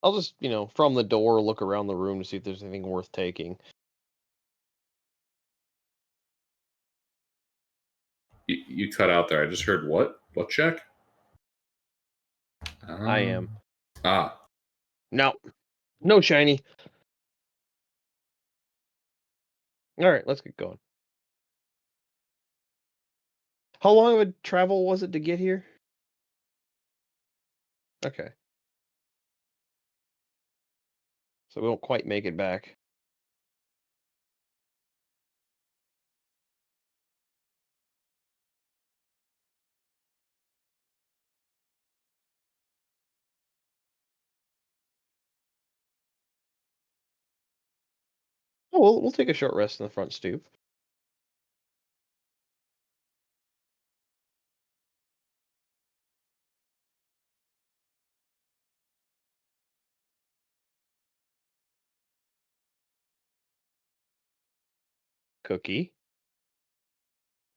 I'll just, from the door, look around the room to see if there's anything worth taking. You cut out there. I just heard what? What check? I am. Ah. No. No shiny. All right, let's get going. How long of a travel was it to get here? Okay. So we won't quite make it back. Oh, we'll take a short rest in the front stoop. Cookie.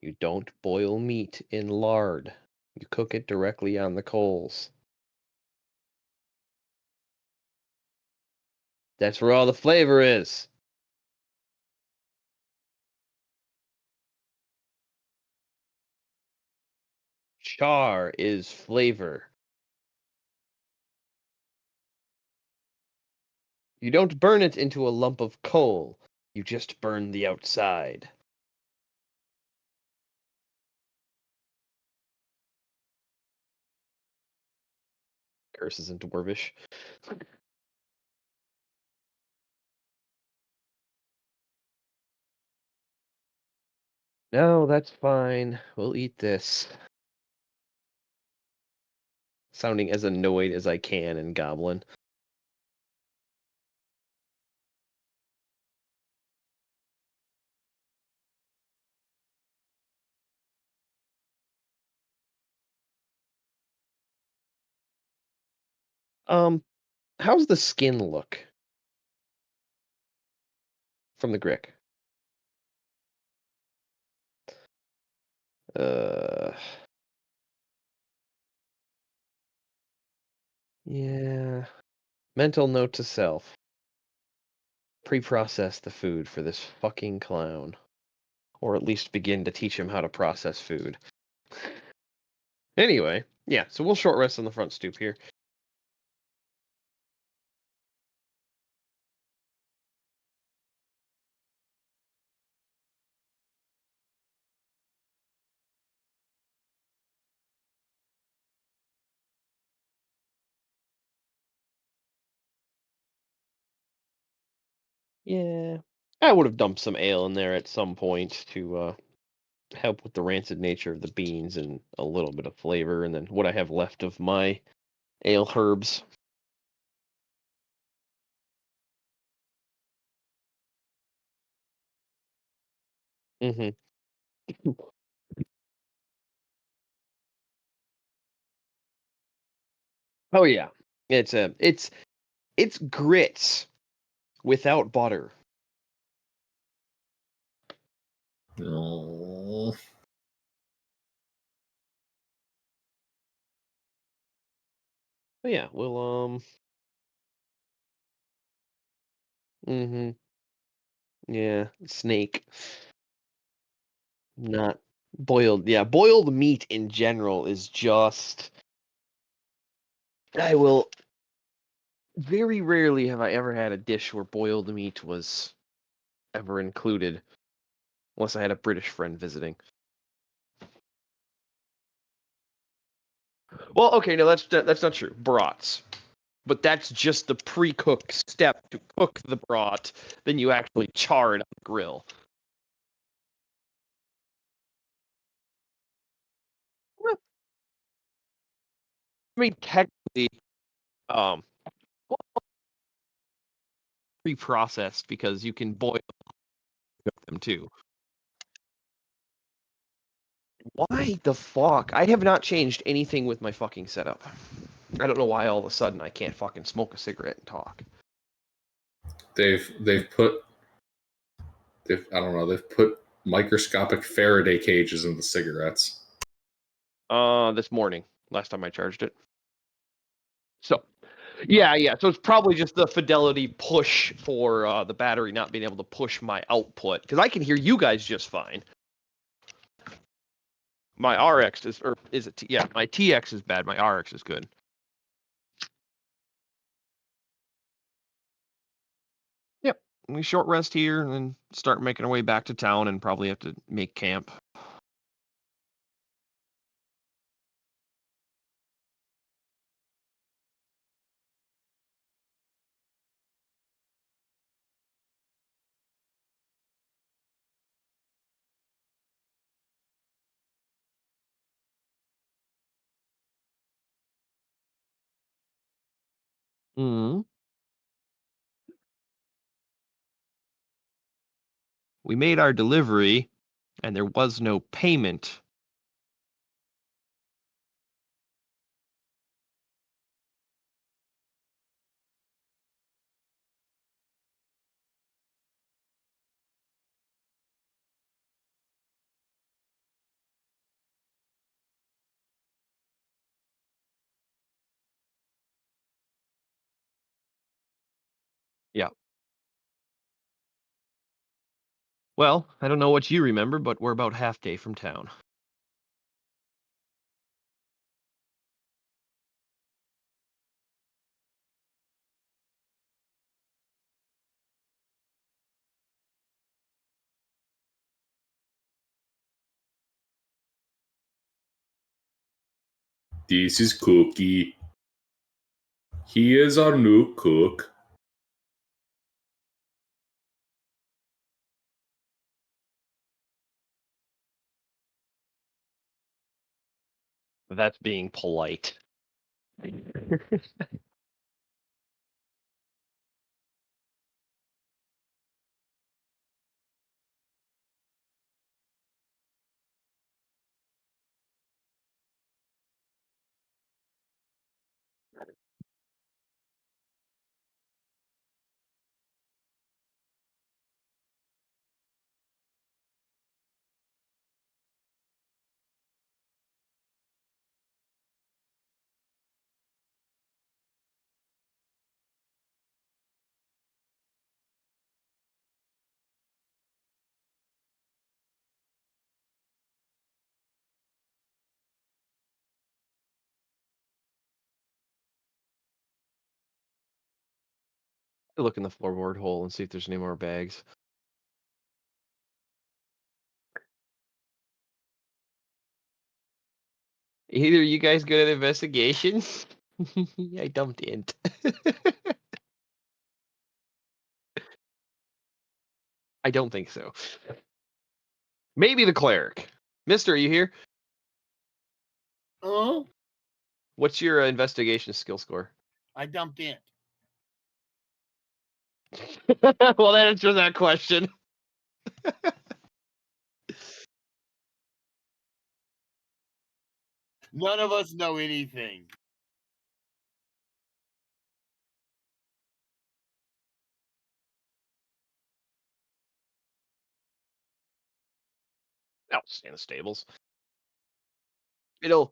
You don't boil meat in lard. You cook it directly on the coals. That's where all the flavor is. Char is flavor. You don't burn it into a lump of coal. You just burn the outside. Curses in Dwarvish. No, that's fine. We'll eat this. Sounding as annoyed as I can in Goblin. How's the skin look from the Grick? Yeah. Mental note to self. Pre-process the food for this fucking clown. Or at least begin to teach him how to process food. Anyway, yeah, so we'll short rest on the front stoop here. Yeah. I would have dumped some ale in there at some point to help with the rancid nature of the beans and a little bit of flavor, and then what I have left of my ale herbs. Mm-hmm. Oh yeah. It's grits without butter. Oh. But yeah, we'll mm-hmm. Yeah, snake. Not boiled. Yeah, boiled meat in general is just I will very rarely have I ever had a dish where boiled meat was ever included, unless I had a British friend visiting. Well, okay, no, that's not true. Brats, but that's just the pre-cook step to cook the brat. Then you actually char it on the grill. I mean, technically, um, pre-processed because you can boil them too. Why the fuck? I have not changed anything with my fucking setup. I don't know why all of a sudden I can't fucking smoke a cigarette and talk. They've put I don't know, they've put microscopic Faraday cages in the cigarettes. This morning, last time I charged it. So, yeah. So it's probably just the fidelity push for the battery not being able to push my output because I can hear you guys just fine. My RX is, or is it? Yeah, my TX is bad. My RX is good. Yep. we short rest here and then start making our way back to town and probably have to make camp. Mm. We made our delivery and there was no payment. Yeah. Well, I don't know what you remember, but we're about half day from town. This is Cookie. He is our new cook. That's being polite. Look in the floorboard hole and see if there's any more bags. Either you guys good at investigation? I dumped int. I don't think so. Maybe the cleric. Mister, are you here? Oh, What's your investigation skill score? I dumped in. Well, that answers that question. None of us know anything. I'll stay in the stables. It'll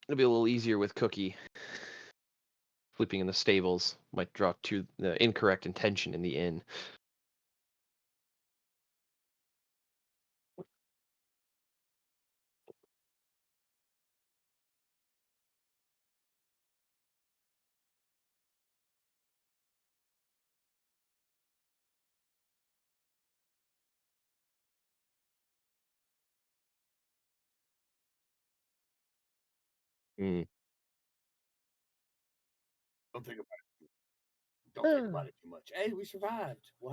be a little easier with Cookie. Sleeping in the stables might draw to the incorrect intention in the inn. Mm. Don't think about it. Don't think about it too much. Hey, we survived. What?